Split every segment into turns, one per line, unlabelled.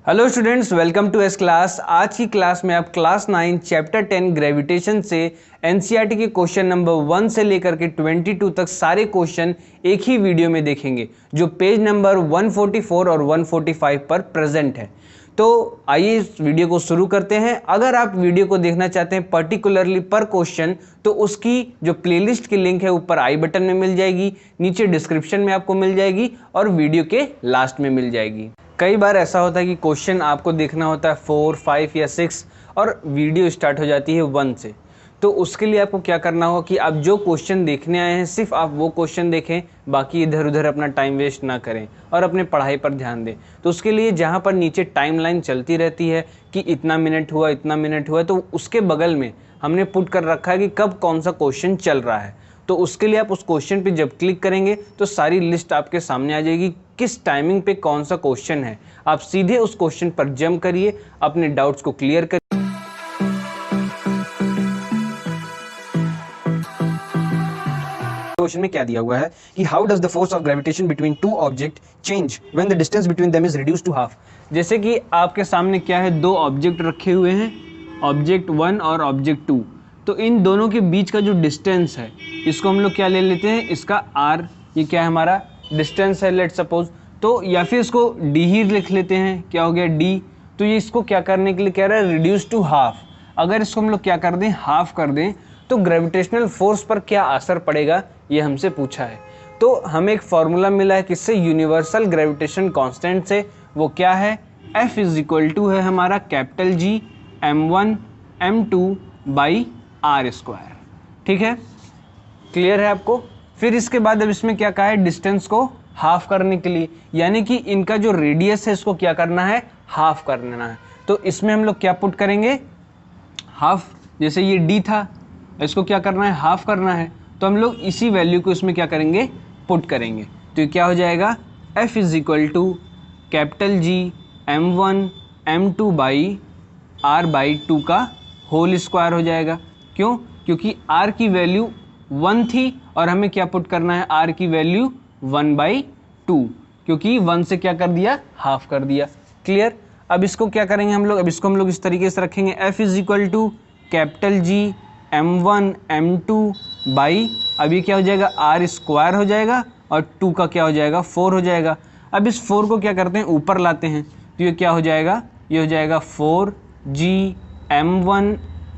Hello students, welcome to S class. आज की class में आप क्लास 9 चैप्टर 10 ग्रेविटेशन से एनसीईआरटी के क्वेश्चन नंबर 1 से लेकर के 22 तक सारे क्वेश्चन एक ही वीडियो में देखेंगे, जो पेज नंबर 144 और 145 पर प्रेजेंट है। तो आइए इस वीडियो को शुरू करते हैं। अगर आप वीडियो को देखना चाहते हैं पर्टिकुलरली पर क्वेश्चन, तो उसकी जो प्लेलिस्ट की लिंक है ऊपर आई बटन में मिल जाएगी, नीचे डिस्क्रिप्शन में आपको मिल जाएगी और वीडियो के लास्ट में मिल जाएगी। कई बार ऐसा होता है कि क्वेश्चन आपको देखना होता है 4, 5 या 6 और वीडियो स्टार्ट हो जाती है 1 से। तो उसके लिए आपको क्या करना होगा कि आप जो क्वेश्चन देखने आए हैं सिर्फ आप वो क्वेश्चन देखें, बाकी इधर उधर अपना टाइम वेस्ट ना करें और अपने पढ़ाई पर ध्यान दें। तो उसके लिए जहाँ पर नीचे टाइमलाइन चलती रहती है कि इतना मिनट हुआ, इतना मिनट हुआ, तो उसके बगल में हमने पुट कर रखा है कि कब कौन सा क्वेश्चन चल रहा है। तो उसके लिए आप उस क्वेश्चन पे जब क्लिक करेंगे तो सारी लिस्ट आपके सामने आ जाएगी, किस टाइमिंग पे कौन सा क्वेश्चन है। आप सीधे उस क्वेश्चन पर जंप करिए, अपने डाउट्स को क्लियर करिए।
क्वेश्चन में क्या दिया हुआ है कि how does the force of gravitation between two object change when the distance between them is reduced to half.
जैसे कि आपके सामने क्या है, दो ऑब्जेक्ट रखे हुए हैं, ऑब्जेक्ट 1 और ऑब्जेक्ट 2। तो इन दोनों के बीच का जो डिस्टेंस है इसको हम लोग क्या ले लेते हैं, इसका r, ये क्या है हमारा डिस्टेंस है लेट सपोज। तो या फिर इसको d ही लिख लेते हैं, क्या हो गया d। तो ये इसको क्या करने के लिए कह रहा है, रिड्यूस टू हाफ। अगर इसको हम लोग क्या कर दें, हाफ कर दें, तो ग्रेविटेशनल फोर्स पर क्या असर पड़ेगा ये हमसे पूछा है। तो हमें एक फॉर्मूला मिला है किससे, यूनिवर्सल ग्रेविटेशन कांस्टेंट से। वो क्या है, F इज इक्वल टू है हमारा capital G m1 m2 by r square. ठीक है, क्लियर है आपको। फिर इसके बाद अब इसमें क्या कहा है, डिस्टेंस को हाफ करने के लिए, यानी कि इनका जो रेडियस है इसको क्या करना है, हाफ करना है। तो इसमें हम लोग क्या पुट करेंगे, हाफ। जैसे ये d था, इसको क्या करना है, हाफ करना है। तो हम लोग इसी वैल्यू को इसमें क्या करेंगे, पुट करेंगे। तो ये क्या हो जाएगा, F is equal to capital G m1 m2 by r by 2 का होल स्क्वायर हो जाएगा। क्यों, क्योंकि r की वैल्यू 1 थी और हमें क्या पुट करना है, r की वैल्यू 1/2, क्योंकि 1 से क्या कर दिया, हाफ कर दिया। क्लियर। अब इसको क्या करेंगे हम लोग, अब इसको हम लोग इस तरीके से रखेंगे, F is equal to capital G m1 m2 by, अब ये क्या हो जाएगा, r स्क्वायर हो जाएगा और 2 का क्या हो जाएगा, 4 हो जाएगा। अब इस 4 को क्या करते हैं, ऊपर लाते हैं, तो ये क्या हो जाएगा, ये हो जाएगा 4G m1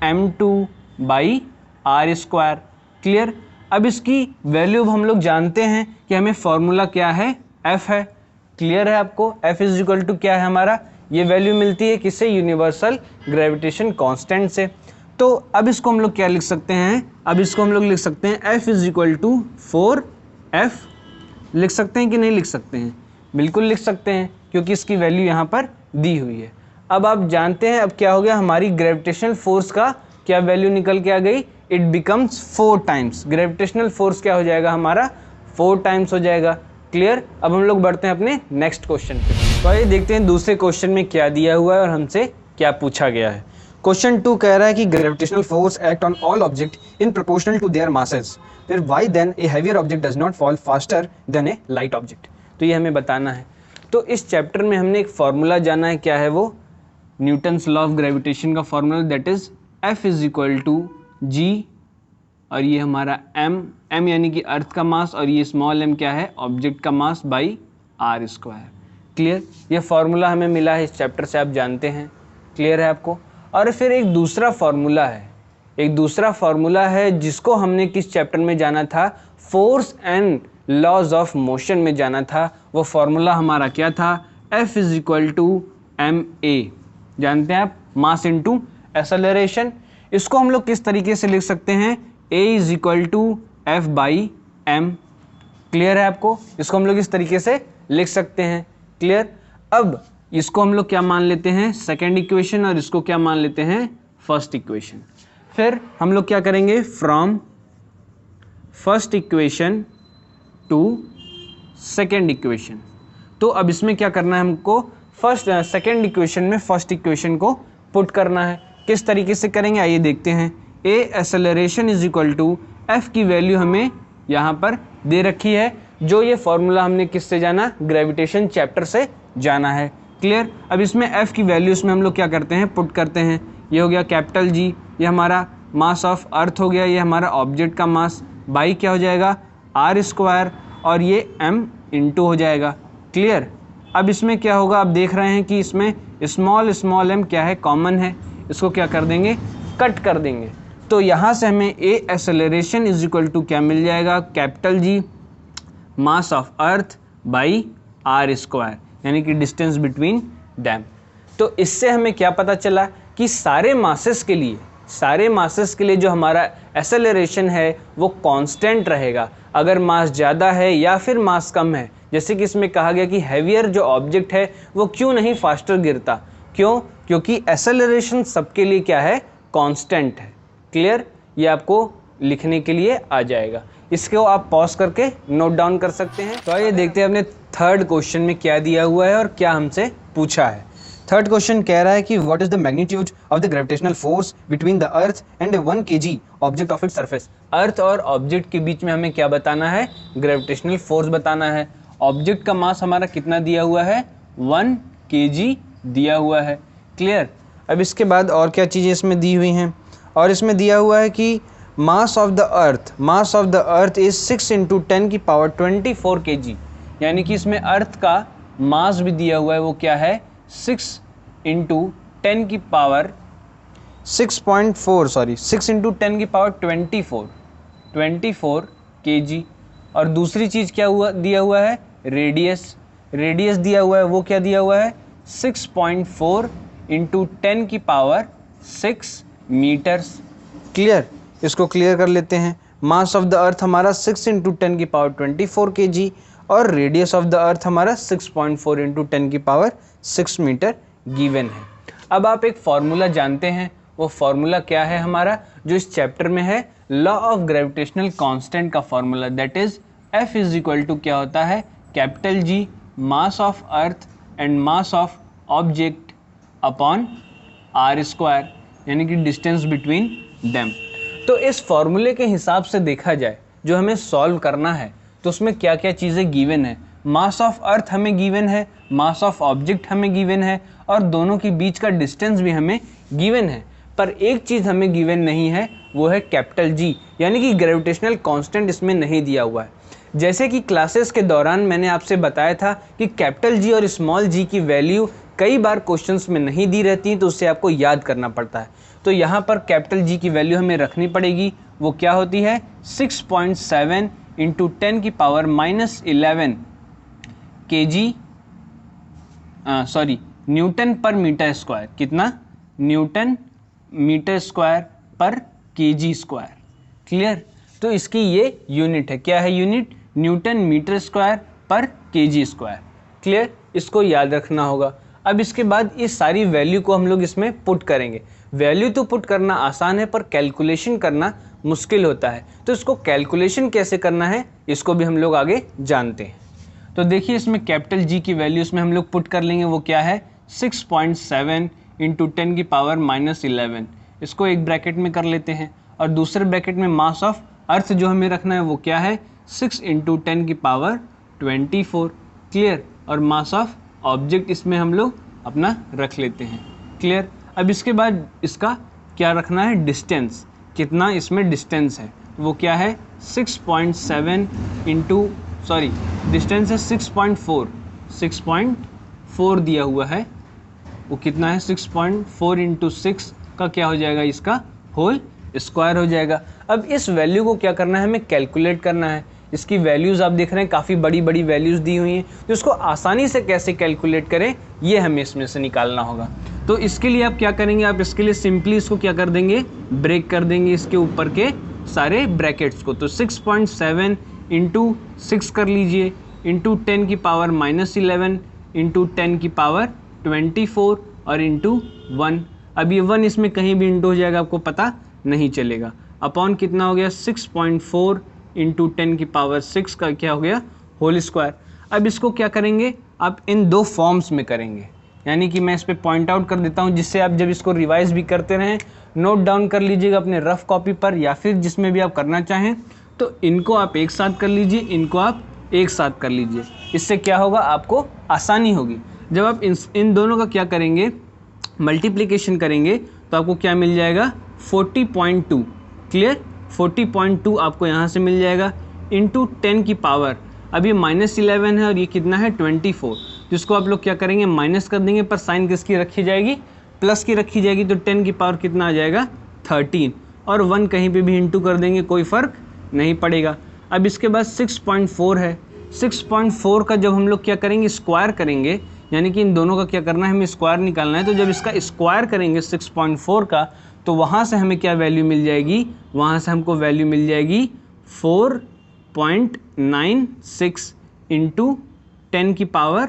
m2 by r square. Clear. अब इसकी वैल्यू हम लोग जानते हैं कि हमें फॉर्मूला क्या है, F है। क्लियर है आपको। F इज इक्वल टू क्या है हमारा, ये वैल्यू मिलती है किससे, यूनिवर्सल ग्रेविटेशन कांस्टेंट से। तो अब इसको हम लोग क्या लिख सकते हैं, अब इसको हम लोग लिख सकते हैं F is equal to 4F। लिख सकते हैं कि नहीं लिख सकते हैं, बिल्कुल लिख सकते हैं, क्योंकि इसकी वैल्यू यहाँ पर दी हुई है। अब आप जानते हैं अब क्या हो गया, हमारी ग्रेविटेशनल फोर्स का क्या वैल्यू निकल के आ गई, it becomes 4 times. Gravitational force क्या हो जाएगा हमारा, 4 टाइम्स हो जाएगा। क्लियर। अब हम लोग बढ़ते हैं अपने नेक्स्ट क्वेश्चन पे। तो आइए देखते हैं दूसरे क्वेश्चन में क्या दिया हुआ है और हमसे क्या पूछा गया है।
क्वेश्चन 2 कह रहा है कि gravitational force act on all object in proportional to their masses, फिर why then a heavier object does not fall faster than a light object.
तो ये हमें बताना है। तो इस चैप्टर में हमने एक फार्मूला जाना है, क्या है वो, न्यूटन्स लॉ ऑफ ग्रेविटेशन का formula, that is F is equal to G और ये हमारा m यानी कि अर्थ का मास और ये स्मॉल m क्या है, ऑब्जेक्ट का mass by r square. Clear. ये फार्मूला हमें मिला है इस चैप्टर से, आप जानते हैं। क्लियर है आपको। और फिर एक दूसरा फार्मूला है, जिसको हमने किस चैप्टर में जाना था, force and laws of motion में जाना था। वो फार्मूला हमारा क्या था, F is equal to ma, जानते हैं आप, मास इनटू एक्सेलरेशन। इसको हम लोग किस तरीके से लिख सकते हैं, A is equal to F by m। Clear है आपको। इसको हम लोग इस तरीके से लिख सकते हैं। क्लियर। अब इसको हम लोग क्या मान लेते हैं, सेकेंड इक्वेशन, और इसको क्या मान लेते हैं, फर्स्ट इक्वेशन। फिर हम लोग क्या करेंगे, from first equation two second equation. तो अब इसमें क्या करना है हमको, सेकेंड इक्वेशन में फर्स्ट इक्वेशन को पुट करना है। किस तरीके से करेंगे, आइए देखते हैं। A acceleration is equal to F की वैल्यू हमें यहाँ पर दे रखी है, जो ये फॉर्मूला हमने किससे जाना, ग्रेविटेशन चैप्टर से जाना है। क्लियर। अब इसमें F की वैल्यूज़ में हम लोग क्या करते हैं, पुट करते हैं। ये हो गया कैपिटल G, ये हमारा मास ऑफ अर्थ हो गया, ये हमारा ऑब्जेक्ट का मास, बाई क्या हो जाएगा r², और ये m इंटू हो जाएगा। क्लियर। अब इसमें क्या होगा, आप देख रहे हैं कि इसमें स्मॉल m क्या है, कॉमन है, इसको क्या कर देंगे, कट कर देंगे। तो यहाँ से हमें a acceleration is equal to क्या मिल जाएगा, capital G mass of earth by r², यानी कि डिस्टेंस बिटवीन डैम। तो इससे हमें क्या पता चला कि सारे मासेस के लिए जो हमारा एक्सेलरेशन है वो कांस्टेंट रहेगा, अगर मास ज़्यादा है या फिर मास कम है। जैसे कि इसमें कहा गया कि हैवियर जो ऑब्जेक्ट है वो क्यों नहीं फास्टर गिरता, क्यों, क्योंकि एक्सेलरेशन सबके लिए क्या है, कांस्टेंट है। क्लियर, ये आपको लिखने के लिए आ जाएगा, इसको आप पॉज करके नोट डाउन कर सकते हैं। तो आइए देखते हैं अपने थर्ड क्वेश्चन में क्या दिया हुआ है और क्या हमसे पूछा है।
थर्ड क्वेश्चन कह रहा है कि what is the magnitude of the gravitational force between the earth and 1 kg object of its surface.
Earth और ऑब्जेक्ट के बीच में हमें क्या बताना है, ग्रेविटेशनल फोर्स बताना है। ऑब्जेक्ट का मास हमारा कितना दिया हुआ है, 1 kg दिया हुआ है। क्लियर।
अब इसके बाद और क्या चीज़ें इसमें दी हुई हैं, और इसमें दिया हुआ है कि mass of the earth is 6 × 10⁻24
kg, यानी कि इसमें अर्थ का मास भी दिया हुआ है, वो क्या है 6 × 10⁻24 kg। और दूसरी चीज़ क्या हुआ दिया हुआ है, रेडियस दिया हुआ है, वो क्या दिया हुआ है 6.4 × 10⁻6 मीटर्स।
क्लियर, इसको क्लियर कर लेते हैं। मास ऑफ द अर्थ हमारा 6 × 10⁻24 kg और रेडियस ऑफ द अर्थ हमारा 6.4 × 10⁻6 मीटर गिवन है।
अब आप एक फॉर्मूला जानते हैं, वो फॉर्मूला क्या है हमारा, जो इस चैप्टर में है, लॉ ऑफ ग्रेविटेशनल कांस्टेंट का formula, that is F is equal to क्या होता है, capital G mass of earth and mass of object upon r², यानी कि डिस्टेंस बिटवीन देम। तो इस फॉर्मूले के हिसाब से देखा जाए, जो हमें सॉल्व करना है, तो उसमें क्या क्या चीज़ें गिवन है। मास ऑफ अर्थ हमें गिवन है, मास ऑफ ऑब्जेक्ट हमें गिवन है, और दोनों के बीच का डिस्टेंस भी हमें गिवन है। पर एक चीज़ हमें गिवन नहीं है, वो है कैपिटल G, यानी कि ग्रेविटेशनल कांस्टेंट इसमें नहीं दिया हुआ है। जैसे कि क्लासेस के दौरान मैंने आपसे बताया था कि कैपिटल G और स्मॉल g की वैल्यू कई बार क्वेश्चंस में नहीं दी रहती, तो उससे आपको याद करना पड़ता है। तो यहाँ पर कैपिटल G की वैल्यू हमें रखनी पड़ेगी, वो क्या होती है 6.7 × 10⁻11 kg, न्यूटन पर मीटर स्क्वायर। कितना, न्यूटन मीटर स्क्वायर पर kg स्क्वायर। क्लियर। तो इसकी ये यूनिट है, क्या है यूनिट, न्यूटन मीटर स्क्वायर पर kg स्क्वायर। क्लियर, इसको याद रखना होगा। अब इसके बाद इस सारी वैल्यू को हम लोग इसमें पुट करेंगे। वैल्यू तो पुट करना आसान है, पर कैलकुलेशन करना मुश्किल होता है। तो इसको कैलकुलेशन कैसे करना है, इसको भी हम लोग आगे जानते हैं। तो देखिए, इसमें कैपिटल G की वैल्यू इसमें हम लोग पुट कर लेंगे, वो क्या है 6.7 × 10⁻11। इसको एक ब्रैकेट में कर लेते हैं, और दूसरे ब्रैकेट में मास ऑफ अर्थ जो हमें रखना है वो क्या है 6 × 10⁻24। क्लियर। और मास ऑफ ऑब्जेक्ट इसमें हम लोग अपना रख लेते हैं। क्लियर। अब इसके बाद इसका क्या रखना है, डिस्टेंस, कितना इसमें डिस्टेंस है, वो क्या है 6.7 डिस्टेंस है 6.4 दिया हुआ है, वो कितना है 6.4 × 6 का क्या हो जाएगा, इसका होल स्क्वायर हो जाएगा। अब इस वैल्यू को क्या करना है, हमें कैलकुलेट करना है। इसकी वैल्यूज़ आप देख रहे हैं, काफ़ी बड़ी बड़ी वैल्यूज़ दी हुई हैं, तो इसको आसानी से कैसे कैलकुलेट करें, ये हमें इसमें से निकालना होगा। तो इसके लिए आप क्या करेंगे, आप इसके लिए सिंपली इसको क्या कर देंगे, ब्रेक कर देंगे इसके ऊपर के सारे ब्रैकेट्स को। तो 6.7 × 6 कर लीजिए, इंटू 10⁻11 इंटू 10⁻24 और इंटू 1। अब ये 1 इसमें कहीं भी इंटू हो जाएगा, आपको पता नहीं चलेगा। अपॉन कितना हो गया 6.4 × 10⁻6 का क्या हो गया, होल स्क्वायर। अब इसको क्या करेंगे, आप इन दो फॉर्म्स में करेंगे, यानी कि मैं इस पर पॉइंट आउट कर देता हूँ, जिससे आप जब इसको रिवाइज भी करते रहें, नोट डाउन कर लीजिएगा अपने रफ कॉपी पर, या फिर जिसमें भी आप करना चाहें। तो इनको आप एक साथ कर लीजिए, इनको आप एक साथ कर लीजिए, इससे क्या होगा, आपको आसानी होगी। जब आप इन दोनों का क्या करेंगे, मल्टीप्लिकेशन करेंगे तो आपको क्या मिल जाएगा 40.2। क्लियर, 40.2 आपको यहाँ से मिल जाएगा इंटू 10 की पावर, अब ये -11 है और ये कितना है 24, जिसको आप लोग क्या करेंगे माइनस कर देंगे, पर साइन किसकी रखी जाएगी, प्लस की रखी जाएगी, तो 10 की पावर कितना आ जाएगा 13, और 1 कहीं पे भी इंटू कर देंगे कोई फ़र्क नहीं पड़ेगा। अब इसके बाद 6.4 है, 6.4 का जब हम लोग क्या करेंगे स्क्वायर करेंगे, यानी कि इन दोनों का क्या करना है, हमें स्क्वायर निकालना है, तो जब इसका स्क्वायर करेंगे 6.4 का, तो वहाँ से हमें क्या वैल्यू मिल जाएगी, वहाँ से हमको वैल्यू मिल जाएगी 4.96 इंटू 10 की पावर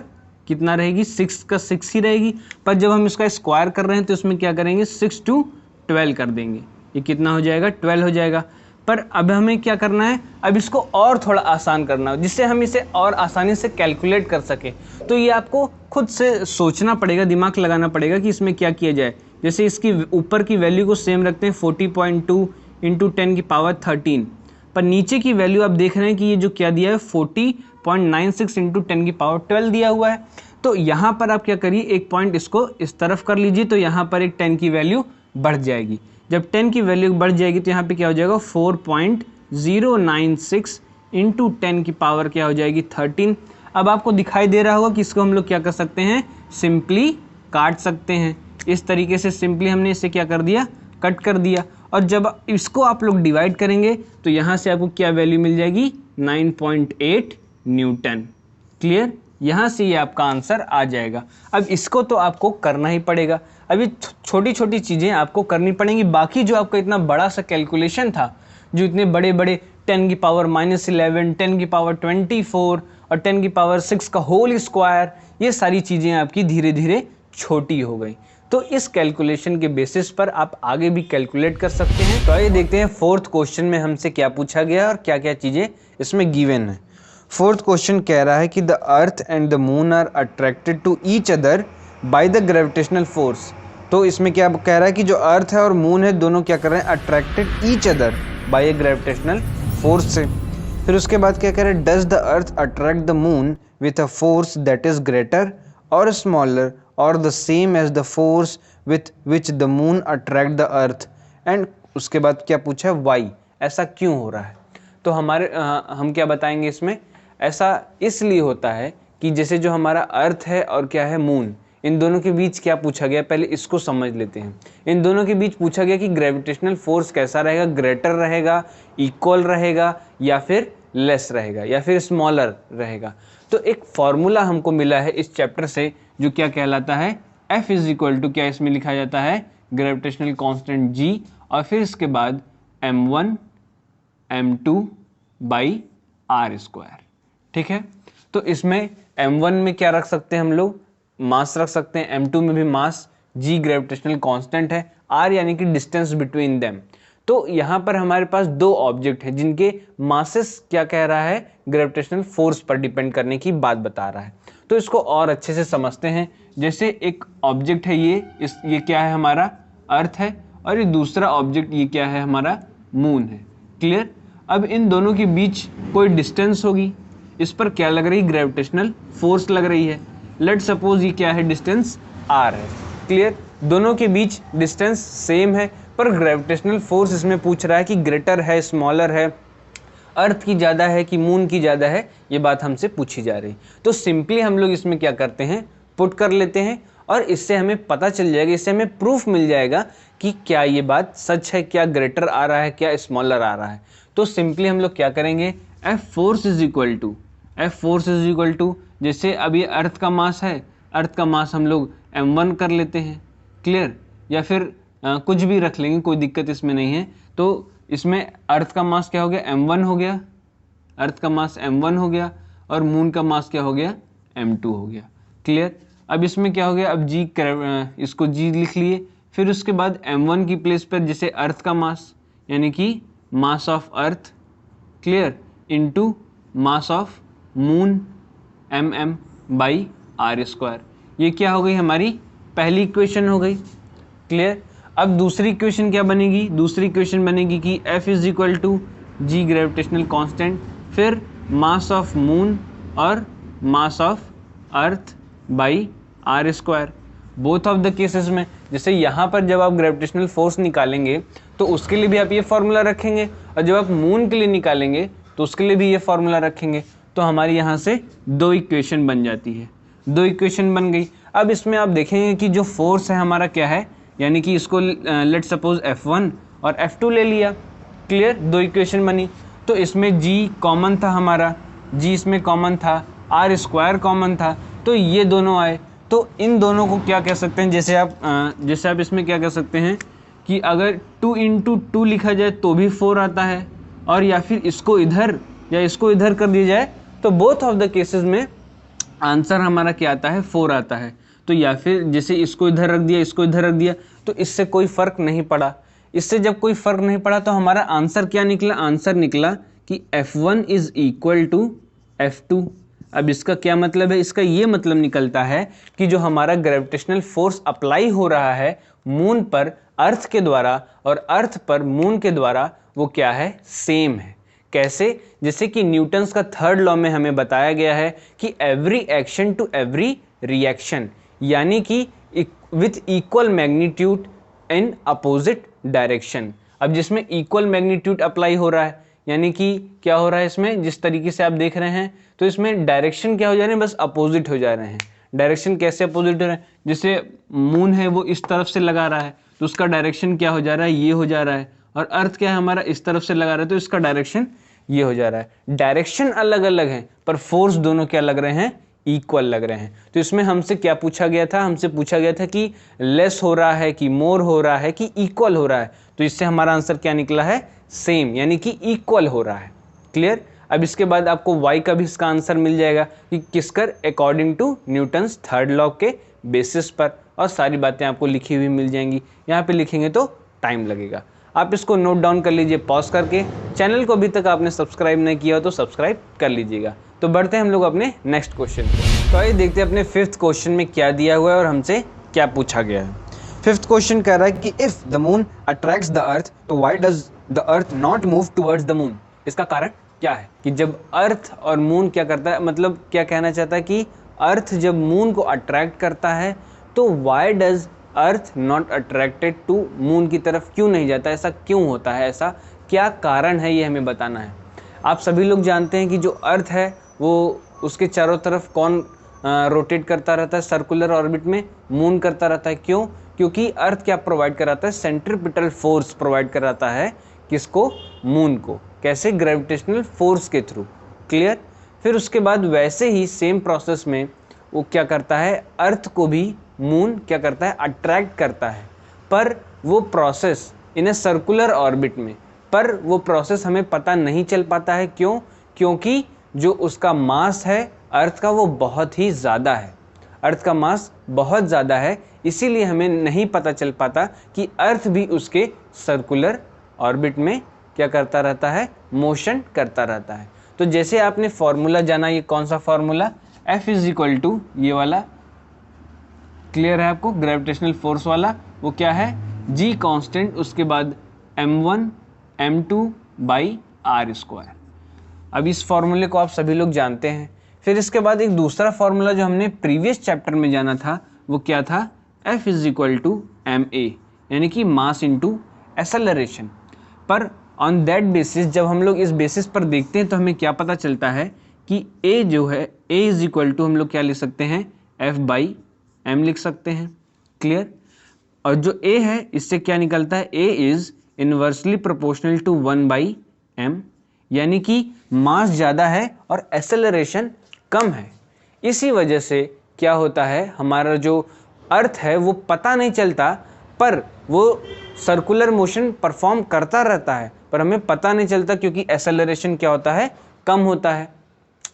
कितना रहेगी, 6 का 6 ही रहेगी, पर जब हम इसका स्क्वायर कर रहे हैं तो इसमें क्या करेंगे 6 to 12 कर देंगे, ये कितना हो जाएगा 12 हो जाएगा। पर अब हमें क्या करना है, अब इसको और थोड़ा आसान करना है, जिससे हम इसे और आसानी से कैलकुलेट कर सकें। तो ये आपको खुद से सोचना पड़ेगा, दिमाग लगाना पड़ेगा कि इसमें क्या किया जाए। जैसे इसकी ऊपर की वैल्यू को सेम रखते हैं 40.2 इंटू 10 की पावर 13, पर नीचे की वैल्यू आप देख रहे हैं कि ये जो क्या दिया है 40.96 इंटू 10 की पावर 12 दिया हुआ है। तो यहाँ पर आप क्या करिए, एक पॉइंट इसको इस तरफ कर लीजिए, तो यहाँ पर एक 10 की वैल्यू बढ़ जाएगी। जब 10 की वैल्यू बढ़ जाएगी तो यहाँ पे क्या हो जाएगा 4.096 इंटू 10 की पावर क्या हो जाएगी 13। अब आपको दिखाई दे रहा होगा कि इसको हम लोग क्या कर सकते हैं, सिंपली काट सकते हैं। इस तरीके से सिंपली हमने इसे क्या कर दिया, कट कर दिया। और जब इसको आप लोग डिवाइड करेंगे तो यहाँ से आपको क्या वैल्यू मिल जाएगी 9.8 न्यूटन। क्लियर, यहाँ से ये आपका आंसर आ जाएगा। अब इसको तो आपको करना ही पड़ेगा, अभी छोटी छोटी चीज़ें आपको करनी पड़ेंगी, बाकी जो आपका इतना बड़ा सा कैलकुलेशन था, जो इतने बड़े बड़े 10 की पावर -11, 10 की पावर 24 और 10 की पावर 6 का होल स्क्वायर, ये सारी चीज़ें आपकी धीरे धीरे छोटी हो गई। तो इस कैलकुलेशन के बेसिस पर आप आगे भी कैलकुलेट कर सकते हैं। तो आइए देखते हैं फोर्थ क्वेश्चन में हमसे क्या पूछा गया और क्या क्या चीज़ें इसमें गिवन है। फोर्थ क्वेश्चन कह रहा है कि the earth and the moon are attracted to each other by the gravitational force. तो इसमें क्या कह रहा है कि जो अर्थ है और मून है दोनों क्या कर रहे हैं, attracted each other by a gravitational force से। फिर उसके बाद क्या कह रहे हैं, does the earth attract the moon with a force that is greater और स्मॉलर और the same as the force with which the moon attract the earth. And उसके बाद क्या पूछा है, वाई, ऐसा क्यों हो रहा है। तो हम क्या बताएंगे इसमें, ऐसा इसलिए होता है कि जैसे जो हमारा अर्थ है और क्या है मून, इन दोनों के बीच क्या पूछा गया, पहले इसको समझ लेते हैं। इन दोनों के बीच पूछा गया कि ग्रेविटेशनल फोर्स कैसा रहेगा, ग्रेटर रहेगा, इक्वल रहेगा, या फिर लेस रहेगा, या फिर स्मॉलर रहेगा। तो एक फॉर्मूला हमको मिला है इस चैप्टर से, जो क्या कहलाता है, F इज इक्वल टू क्या इसमें लिखा जाता है, ग्रेविटेशनल कांस्टेंट G, और फिर इसके बाद m1 m2 by r square. ठीक है, तो इसमें m1 में क्या रख सकते हैं हम लोग, मास रख सकते हैं, m2 में भी मास, g ग्रेविटेशनल कांस्टेंट है, r यानी कि डिस्टेंस बिटवीन देम। तो यहाँ पर हमारे पास दो ऑब्जेक्ट है जिनके मासेस क्या कह रहा है, ग्रेविटेशनल फोर्स पर डिपेंड करने की बात बता रहा है। तो इसको और अच्छे से समझते हैं। जैसे एक ऑब्जेक्ट है ये क्या है, हमारा अर्थ है, और ये दूसरा ऑब्जेक्ट ये क्या है, हमारा मून है। क्लियर, अब इन दोनों के बीच कोई डिस्टेंस होगी, इस पर क्या लग रही है, ग्रेविटेशनल फोर्स लग रही है। लेट सपोज ये क्या है, डिस्टेंस r है। क्लियर, दोनों के बीच डिस्टेंस सेम है, पर ग्रेविटेशनल फोर्स इसमें पूछ रहा है कि ग्रेटर है, स्मॉलर है, अर्थ की ज़्यादा है कि मून की ज़्यादा है, ये बात हमसे पूछी जा रही। तो सिंपली हम लोग इसमें क्या करते हैं, पुट कर लेते हैं, और इससे हमें पता चल जाएगा, इससे हमें प्रूफ मिल जाएगा कि क्या ये बात सच है, क्या ग्रेटर आ रहा है, क्या स्मॉलर आ रहा है। तो सिंपली हम लोग क्या करेंगे, F force is equal to जैसे अब ये अर्थ का मास है, अर्थ का मास हम लोग m1 कर लेते हैं। क्लियर, या फिर कुछ भी रख लेंगे, कोई दिक्कत इसमें नहीं है। तो इसमें अर्थ का मास क्या हो गया, m1 हो गया, अर्थ का मास m1 हो गया, और मून का मास क्या हो गया, m2 हो गया। क्लियर, अब इसमें क्या हो गया, अब g इसको g लिख लिए, फिर उसके बाद m1 की प्लेस पर जैसे अर्थ का मास यानी कि mass of earth, clear, into mass of moon mm by r square. ये क्या हो गई, हमारी पहली इक्वेशन हो गई। क्लियर, अब दूसरी इक्वेशन क्या बनेगी, दूसरी इक्वेशन बनेगी कि F is equal to G gravitational constant, फिर मास ऑफ मून और mass of earth by R square. Both of the cases में, जैसे यहाँ पर जब आप ग्रेविटेशनल फोर्स निकालेंगे तो उसके लिए भी आप ये फॉर्मूला रखेंगे, और जब आप मून के लिए निकालेंगे तो उसके लिए भी ये फॉर्मूला रखेंगे। तो हमारी यहाँ से 2 इक्वेशन बन जाती है, 2 इक्वेशन बन गई। अब इसमें आप देखेंगे कि जो फोर्स है हमारा क्या है, यानी कि इसको लेट सपोज F1 और F2 ले लिया, क्लियर, 2 इक्वेशन बनी। तो इसमें G कॉमन था हमारा, G इसमें कॉमन था, आर स्क्वायर कॉमन था, तो ये दोनों आए। तो इन दोनों को क्या कह सकते हैं, जैसे आप इसमें क्या कह सकते हैं कि अगर 2 × 2 लिखा जाए तो भी 4 आता है, और या फिर इसको इधर या इसको इधर कर दिया जाए तो बोथ ऑफ द केसेस में आंसर हमारा क्या आता है, 4 आता है। तो या फिर जैसे इसको इधर रख दिया, इसको इधर रख दिया, तो इससे कोई फ़र्क नहीं पड़ा। इससे जब कोई फ़र्क नहीं पड़ा तो हमारा आंसर क्या निकला, आंसर निकला कि F1 is equal to F2। अब इसका क्या मतलब है, इसका ये मतलब निकलता है कि जो हमारा ग्रेविटेशनल फोर्स अप्लाई हो रहा है मून पर अर्थ के द्वारा और अर्थ पर मून के द्वारा, वो क्या है, सेम है। कैसे, जैसे कि न्यूटन्स का 3rd लॉ में हमें बताया गया है कि every action to every reaction, यानी कि with equal magnitude in opposite direction. अब जिसमें इक्वल मैग्नीट्यूड अप्लाई हो रहा है, यानी कि क्या हो रहा है इसमें, जिस तरीके से आप देख रहे हैं, तो इसमें डायरेक्शन क्या हो जा रहे हैं, बस अपोजिट हो जा रहे हैं। डायरेक्शन कैसे अपोजिट हो रहा है, जैसे मून है वो इस तरफ से लगा रहा है तो उसका डायरेक्शन क्या हो जा रहा है, ये हो जा रहा है, और अर्थ क्या है हमारा इस तरफ से लगा रहा है तो इसका डायरेक्शन ये हो जा रहा है। डायरेक्शन अलग अलग है पर फोर्स दोनों क्या लग रहे हैं, इक्वल लग रहे हैं। तो इसमें हमसे क्या पूछा गया था, हमसे पूछा गया था कि लेस हो रहा है कि मोर हो रहा है कि इक्वल हो रहा है। तो इससे हमारा आंसर क्या निकला है, सेम, यानी कि इक्वल हो रहा है। क्लियर। अब इसके बाद आपको y का भी इसका आंसर मिल जाएगा कि किसकर, according to Newton's 3rd law के बेसिस पर, और सारी बातें आपको लिखी हुई मिल जाएंगी। यहाँ पे लिखेंगे तो टाइम लगेगा, आप इसको नोट डाउन कर लीजिए पॉज करके। चैनल को अभी तक आपने सब्सक्राइब नहीं किया हो तो सब्सक्राइब कर लीजिएगा। तो बढ़ते हैं हम लोग अपने नेक्स्ट क्वेश्चन को। तो आइए देखते हैं अपने 5th क्वेश्चन में क्या दिया हुआ है और हमसे क्या पूछा गया है।
5th क्वेश्चन कह रहा है कि if the moon attracts the earth तो why does the earth not move towards the moon.
इसका कारण क्या है कि जब अर्थ और मून क्या करता है, मतलब क्या कहना चाहता है कि अर्थ जब मून को अट्रैक्ट करता है तो why does earth not attracted to moon की तरफ क्यों नहीं जाता, ऐसा क्यों होता है, ऐसा क्या कारण है, ये हमें बताना है। आप सभी लोग जानते हैं कि जो अर्थ है वो उसके चारों तरफ कौन रोटेट करता रहता है, सर्कुलर ऑर्बिट में मून करता रहता है। क्यों, क्योंकि अर्थ क्या प्रोवाइड कराता है, सेंट्रीपिटल फोर्स प्रोवाइड कराता है किसको, मून को। कैसे, ग्रेविटेशनल फोर्स के थ्रू। क्लियर। फिर उसके बाद वैसे ही सेम प्रोसेस में वो क्या करता है, अर्थ को भी मून क्या करता है, अट्रैक्ट करता है, पर वो process in a circular orbit में, पर वो प्रोसेस हमें पता नहीं चल पाता है। क्यों, क्योंकि जो उसका मास है अर्थ का वो बहुत ही ज़्यादा है, अर्थ का मास बहुत ज़्यादा है, इसीलिए हमें नहीं पता चल पाता कि अर्थ भी उसके सर्कुलर ऑर्बिट में क्या करता रहता है, मोशन करता रहता है। तो जैसे आपने फॉर्मूला जाना, ये कौन सा formula, F is equal to ये वाला, क्लियर है आपको, ग्रेविटेशनल फोर्स वाला, वो क्या है, G कांस्टेंट, उसके बाद m1 m2 by R square. अब इस फॉर्मूले को आप सभी लोग जानते हैं। फिर इसके बाद एक दूसरा फॉर्मूला जो हमने प्रीवियस चैप्टर में जाना था वो क्या था, F is equal to ma, यानी कि मास इंटू एक्सेलरेशन। पर ऑन दैट बेसिस, जब हम लोग इस बेसिस पर देखते हैं तो हमें क्या पता चलता है कि a जो है, a इज इक्वल टू हम लोग क्या लिख सकते हैं, F बाई m लिख सकते हैं। क्लियर। और जो a है इससे क्या निकलता है, a is inversely proportional to 1 by m, यानी कि मास ज़्यादा है और एक्सेलरेशन कम है। इसी वजह से क्या होता है, हमारा जो अर्थ है वो पता नहीं चलता, पर वो सर्कुलर मोशन परफॉर्म करता रहता है, पर हमें पता नहीं चलता क्योंकि एक्सेलरेशन क्या होता है, कम होता है,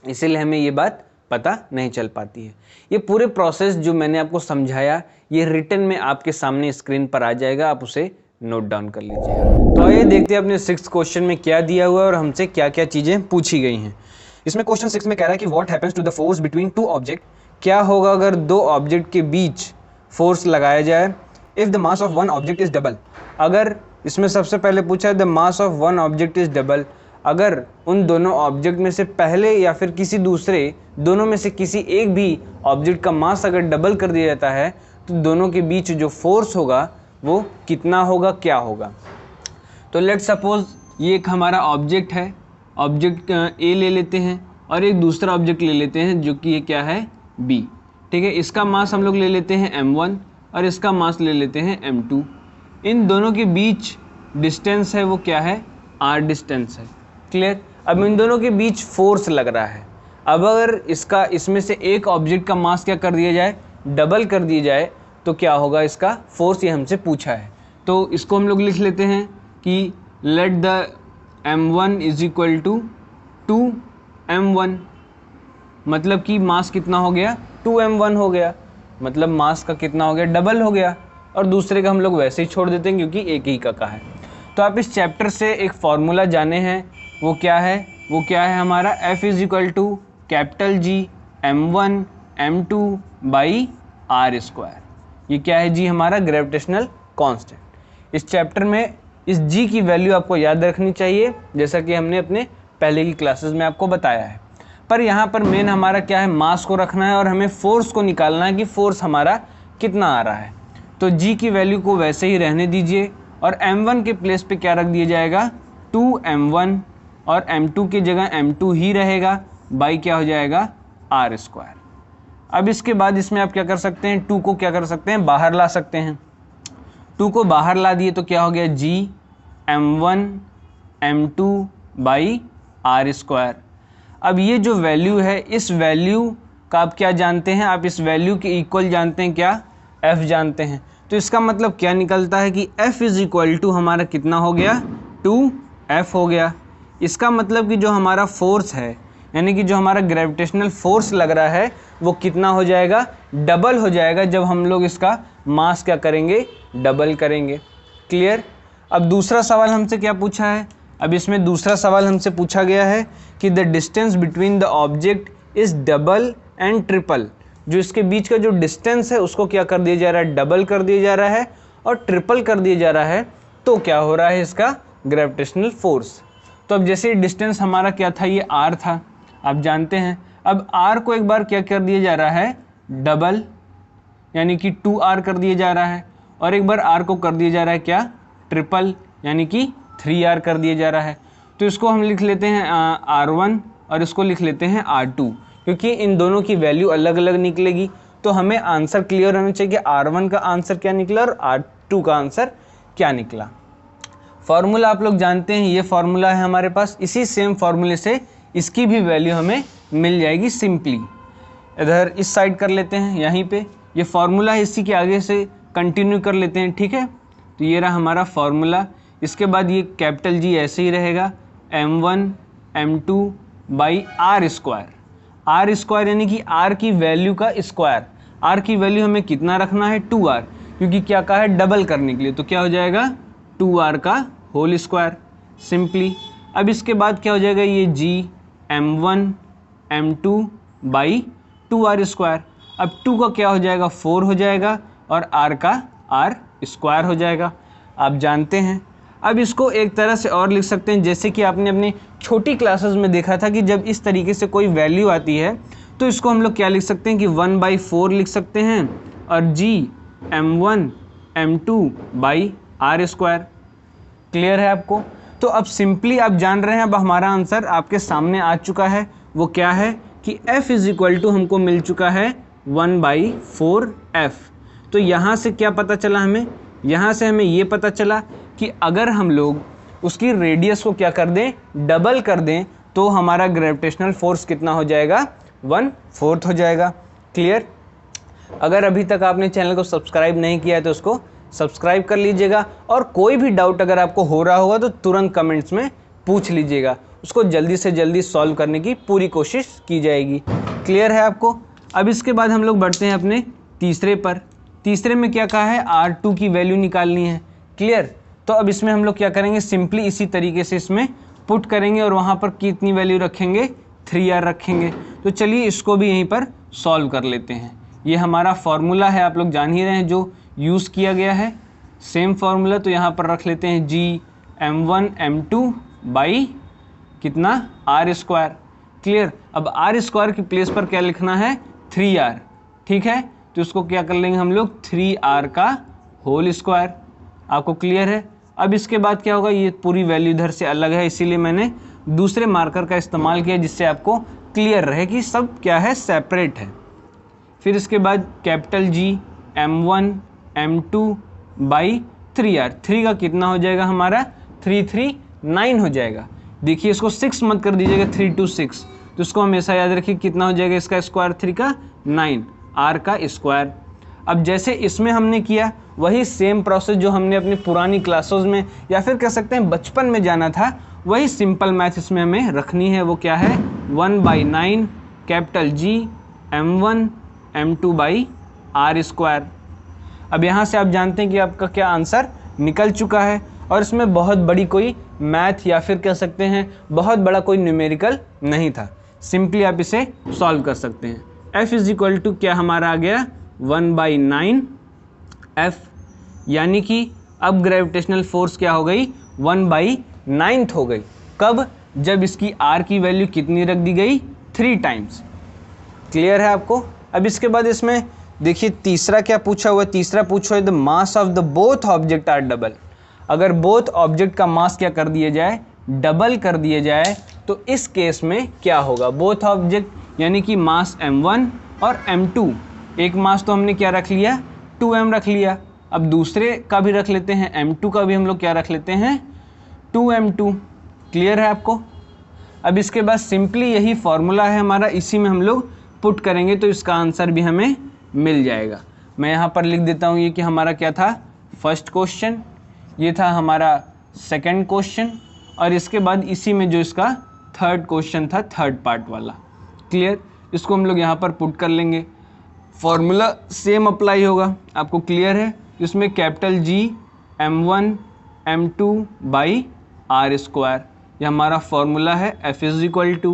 इसीलिए हमें ये बात पता नहीं चल पाती है। ये पूरे प्रोसेस जो मैंने आपको समझाया ये रिटन में आपके सामने स्क्रीन पर आ जाएगा, आप उसे नोट डाउन कर लीजिएगा। तो आइए देखते हैं अपने 6th क्वेश्चन में क्या दिया हुआ है और हमसे क्या क्या चीज़ें पूछी गई हैं। इसमें क्वेश्चन 6 में कह रहा है कि what happens to the force between two object, क्या होगा अगर दो ऑब्जेक्ट के बीच फोर्स लगाया जाए, if the mass of one object is double. अगर इसमें सबसे पहले पूछा है the mass of one object is double,
अगर उन दोनों ऑब्जेक्ट में से पहले या फिर किसी दूसरे दोनों में से किसी एक भी ऑब्जेक्ट का मास अगर डबल कर दिया जाता है तो दोनों के बीच जो फोर्स होगा वो कितना होगा, क्या होगा। तो लेट सपोज ये एक हमारा ऑब्जेक्ट है, ऑब्जेक्ट ए ले लेते हैं और एक दूसरा ऑब्जेक्ट ले लेते हैं जो कि ये क्या है, बी। ठीक है, इसका मास हम लोग ले लेते हैं m1 और इसका मास ले लेते हैं m2। इन दोनों के बीच डिस्टेंस है वो क्या है, r डिस्टेंस है। क्लियर। अब इन दोनों के बीच फोर्स लग रहा है। अब अगर इसमें से एक ऑब्जेक्ट का मास क्या कर दिया जाए, डबल कर दिया जाए तो क्या होगा इसका फोर्स, ये हमसे पूछा है। तो इसको हम लोग लिख लेते हैं कि let the m1 is equal to 2m1, मतलब कि मास कितना हो गया, 2m1 हो गया, मतलब मास का कितना हो गया, डबल हो गया। और दूसरे का हम लोग वैसे ही छोड़ देते हैं क्योंकि एक ही का है। तो आप इस चैप्टर से एक फॉर्मूला जाने हैं, वो क्या है हमारा F is equal to capital G m1 m2 by r square. ये क्या है जी, हमारा ग्रेविटेशनल कांस्टेंट। इस चैप्टर में इस G की वैल्यू आपको याद रखनी चाहिए, जैसा कि हमने अपने पहले की क्लासेस में आपको बताया है। पर यहाँ पर मेन हमारा क्या है, मास को रखना है और हमें फोर्स को निकालना है कि फोर्स हमारा कितना आ रहा है। तो G की वैल्यू को वैसे ही रहने दीजिए और m1 के प्लेस पे क्या रख दिया जाएगा, 2m1, और m2 की जगह m2 ही रहेगा, बाई क्या हो जाएगा, r स्क्वायर। अब इसके बाद इसमें आप क्या कर सकते हैं, 2 को क्या कर सकते हैं, बाहर ला सकते हैं। 2 को बाहर ला दिए तो क्या हो गया, G m1 m2 by r square. अब ये जो वैल्यू है, इस वैल्यू का आप क्या जानते हैं, आप इस वैल्यू के इक्वल जानते हैं, क्या, f जानते हैं। तो इसका मतलब क्या निकलता है कि F इज इक्वल टू हमारा कितना हो गया, 2F हो गया। इसका मतलब कि जो हमारा फोर्स है, यानी कि जो हमारा ग्रेविटेशनल फोर्स लग रहा है वो कितना हो जाएगा, डबल हो जाएगा जब हम लोग इसका मास क्या करेंगे, डबल करेंगे। क्लियर। अब दूसरा सवाल हमसे क्या पूछा है, अब इसमें दूसरा सवाल हमसे पूछा गया है कि the distance between the object is double and triple. जो इसके बीच का जो डिस्टेंस है उसको क्या कर दिया जा रहा है, डबल कर दिया जा रहा है और ट्रिपल कर दिया जा रहा है। तो क्या हो रहा है, इसका ग्रेविटेशनल फोर्स। तो अब जैसे डिस्टेंस हमारा क्या था, ये r था, आप जानते हैं। अब r को एक बार क्या कर दिया जा रहा है, डबल, यानी कि 2r कर दिया जा रहा है, और एक बार r को कर दिया जा रहा है क्या, ट्रिपल, यानी कि 3r कर दिया जा रहा है। तो इसको हम लिख लेते हैं r1 और इसको लिख लेते हैं r2, क्योंकि इन दोनों की वैल्यू अलग अलग निकलेगी। तो हमें आंसर क्लियर होना चाहिए कि r1 का आंसर क्या निकला और r2 का आंसर क्या निकला। फार्मूला आप लोग जानते हैं, ये फार्मूला है हमारे पास। इसी सेम फार्मूले से इसकी भी वैल्यू हमें मिल जाएगी सिंपली। इधर इस साइड कर लेते हैं, यहीं पे ये फार्मूला है, इसी के आगे से कंटिन्यू कर लेते हैं। ठीक है, तो ये रहा हमारा फार्मूला। इसके बाद ये कैपिटल G ऐसे ही रहेगा, m1 m2 by r square. r square यानी कि r की वैल्यू का स्क्वायर। r की वैल्यू हमें कितना रखना है, 2r, क्योंकि क्या कहा है, डबल करने के लिए। तो क्या हो जाएगा, 2r का होल स्क्वायर सिंपली। अब इसके बाद क्या हो जाएगा, ये G m1 m2 by 2r square. अब 2 का क्या हो जाएगा, 4 हो जाएगा, और r का r स्क्वायर हो जाएगा, आप जानते हैं। अब इसको एक तरह से और लिख सकते हैं, जैसे कि आपने अपनी छोटी क्लासेस में देखा था कि जब इस तरीके से कोई वैल्यू आती है तो इसको हम लोग क्या लिख सकते हैं कि 1/4 लिख सकते हैं, और G m1 m2 by r square. Clear है आपको। तो अब सिंपली आप जान रहे हैं, अब हमारा आंसर आपके सामने आ चुका है। वो क्या है कि F इज इक्वल टू हमको मिल चुका है 1/4F। तो यहाँ से क्या पता चला हमें, यहाँ से हमें ये पता चला कि अगर हम लोग उसकी रेडियस को क्या कर दें, डबल कर दें, तो हमारा ग्रेविटेशनल फोर्स कितना हो जाएगा, 1/4 हो जाएगा। क्लियर। अगर अभी तक आपने चैनल को सब्सक्राइब नहीं किया है तो उसको सब्सक्राइब कर लीजिएगा, और कोई भी डाउट अगर आपको हो रहा होगा तो तुरंत कमेंट्स में पूछ लीजिएगा, उसको जल्दी से जल्दी सॉल्व करने की पूरी कोशिश की जाएगी। क्लियर है आपको। अब इसके बाद हम लोग बढ़ते हैं अपने तीसरे पर। तीसरे में क्या कहा है, R2 की वैल्यू निकालनी है। क्लियर। तो अब इसमें हम लोग क्या करेंगे, सिंपली इसी तरीके से इसमें पुट करेंगे और वहाँ पर कितनी वैल्यू रखेंगे, 3r रखेंगे। तो चलिए इसको भी यहीं पर सॉल्व कर लेते हैं। ये हमारा फार्मूला है, आप लोग जान ही रहे हैं जो यूज़ किया गया है, सेम फार्मूला। तो यहाँ पर रख लेते हैं G m1 m2 बाई
कितना, आर स्क्वायर। क्लियर। अब आर स्क्वायर की प्लेस पर क्या लिखना है, 3r। ठीक है, तो इसको क्या कर लेंगे हम लोग, 3r का होल स्क्वायर। आपको क्लियर है। अब इसके बाद क्या होगा, ये पूरी वैल्यू इधर से अलग है, इसीलिए मैंने दूसरे मार्कर का इस्तेमाल किया जिससे आपको क्लियर रहे कि सब क्या है, सेपरेट है। फिर इसके बाद capital G m1 m2 by 3r। 3 का कितना हो जाएगा हमारा, 339 हो जाएगा। देखिए इसको 6 मत कर दीजिएगा, 3 to 6, तो इसको हमेशा याद रखिए कितना हो जाएगा इसका स्क्वायर, 3 का 9, r का स्क्वायर। अब जैसे इसमें हमने किया वही सेम प्रोसेस जो हमने अपनी पुरानी क्लासेस में या फिर कह सकते हैं बचपन में जाना था, वही सिंपल मैथ इसमें हमें रखनी है। वो क्या है, 1/9 capital G m1 m2 by R square. अब यहाँ से आप जानते हैं कि आपका क्या आंसर निकल चुका है, और इसमें बहुत बड़ी कोई मैथ या फिर कह सकते हैं बहुत बड़ा कोई न्यूमेरिकल नहीं था, सिंपली आप इसे सॉल्व कर सकते हैं। F इज इक्वल टू क्या हमारा आ गया, 1/9 F, यानी कि अब ग्रेविटेशनल फोर्स क्या हो गई, 1/9 हो गई। कब, जब इसकी R की वैल्यू कितनी रख दी गई, 3 टाइम्स। क्लियर है आपको। अब इसके बाद इसमें देखिए तीसरा क्या पूछा हुआ है, तीसरा पूछा हुआ है the mass of the both object are double. अगर बोथ ऑब्जेक्ट का मास क्या कर दिया जाए, डबल कर दिया जाए, तो इस केस में क्या होगा, बोथ ऑब्जेक्ट यानी कि मास m1 और m2, एक मास तो हमने क्या रख लिया, 2m रख लिया। अब दूसरे का भी रख लेते हैं, m2 का भी हम लोग क्या रख लेते हैं, 2m2। क्लियर है आपको। अब इसके बाद सिंपली यही फॉर्मूला है हमारा, इसी में हम लोग पुट करेंगे तो इसका आंसर भी हमें मिल जाएगा। मैं यहाँ पर लिख देता हूँ ये कि हमारा क्या था, फर्स्ट क्वेश्चन, ये था हमारा सेकंड क्वेश्चन, और इसके बाद इसी में जो इसका थर्ड क्वेश्चन था, थर्ड पार्ट वाला। क्लियर। इसको हम लोग यहाँ पर पुट कर लेंगे, फॉर्मूला सेम अप्लाई होगा, आपको क्लियर है। इसमें capital G m1 m2 by R square, ये हमारा फॉर्मूला है। F is equal to,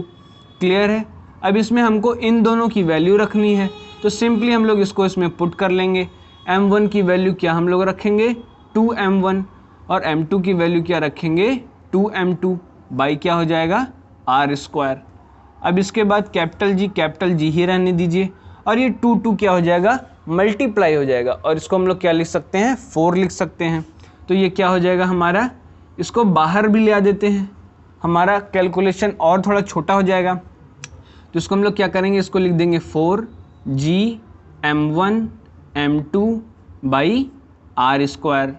clear है। अब इसमें हमको इन दोनों की वैल्यू रखनी है, तो सिंपली हम लोग इसको इसमें पुट कर लेंगे। m1 की वैल्यू क्या हम लोग रखेंगे, 2m1, और m2 की वैल्यू क्या रखेंगे, 2m2 बाई क्या हो जाएगा, आर स्क्वायर। अब इसके बाद कैपिटल G ही रहने दीजिए, और ये 2 क्या हो जाएगा, मल्टीप्लाई हो जाएगा, और इसको हम लोग क्या लिख सकते हैं, 4 लिख सकते हैं। तो ये क्या हो जाएगा हमारा, इसको बाहर भी ले आ देते हैं, हमारा कैलकुलेशन और थोड़ा छोटा हो जाएगा। तो इसको हम लोग क्या करेंगे, इसको लिख देंगे 4G m1 m2 by R square.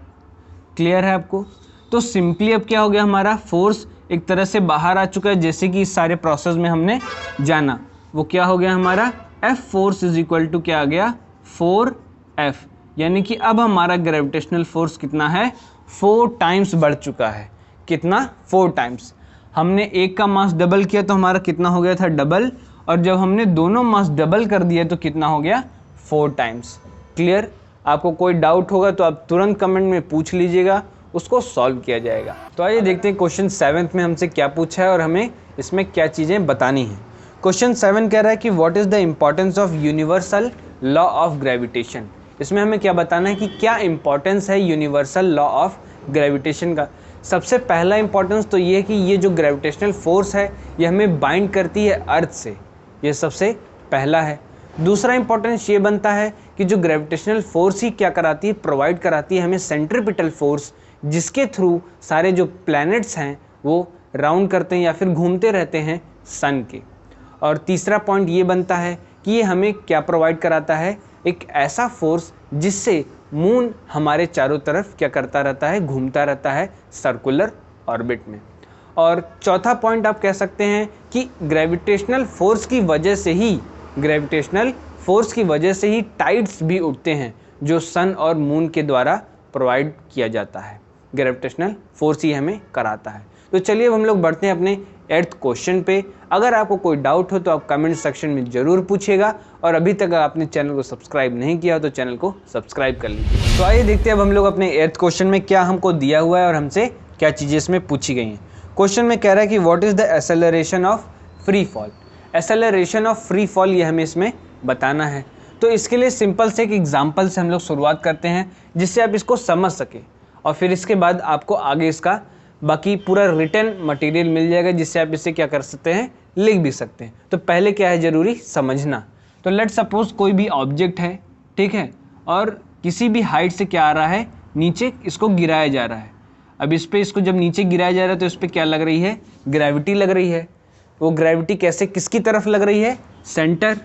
Clear है आपको। तो सिंपली अब क्या हो गया, हमारा फोर्स एक तरह से बाहर आ चुका है, जैसे कि इस सारे प्रोसेस में हमने जाना। वो क्या हो गया हमारा, F force is equal to क्या आ गया, 4F, यानी कि अब हमारा ग्रेविटेशनल फोर्स कितना है, 4 टाइम्स बढ़ चुका है। कितना, 4 टाइम्स। हमने एक का मास डबल किया तो हमारा कितना हो गया था, डबल, और जब हमने दोनों मास डबल कर दिया तो कितना हो गया, 4 टाइम्स। क्लियर। आपको कोई डाउट होगा तो आप तुरंत कमेंट में पूछ लीजिएगा, उसको सॉल्व किया जाएगा। तो आइए देखते हैं क्वेश्चन 7 में हमसे क्या पूछा है और हमें इसमें क्या चीज़ें बतानी हैं। क्वेश्चन 7 कह रहा है कि what is the importance of universal law of gravitation. इसमें हमें क्या बताना है कि क्या इम्पॉर्टेंस है यूनिवर्सल लॉ ऑफ ग्रेविटेशन का। सबसे पहला इम्पॉर्टेंस तो ये है कि ये जो ग्रेविटेशनल फोर्स है ये हमें बाइंड करती है अर्थ से, ये सबसे पहला है। दूसरा इंपॉर्टेंस ये बनता है कि जो ग्रेविटेशनल फोर्स ही क्या कराती है, प्रोवाइड कराती है हमें सेंट्रीपिटल फोर्स, जिसके थ्रू सारे जो प्लैनेट्स हैं वो राउंड करते हैं या फिर घूमते रहते हैं सन के। और तीसरा पॉइंट ये बनता है कि ये हमें क्या प्रोवाइड कराता है, एक ऐसा फोर्स जिससे मून हमारे चारों तरफ क्या करता रहता है, घूमता रहता है सर्कुलर ऑर्बिट में। और चौथा पॉइंट आप कह सकते हैं कि ग्रेविटेशनल फोर्स की वजह से ही टाइड्स भी उठते हैं, जो सन और मून के द्वारा प्रोवाइड किया जाता है। ग्रेविटेशनल फोर्स ही हमें कराता है। तो चलिए अब हम लोग बढ़ते हैं अपने 8th क्वेश्चन पे। अगर आपको कोई डाउट हो तो आप कमेंट सेक्शन में ज़रूर पूछिएगा, और अभी तक आपने चैनल को सब्सक्राइब नहीं किया तो चैनल को सब्सक्राइब कर लीजिए। तो आइए देखते हैं अब हम लोग अपने 8th क्वेश्चन में क्या हमको दिया हुआ है और हमसे क्या चीज़ें इसमें पूछी गई हैं। क्वेश्चन में कह रहा है कि what is the acceleration of free fall. Acceleration of free fall ये हमें इसमें बताना है। तो इसके लिए सिंपल से एक एग्जाम्पल से हम लोग शुरुआत करते हैं, जिससे आप इसको समझ सकें, और फिर इसके बाद आपको आगे इसका
बाकी पूरा रिटर्न मटेरियल मिल जाएगा जिससे आप इसे क्या कर सकते हैं, लिख भी सकते हैं। तो पहले क्या है जरूरी समझना। तो लेट सपोज कोई भी ऑब्जेक्ट है, ठीक है, और किसी भी हाइट से क्या आ रहा है, नीचे इसको गिराया जा रहा है। अब इस पे इसको जब नीचे गिराया जा रहा है तो इस पे क्या लग रही है, ग्रेविटी लग रही है। वो ग्रेविटी कैसे, किसकी तरफ लग रही है, सेंटर,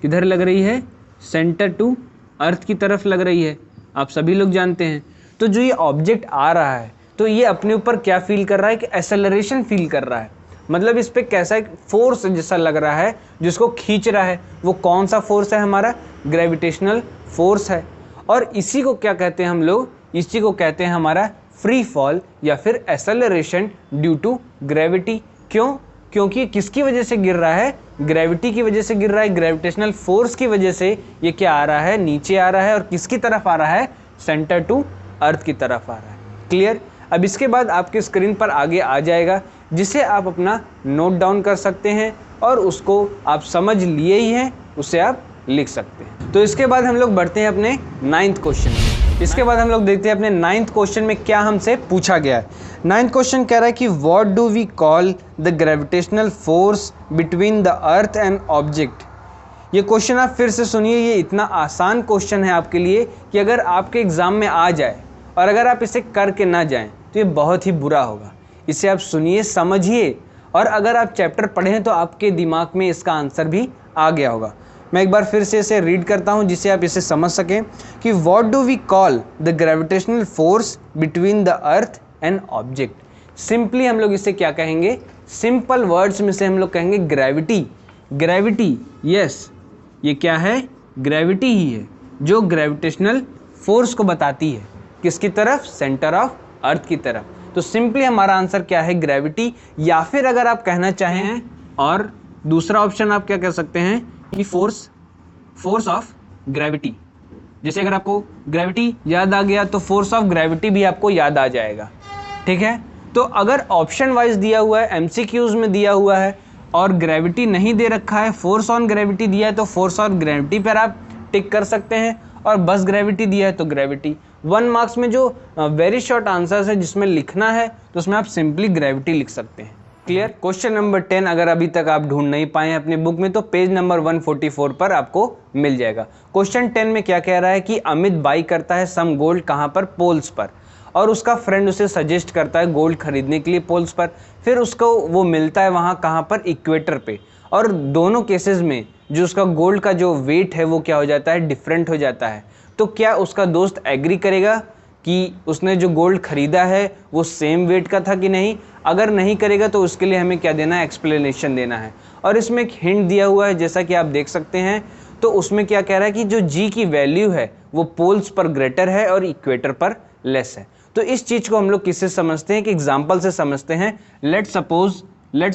किधर लग रही है, सेंटर टू अर्थ की तरफ लग रही है, आप सभी लोग जानते हैं। तो जो ये ऑब्जेक्ट आ रहा है तो ये अपने ऊपर क्या फील कर रहा है कि एक्सेलरेशन फील कर रहा है, मतलब इस पे कैसा एक फोर्स जैसा लग रहा है जिसको खींच रहा है। वो कौन सा फोर्स है, हमारा ग्रेविटेशनल फोर्स है। और इसी को क्या कहते हैं हम लोग, इसी को कहते हैं हमारा फ्री फॉल या फिर एक्सेलरेशन ड्यू टू ग्रेविटी। क्यों, क्योंकि किसकी वजह से गिर रहा है, ग्रेविटी की वजह से गिर रहा है। ग्रेविटेशनल फोर्स की वजह से ये क्या आ रहा है, नीचे आ रहा है। और किसकी तरफ आ रहा है, सेंटर टू अर्थ की तरफ आ रहा है। क्लियर। अब इसके बाद आपके स्क्रीन पर आगे आ जाएगा जिसे आप अपना नोट डाउन कर सकते हैं और उसको आप समझ लिए ही हैं, उसे आप लिख सकते हैं। तो इसके बाद हम लोग बढ़ते हैं अपने 9th क्वेश्चन में। इसके बाद हम लोग देखते हैं अपने 9th क्वेश्चन में क्या हमसे पूछा गया है। 9th क्वेश्चन कह रहा है कि what do we call the gravitational force between the earth and object. ये क्वेश्चन आप फिर से सुनिए, ये इतना आसान क्वेश्चन है आपके लिए कि अगर आपके एग्जाम में आ जाए और अगर आप इसे करके ना जाएं तो ये बहुत ही बुरा होगा। इसे आप सुनिए, समझिए, और अगर आप चैप्टर पढ़ें तो आपके दिमाग में इसका आंसर भी आ गया होगा। मैं एक बार फिर से इसे रीड करता हूं जिससे आप इसे समझ सकें कि what do we call the gravitational force between the earth and object. Simply हम लोग इसे क्या कहेंगे, सिंपल वर्ड्स में से हम लोग कहेंगे ग्रेविटी। ग्रेविटी, यस, ये क्या है, ग्रेविटी ही है जो ग्रेविटेशनल फोर्स को बताती है। किसकी तरफ, सेंटर ऑफ अर्थ की तरफ। तो सिंपली हमारा आंसर क्या है, ग्रेविटी। या फिर अगर आप कहना चाहें और दूसरा ऑप्शन आप क्या कह सकते हैं कि फोर्स ऑफ ग्रेविटी। जैसे अगर आपको ग्रेविटी याद आ गया तो फोर्स ऑफ ग्रेविटी भी आपको याद आ जाएगा, ठीक है। तो अगर ऑप्शन वाइज दिया हुआ है, एमसीक्यूज में दिया हुआ है और ग्रेविटी नहीं दे रखा है, फोर्स ऑन ग्रेविटी दिया है तो फोर्स ऑन ग्रेविटी पर आप टिक कर सकते हैं, और बस ग्रेविटी दिया है तो ग्रेविटी। 1 मार्क्स में जो वेरी शॉर्ट आंसर्स है जिसमें लिखना है तो उसमें आप सिंपली ग्रेविटी लिख सकते हैं। क्लियर। क्वेश्चन नंबर 10 अगर अभी तक आप ढूंढ नहीं पाए हैं अपने बुक में तो पेज नंबर 144 पर आपको मिल जाएगा। क्वेश्चन 10 में क्या कह रहा है कि अमित बाई करता है सम गोल्ड, कहाँ पर, पोल्स पर, और उसका फ्रेंड उसे सजेस्ट करता है गोल्ड खरीदने के लिए पोल्स पर। फिर उसको वो मिलता है वहाँ कहाँ पर, इक्वेटर पे। और दोनों केसेस में जो उसका गोल्ड का जो वेट है वो क्या हो जाता है, डिफरेंट हो जाता है। तो क्या उसका दोस्त एग्री करेगा कि उसने जो गोल्ड खरीदा है वो सेम वेट का था कि नहीं? अगर नहीं करेगा तो उसके लिए हमें क्या देना है, एक्सप्लेनेशन देना है। और इसमें एक हिंट दिया हुआ है जैसा कि आप देख सकते हैं। तो उसमें क्या कह रहा है कि जो जी की वैल्यू है वो पोल्स पर ग्रेटर है और इक्वेटर पर लेस है। तो इस चीज़ को हम लोग किससे समझते हैं कि एग्जाम्पल से समझते हैं। लेट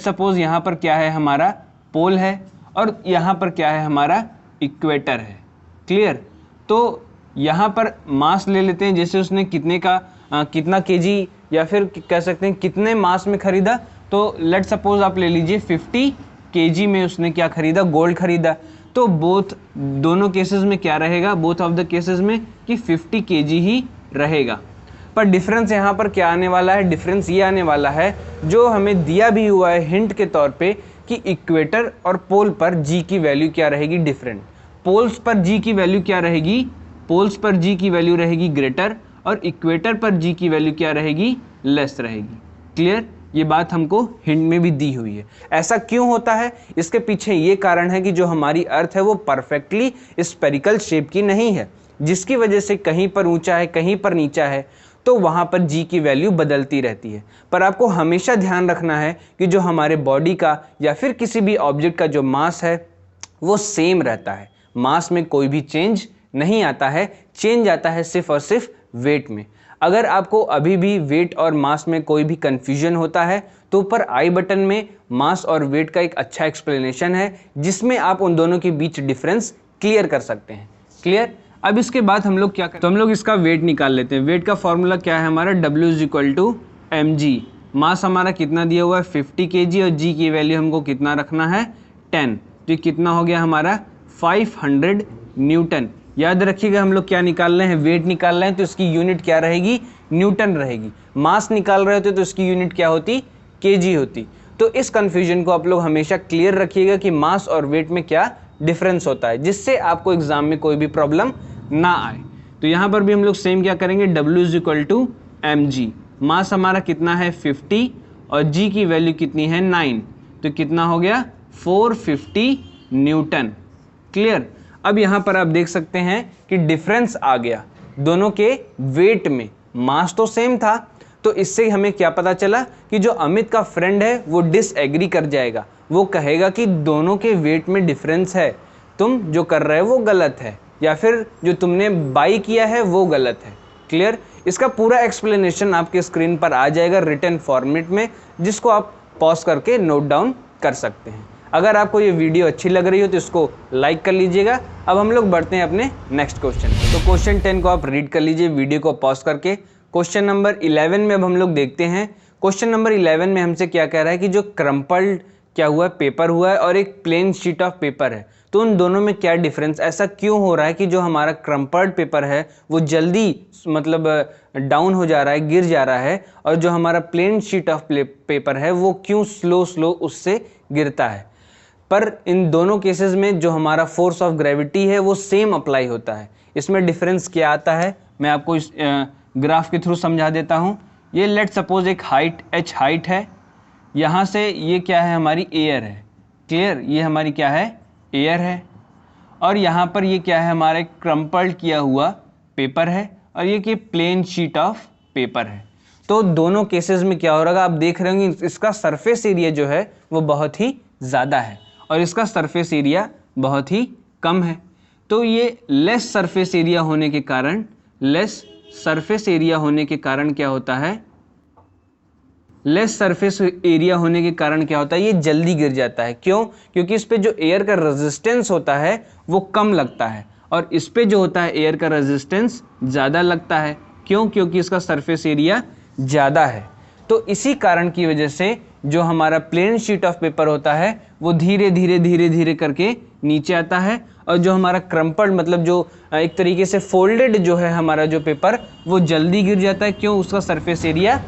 सपोज यहाँ पर क्या है, हमारा पोल है और यहाँ पर क्या है, हमारा इक्वेटर है। क्लियर। तो यहाँ पर मास ले लेते हैं, जैसे उसने कितना केजी या फिर कह सकते हैं कितने मास में खरीदा। तो लेट सपोज आप ले लीजिए 50 केजी में उसने क्या खरीदा, गोल्ड खरीदा। तो दोनों केसेस में क्या रहेगा, बोथ ऑफ द केसेस में कि 50 केजी ही रहेगा। पर डिफरेंस यहाँ पर क्या आने वाला है, डिफरेंस ये आने वाला है जो हमें दिया भी हुआ है हिंट के तौर पे कि इक्वेटर और पोल पर जी की वैल्यू क्या रहेगी, डिफरेंट। पोल्स पर जी की वैल्यू क्या रहेगी, पोल्स पर जी की वैल्यू रहेगी ग्रेटर और इक्वेटर पर जी की वैल्यू क्या रहेगी, लेस रहेगी। क्लियर। ये बात हमको हिंट में भी दी हुई है। ऐसा क्यों होता है, इसके पीछे ये कारण है कि जो हमारी अर्थ है वो परफेक्टली स्फेरिकल शेप की नहीं है, जिसकी वजह से कहीं पर ऊंचा है कहीं पर नीचा है, तो वहाँ पर जी की वैल्यू बदलती रहती है। पर आपको हमेशा ध्यान रखना है कि जो हमारे बॉडी का या फिर किसी भी ऑब्जेक्ट का जो मास है वो सेम रहता है। मास में कोई भी चेंज नहीं आता है, चेंज आता है सिर्फ और सिर्फ वेट में। अगर आपको अभी भी वेट और मास में कोई भी कंफ्यूजन होता है तो ऊपर आई बटन में मास और वेट का एक अच्छा एक्सप्लेनेशन है जिसमें आप उन दोनों के बीच डिफरेंस क्लियर कर सकते हैं। क्लियर। अब इसके बाद हम लोग क्या करते हैं, तो हम लोग इसका वेट निकाल लेते हैं। वेट का फॉर्मूला क्या है हमारा, W = mg। मास हमारा कितना दिया हुआ है 50 kg और जी की वैल्यू हमको कितना रखना है 10। तो ये कितना हो गया हमारा 500 न्यूटन, याद रखिएगा हम लोग क्या निकाल रहे हैं, वेट निकाल रहे हैं, तो इसकी यूनिट क्या रहेगी, न्यूटन रहेगी। मास निकाल रहे होते तो इसकी यूनिट क्या होती, केजी होती। तो इस कंफ्यूजन को आप लोग हमेशा क्लियर रखिएगा कि मास और वेट में क्या डिफरेंस होता है, जिससे आपको एग्जाम में कोई भी प्रॉब्लम ना आए। तो यहाँ पर भी हम लोग सेम क्या करेंगे, W is equal to mg। Mass हमारा कितना है 50 और g की वैल्यू कितनी है 9, तो कितना हो गया 450 न्यूटन। क्लियर। अब यहाँ पर आप देख सकते हैं कि डिफरेंस आ गया दोनों के वेट में। मास तो सेम था, तो इससे हमें क्या पता चला कि जो अमित का फ्रेंड है वो डिसएग्री कर जाएगा, वो कहेगा कि दोनों के वेट में डिफरेंस है, तुम जो कर रहे हो वो गलत है, या फिर जो तुमने बाई किया है वो गलत है। क्लियर। इसका पूरा एक्सप्लेनेशन आपके स्क्रीन पर आ जाएगा रिटन फॉर्मेट में, जिसको आप पॉज करके नोट डाउन कर सकते हैं। अगर आपको ये वीडियो अच्छी लग रही हो तो इसको लाइक कर लीजिएगा। अब हम लोग बढ़ते हैं अपने नेक्स्ट क्वेश्चन पे। तो क्वेश्चन 10 को आप रीड कर लीजिए वीडियो को पॉज करके। क्वेश्चन नंबर 11 में अब हम लोग देखते हैं। क्वेश्चन नंबर 11 में हमसे क्या कह रहा है कि जो क्रम्पल्ड क्या हुआ है, पेपर हुआ है और एक प्लेन शीट ऑफ पेपर है, तो उन दोनों में क्या डिफरेंस, ऐसा क्यों हो रहा है कि जो हमारा क्रम्पल्ड पेपर है वो जल्दी मतलब डाउन हो जा रहा है, गिर जा रहा है, और जो हमारा प्लेन शीट ऑफ पेपर है वो क्यों स्लो उससे गिरता है। पर इन दोनों केसेस में जो हमारा फोर्स ऑफ ग्रेविटी है वो सेम अप्लाई होता है। इसमें डिफरेंस क्या आता है मैं आपको इस ग्राफ के थ्रू समझा देता हूँ। ये लेट सपोज एक हाइट h हाइट है, यहाँ से ये क्या है हमारी एयर है। क्लियर। ये हमारी क्या है, एयर है, और यहाँ पर ये क्या है हमारा एक क्रम्पल्ड किया हुआ पेपर है, और ये कि प्लेन शीट ऑफ पेपर है। तो दोनों केसेस में क्या हो रहा है आप देख रहे होंगे, इसका सरफेस एरिया जो है वो बहुत ही ज़्यादा है और इसका सरफेस एरिया बहुत ही कम है। तो ये लेस सरफेस एरिया होने के कारण, क्या होता है, लेस सरफेस एरिया होने के कारण क्या होता है, ये जल्दी गिर जाता है। क्यों? क्योंकि इस पे जो एयर का रेजिस्टेंस होता है वो कम लगता है, और इस पे जो होता है एयर का रेजिस्टेंस ज़्यादा लगता है। क्यों? क्योंकि इसका सरफेस एरिया ज़्यादा है। तो इसी कारण की वजह से जो हमारा प्लेन शीट ऑफ पेपर होता है वो धीरे धीरे करके नीचे आता है, और जो हमारा क्रम्पल्ड मतलब जो एक तरीके से फोल्डेड जो है हमारा जो पेपर, वो जल्दी गिर जाता है। क्यों? उसका सरफेस एरिया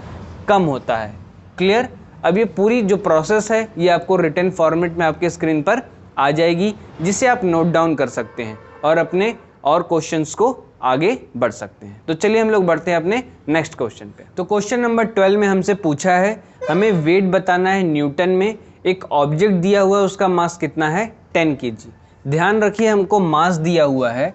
कम होता है। क्लियर। अब ये पूरी जो प्रोसेस है ये आपको रिटन फॉर्मेट में आपके स्क्रीन पर आ जाएगी, जिसे आप नोट डाउन कर सकते हैं और अपने और क्वेश्चंस को आगे बढ़ सकते हैं। तो चलिए हम लोग बढ़ते हैं अपने नेक्स्ट क्वेश्चन पे। तो क्वेश्चन नंबर 12 में हमसे पूछा है, हमें वेट बताना है न्यूटन में। एक ऑब्जेक्ट दिया हुआ है, उसका मास कितना है 10 kg। ध्यान रखिए हमको मास दिया हुआ है,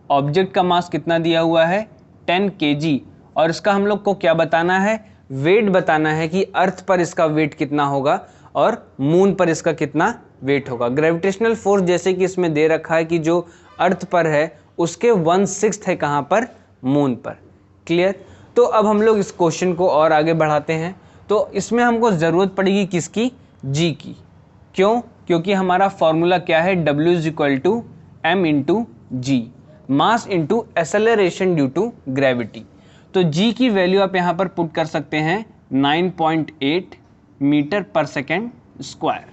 ऑब्जेक्ट का मास कितना दिया हुआ है 10 kg, और इसका हम लोग को क्या बताना है, वेट बताना है कि अर्थ पर इसका वेट कितना होगा और मून पर इसका कितना वेट होगा। ग्रेविटेशनल फोर्स जैसे कि इसमें दे रखा है कि जो अर्थ पर है उसके 1/6 है कहाँ पर, मून पर। क्लियर। तो अब हम लोग इस क्वेश्चन को और आगे बढ़ाते हैं। तो इसमें हमको ज़रूरत पड़ेगी किसकी, जी की। क्यों? क्योंकि हमारा फॉर्मूला क्या है, W is equal to m into G, mass into acceleration due to gravity. तो g की वैल्यू आप यहाँ पर पुट कर सकते हैं 9.8 metre per second square.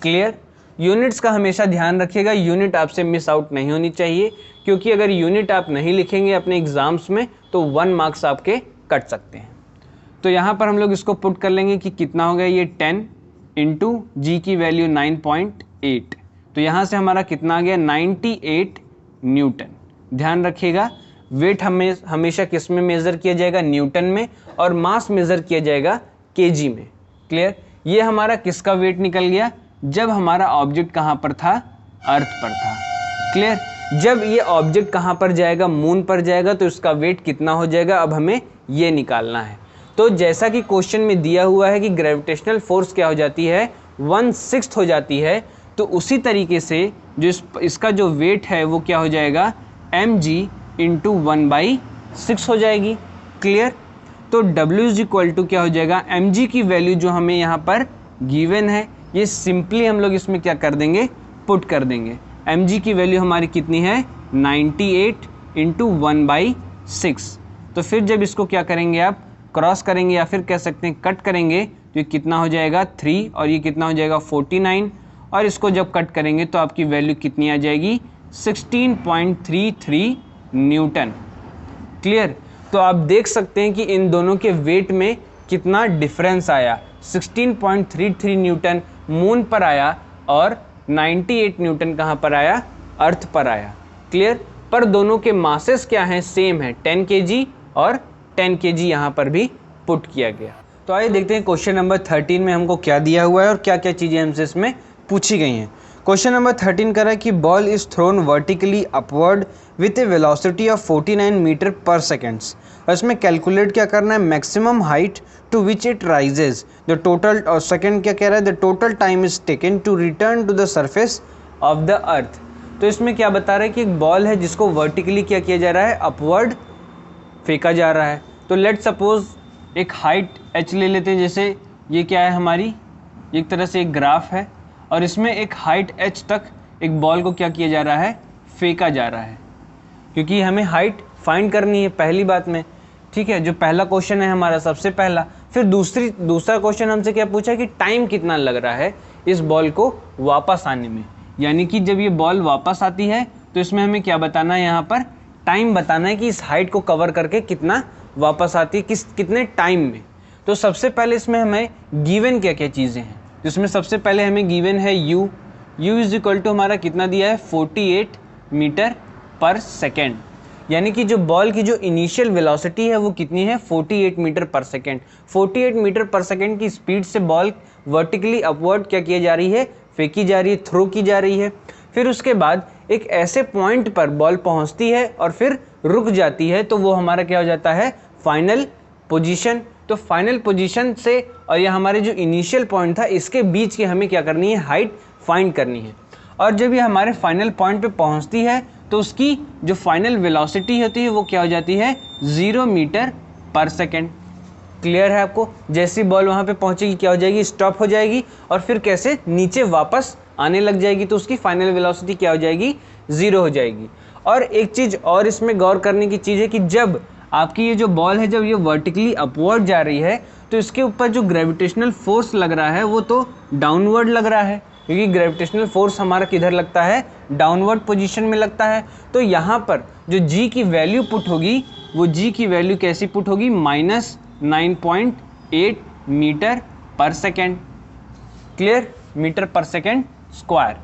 Clear. Units का हमेशा ध्यान रखिएगा, यूनिट आपसे मिस आउट नहीं होनी चाहिए, क्योंकि अगर यूनिट आप नहीं लिखेंगे अपने एग्जाम्स में तो 1 मार्क्स आपके कट सकते हैं। तो यहाँ पर हम लोग इसको पुट कर लेंगे कि कितना हो गया, ये 10 इंटू जी की वैल्यू 9.8, तो यहाँ से हमारा कितना आ गया 98 न्यूटन। ध्यान रखिएगा वेट हमेशा किस में मेज़र किया जाएगा, न्यूटन में, और मास मेज़र किया जाएगा केजी में। क्लियर। ये हमारा किसका वेट निकल गया, जब हमारा ऑब्जेक्ट कहाँ पर था, अर्थ पर था। क्लियर। जब ये ऑब्जेक्ट कहाँ पर जाएगा, मून पर जाएगा, तो इसका वेट कितना हो जाएगा, अब हमें ये निकालना है। तो जैसा कि क्वेश्चन में दिया हुआ है कि ग्रेविटेशनल फोर्स क्या हो जाती है 1/6 हो जाती है, तो उसी तरीके से जो इसका जो वेट है वो क्या हो जाएगा mg इंटू 1/6 हो जाएगी। क्लियर। तो W इज इक्वल टू क्या हो जाएगा, mg की वैल्यू जो हमें यहाँ पर गिवन है, ये सिंपली हम लोग इसमें क्या कर देंगे, पुट कर देंगे। mg की वैल्यू हमारी कितनी है 98 इंटू 1/6। तो फिर जब इसको क्या करेंगे आप क्रॉस करेंगे, या फिर कह सकते हैं कट करेंगे, तो ये कितना हो जाएगा 3, और ये कितना हो जाएगा 49, और इसको जब कट करेंगे तो आपकी वैल्यू कितनी आ जाएगी
16.33 न्यूटन। क्लियर। तो आप देख सकते हैं कि इन दोनों के वेट में कितना डिफरेंस आया। 16.33 न्यूटन मून पर आया और 98 न्यूटन कहाँ पर आया, अर्थ पर आया। क्लियर। पर दोनों के मासेस क्या हैं, सेम है, 10 kg और 10 kg यहाँ पर भी पुट किया गया। तो आइए देखते हैं क्वेश्चन नंबर 13 में हमको क्या दिया हुआ है और क्या क्या चीज़ें हमसे इसमें पूछी गई हैं। क्वेश्चन नंबर 13 कह रहा है कि ball is thrown vertically upward with a velocity of 49 metre per seconds. और इसमें कैलकुलेट क्या करना है, maximum height to which it rises the total, और सेकेंड क्या कह रहा है, the total time is taken to return to the surface of the earth. तो इसमें क्या बता रहा है कि एक बॉल है जिसको वर्टिकली क्या किया जा रहा है, अपवर्ड फेंका जा रहा है। तो लेट सपोज एक हाइट h ले लेते हैं, जैसे ये क्या है हमारी, एक तरह से एक ग्राफ है और इसमें एक हाइट h तक एक बॉल को क्या किया जा रहा है, फेंका जा रहा है, क्योंकि हमें हाइट फाइंड करनी है पहली बात में। ठीक है, जो पहला क्वेश्चन है हमारा सबसे पहला। फिर दूसरा क्वेश्चन हमसे क्या पूछा कि टाइम कितना लग रहा है इस बॉल को वापस आने में, यानी कि जब ये बॉल वापस आती है तो इसमें हमें क्या बताना है, यहाँ पर टाइम बताना है कि इस हाइट को कवर करके कितना वापस आती है, कितने टाइम में। तो सबसे पहले इसमें हमें गिवन क्या क्या चीज़ें हैं, जिसमें सबसे पहले हमें गिवन है u इज इक्वल टू हमारा कितना दिया है, 48 मीटर पर सेकेंड, यानी कि जो बॉल की जो इनिशियल वेलोसिटी है वो कितनी है, 48 metre per second. 48 metre per second की स्पीड से बॉल वर्टिकली अपवर्ड क्या किया जा रही है, फेंकी जा रही है, थ्रो की जा रही है। फिर उसके बाद एक ऐसे पॉइंट पर बॉल पहुंचती है और फिर रुक जाती है, तो वो हमारा क्या हो जाता है, फाइनल पोजीशन। तो फाइनल पोजीशन से और यह हमारे जो इनिशियल पॉइंट था इसके बीच की हमें क्या करनी है, हाइट फाइंड करनी है। और जब ये हमारे फाइनल पॉइंट पे पहुंचती है तो उसकी जो फाइनल वेलोसिटी होती है वो क्या हो जाती है, 0 मीटर पर सेकेंड। क्लियर है आपको। जैसी बॉल वहाँ पे पहुँचेगी क्या हो जाएगी, स्टॉप हो जाएगी और फिर कैसे नीचे वापस आने लग जाएगी, तो उसकी फाइनल वेलोसिटी क्या हो जाएगी, 0 हो जाएगी। और एक चीज़ और इसमें गौर करने की चीज़ है कि जब आपकी ये जो बॉल है, जब ये वर्टिकली अपवर्ड जा रही है तो इसके ऊपर जो ग्रेविटेशनल फोर्स लग रहा है वो तो डाउनवर्ड लग रहा है, क्योंकि ग्रेविटेशनल फोर्स हमारा किधर लगता है, डाउनवर्ड पोजीशन में लगता है। तो यहाँ पर जो g की वैल्यू पुट होगी वो g की वैल्यू कैसी पुट होगी, -9.8 metre per second. Clear, metre per second square.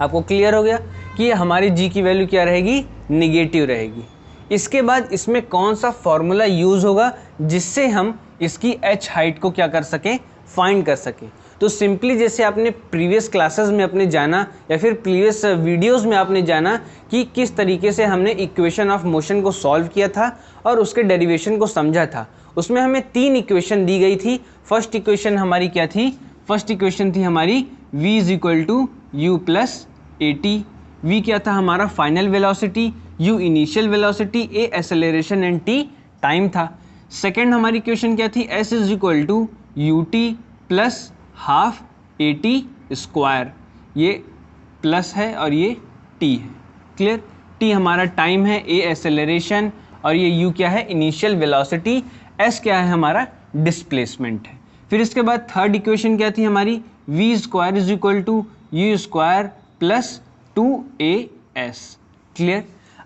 आपको क्लियर हो गया कि हमारी g की वैल्यू क्या रहेगी, निगेटिव रहेगी। इसके बाद इसमें कौन सा फॉर्मूला यूज़ होगा जिससे हम इसकी h हाइट को क्या कर सकें, फाइंड कर सकें। तो सिंपली जैसे आपने प्रीवियस क्लासेस में आपने जाना या फिर प्रीवियस वीडियोस में आपने जाना कि किस तरीके से हमने इक्वेशन ऑफ मोशन को सॉल्व किया था और उसके डेरिवेशन को समझा था, उसमें हमें 3 इक्वेशन दी गई थी। फर्स्ट इक्वेशन हमारी क्या थी, फर्स्ट इक्वेशन थी हमारी v is equal to you plus A T. V क्या था हमारा final velocity, u initial velocity, a acceleration and t time था। सेकेंड हमारी इक्वेशन क्या थी, s is equal to U T plus half A T square. ये plus है और ये t है। क्लियर, t हमारा टाइम है, a एक्सेलरेशन और ये u क्या है, इनिशियल वेलोसिटी, s क्या है हमारा डिस्प्लेसमेंट है। फिर इसके बाद थर्ड इक्वेशन क्या थी हमारी, v square is equal to you square plus 2as। Clear.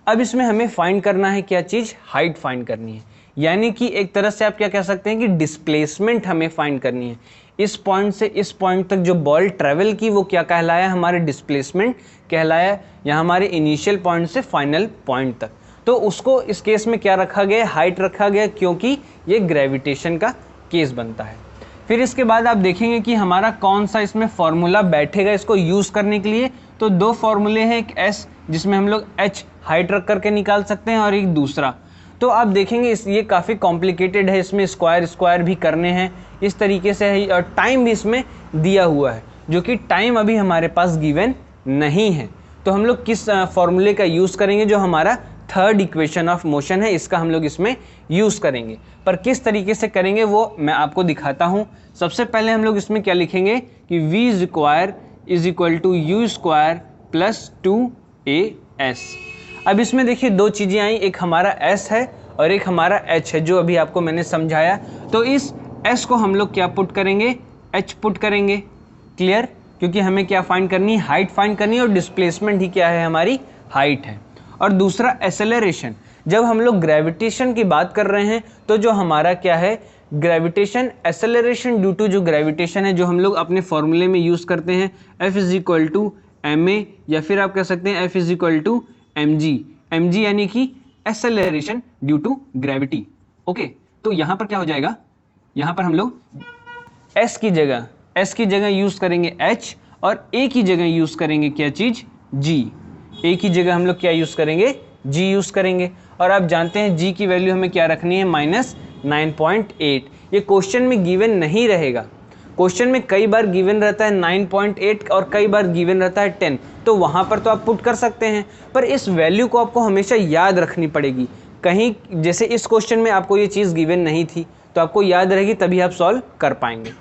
अब इसमें हमें फाइंड करना है क्या चीज़, हाइट फाइंड करनी है, यानी कि एक तरह से आप क्या कह सकते हैं कि डिस्प्लेसमेंट हमें फाइंड करनी है। इस पॉइंट से इस पॉइंट तक जो बॉल ट्रेवल की वो क्या कहलाया, हमारे डिस्प्लेसमेंट कहलाया, या हमारे इनिशियल पॉइंट से फाइनल पॉइंट तक। तो उसको इस केस में क्या रखा गया, हाइट रखा गया, क्योंकि ये ग्रेविटेशन का केस बनता है। फिर इसके बाद आप देखेंगे कि हमारा कौन सा इसमें फॉर्मूला बैठेगा इसको यूज़ करने के लिए। तो 2 फॉर्मूले हैं, एक s जिसमें हम लोग h हाइट रख करके निकाल सकते हैं और एक दूसरा। तो आप देखेंगे ये काफ़ी कॉम्प्लिकेटेड है, इसमें स्क्वायर भी करने हैं, इस तरीके से है, और टाइम भी इसमें दिया हुआ है, जो कि टाइम अभी हमारे पास गिवन नहीं है। तो हम लोग किस फॉर्मूले का यूज़ करेंगे, जो हमारा थर्ड इक्वेशन ऑफ मोशन है इसका हम लोग इसमें यूज़ करेंगे। पर किस तरीके से करेंगे वो मैं आपको दिखाता हूँ। सबसे पहले हम लोग इसमें क्या लिखेंगे कि v square is equal to you square plus 2as। अब इसमें देखिए 2 चीज़ें आई, एक हमारा s है और एक हमारा h है, जो अभी आपको मैंने समझाया। तो इस s को हम लोग क्या पुट करेंगे, h पुट करेंगे। क्लियर, क्योंकि हमें क्या फाइंड करनी है, हाइट फाइंड करनी है और डिस्प्लेसमेंट ही क्या है हमारी, हाइट है। और दूसरा एसेलरेशन, जब हम लोग ग्रेविटेशन की बात कर रहे हैं तो जो हमारा क्या है, ग्रेविटेशन एसेलरेशन ड्यू टू जो ग्रेविटेशन है जो हम लोग अपने फॉर्मूले में यूज़ करते हैं F is equal to ma, या फिर आप कह सकते हैं F is equal to mg यानी कि acceleration due to gravity. Okay, तो यहाँ पर क्या हो जाएगा, यहाँ पर हम लोग s की जगह यूज़ करेंगे h और a की जगह यूज़ करेंगे क्या चीज़, g। a की जगह हम लोग क्या यूज़ करेंगे, g यूज़ करेंगे। और आप जानते हैं g की वैल्यू हमें क्या रखनी है, -9.8। ये क्वेश्चन में गिवन नहीं रहेगा, क्वेश्चन में कई बार गिवन रहता है 9.8 और कई बार गिवन रहता है 10, तो वहाँ पर तो आप पुट कर सकते हैं, पर इस वैल्यू को आपको हमेशा याद रखनी पड़ेगी। कहीं जैसे इस क्वेश्चन में आपको ये चीज़ गिवन नहीं थी तो आपको याद रहेगी, तभी आप सॉल्व कर पाएंगे।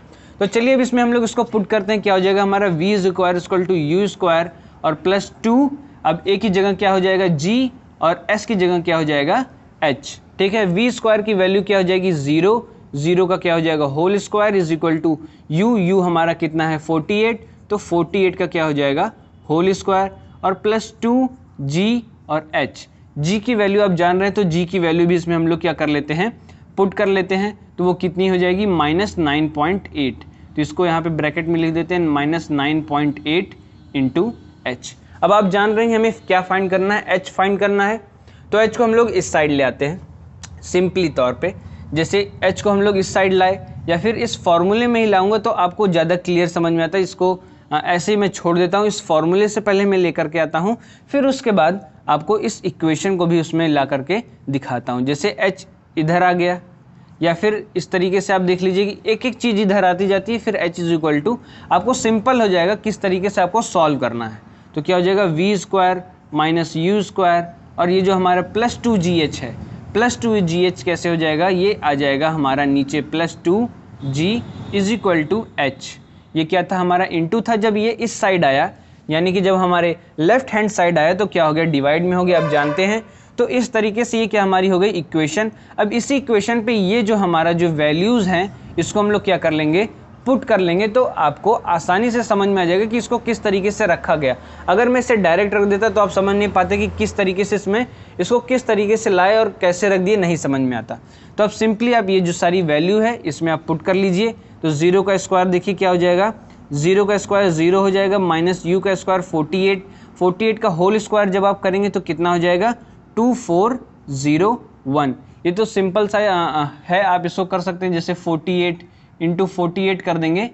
तो चलिए अब इसमें हम लोग इसको पुट करते हैं, क्या हो जाएगा हमारा v square equal to you square और प्लस 2, अब a की जगह क्या हो जाएगा g और s की जगह क्या हो जाएगा h। ठीक है, v स्क्वायर की वैल्यू क्या हो जाएगी 0 का क्या हो जाएगा whole square is equal to u हमारा कितना है 48, तो 48 का क्या हो जाएगा होल स्क्वायर और प्लस 2g और h। g की वैल्यू आप जान रहे हैं तो g की वैल्यू भी इसमें हम लोग क्या कर लेते हैं, पुट कर लेते हैं, तो वो कितनी हो जाएगी -9.8। तो इसको यहाँ पे ब्रैकेट में लिख देते हैं -9.8 इंटू एच। अब आप जान रहे हैं हमें क्या फाइंड करना है, h फाइंड करना है। तो h को हम लोग इस साइड ले आते हैं सिंपली तौर पे, जैसे h को हम लोग इस साइड लाए या फिर इस फॉर्मूले में ही लाऊंगा तो आपको ज़्यादा क्लियर समझ में आता है। इसको ऐसे ही मैं छोड़ देता हूँ, इस फॉर्मूले से पहले मैं लेकर के आता हूँ, फिर उसके बाद आपको इस इक्वेशन को भी उसमें ला करके दिखाता हूँ। जैसे h इधर आ गया, या फिर इस तरीके से आप देख लीजिए कि एक एक चीज़ इधर आती जाती है, फिर h इज इक्वल टू आपको सिंपल हो जाएगा किस तरीके से आपको सॉल्व करना है। तो क्या हो जाएगा v square minus you square, और ये जो हमारा प्लस 2gh है, प्लस 2gh कैसे हो जाएगा, ये आ जाएगा हमारा नीचे plus 2g is equal to h। ये क्या था हमारा इनटू था, जब ये इस साइड आया यानी कि जब हमारे लेफ्ट हैंड साइड आया तो क्या हो गया, डिवाइड में हो गया, आप जानते हैं। तो इस तरीके से ये क्या हमारी हो गई इक्वेशन। अब इसी इक्वेशन पे ये जो हमारा जो वैल्यूज़ हैं इसको हम लोग क्या कर लेंगे, पुट कर लेंगे, तो आपको आसानी से समझ में आ जाएगा कि इसको किस तरीके से रखा गया। अगर मैं इसे डायरेक्ट रख देता तो आप समझ नहीं पाते कि किस तरीके से इसको किस तरीके से लाए और कैसे रख दिए, नहीं समझ में आता। तो अब सिंपली आप ये जो सारी वैल्यू है इसमें आप पुट कर लीजिए। तो 0 का स्क्वायर देखिए क्या हो जाएगा, 0 का स्क्वायर 0 हो जाएगा, माइनस यू का स्क्वायर 48 का होल स्क्वायर जब आप करेंगे तो कितना हो जाएगा 2401। ये तो सिंपल सा है, आप इसको कर सकते हैं, जैसे 48 इंटू 48 कर देंगे,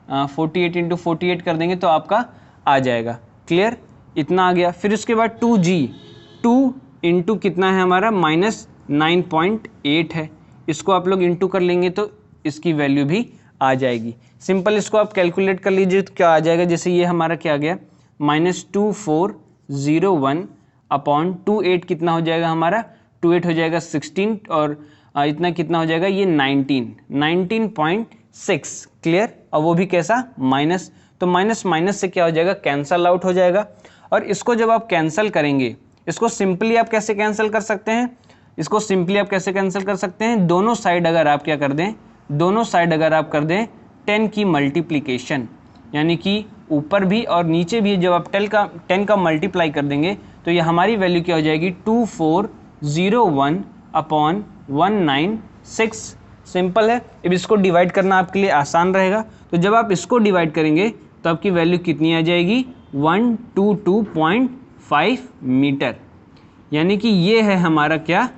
48 इंटू 48 कर देंगे तो आपका आ जाएगा। क्लियर, इतना आ गया। फिर उसके बाद 2 इंटू कितना है हमारा -9.8 है, इसको आप लोग इंटू कर लेंगे तो इसकी वैल्यू भी आ जाएगी। सिंपल इसको आप कैलकुलेट कर लीजिए तो क्या आ जाएगा, जैसे ये हमारा क्या आ गया -2401 अपॉन 28 कितना हो जाएगा हमारा 28 हो जाएगा 16 और इतना कितना हो जाएगा ये 19.6। क्लियर, और वो भी कैसा माइनस, तो माइनस से क्या हो जाएगा कैंसल आउट हो जाएगा। और इसको जब आप कैंसिल करेंगे, इसको सिंपली आप कैसे कैंसिल कर सकते हैं, इसको सिंपली आप कैसे कैंसिल कर सकते हैं, दोनों साइड अगर आप क्या कर दें, दोनों साइड अगर आप कर दें 10 की मल्टीप्लिकेशन, यानी कि ऊपर भी और नीचे भी जब आप 10 का मल्टीप्लाई कर देंगे तो ये हमारी वैल्यू क्या हो जाएगी 2401 अपॉन 196। सिंपल है। अब इसको डिवाइड करना आपके लिए आसान रहेगा, तो जब आप इसको डिवाइड करेंगे तो आपकी वैल्यू कितनी आ जाएगी 122.5 मीटर। यानी कि ये है हमारा क्या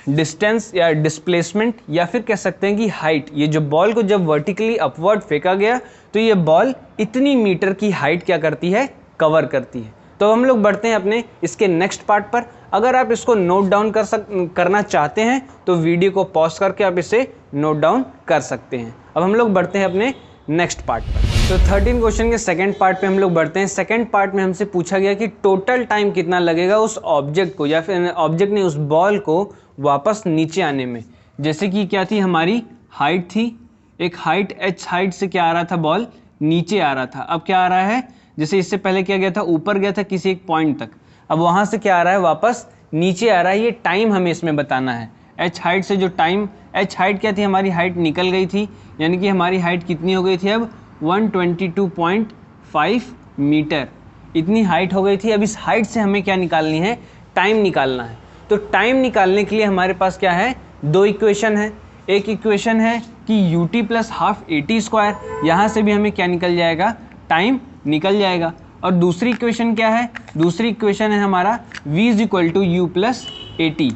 डिस्टेंस या डिस्प्लेसमेंट, या फिर कह सकते हैं कि हाइट। ये जो बॉल को जब वर्टिकली अपवर्ड फेंका गया तो ये बॉल इतनी मीटर की हाइट क्या करती है, कवर करती है। तो हम लोग बढ़ते हैं अपने इसके नेक्स्ट पार्ट पर। अगर आप इसको नोट डाउन करना चाहते हैं तो वीडियो को पॉज करके आप इसे नोट डाउन कर सकते हैं। अब हम लोग बढ़ते हैं अपने नेक्स्ट पार्ट पर। तो 13 क्वेश्चन के सेकंड पार्ट पे हम लोग बढ़ते हैं। सेकंड पार्ट में हमसे पूछा गया कि टोटल टाइम कितना लगेगा उस ऑब्जेक्ट को, या फिर ऑब्जेक्ट ने उस बॉल को वापस नीचे आने में। जैसे कि क्या थी हमारी हाइट थी, एक हाइट h हाइट से क्या आ रहा था, बॉल नीचे आ रहा था। अब क्या आ रहा है, जैसे इससे पहले क्या गया था, ऊपर गया था किसी एक पॉइंट तक, अब वहाँ से क्या आ रहा है, वापस नीचे आ रहा है। ये टाइम हमें इसमें बताना है। h हाइट से जो टाइम, h हाइट क्या थी, हमारी हाइट निकल गई थी, यानी कि हमारी हाइट कितनी हो गई थी अब 122.5 मीटर। इतनी हाइट हो गई थी। अब इस हाइट से हमें क्या निकालनी है, टाइम निकालना है। तो टाइम निकालने के लिए हमारे पास क्या है, दो इक्वेशन है। एक इक्वेशन है कि ut प्लस हाफ AT², यहाँ से भी हमें क्या निकल जाएगा, टाइम निकल जाएगा। और दूसरी इक्वेशन क्या है, दूसरी इक्वेशन है हमारा v is equal to you plus AT।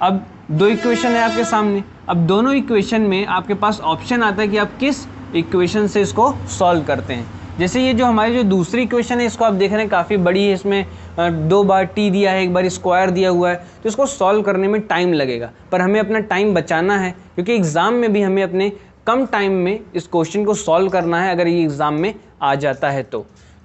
अब दो इक्वेशन है आपके सामने। अब दोनों इक्वेशन में आपके पास ऑप्शन आता है कि आप किस इक्वेशन से इसको सॉल्व करते हैं। जैसे ये जो हमारी जो दूसरी इक्वेशन है, इसको आप देख रहे हैं काफ़ी बड़ी है, इसमें 2 बार t दिया है, 1 बार स्क्वायर दिया हुआ है, तो इसको सॉल्व करने में टाइम लगेगा। पर हमें अपना टाइम बचाना है, क्योंकि एग्ज़ाम में भी हमें अपने कम टाइम में इस क्वेश्चन को सॉल्व करना है, अगर ये एग्ज़ाम में आ जाता है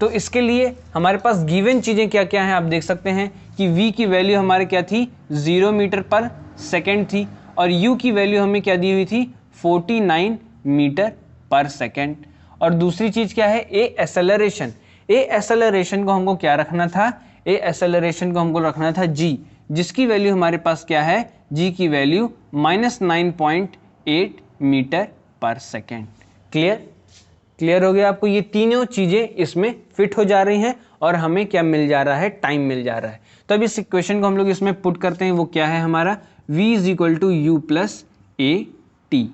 तो इसके लिए हमारे पास गिवन चीज़ें क्या क्या हैं आप देख सकते हैं कि v की वैल्यू हमारे क्या थी, 0 मीटर पर सेकेंड थी, और u की वैल्यू हमें क्या दी हुई थी, 49 मीटर पर सेकेंड। और दूसरी चीज़ क्या है, ए एक्सेलरेशन। ए एक्सेलरेशन को हमको क्या रखना था, ए एक्सेलरेशन को हमको रखना था g, जिसकी वैल्यू हमारे पास क्या है, g की value -9.8 metre per second. Clear हो गया आपको। ये तीनों चीज़ें इसमें फिट हो जा रही हैं और हमें क्या मिल जा रहा है, टाइम मिल जा रहा है। तो अब इस इक्वेशन को हम लोग इसमें पुट करते हैं। वो क्या है हमारा, v is equal to you plus AT।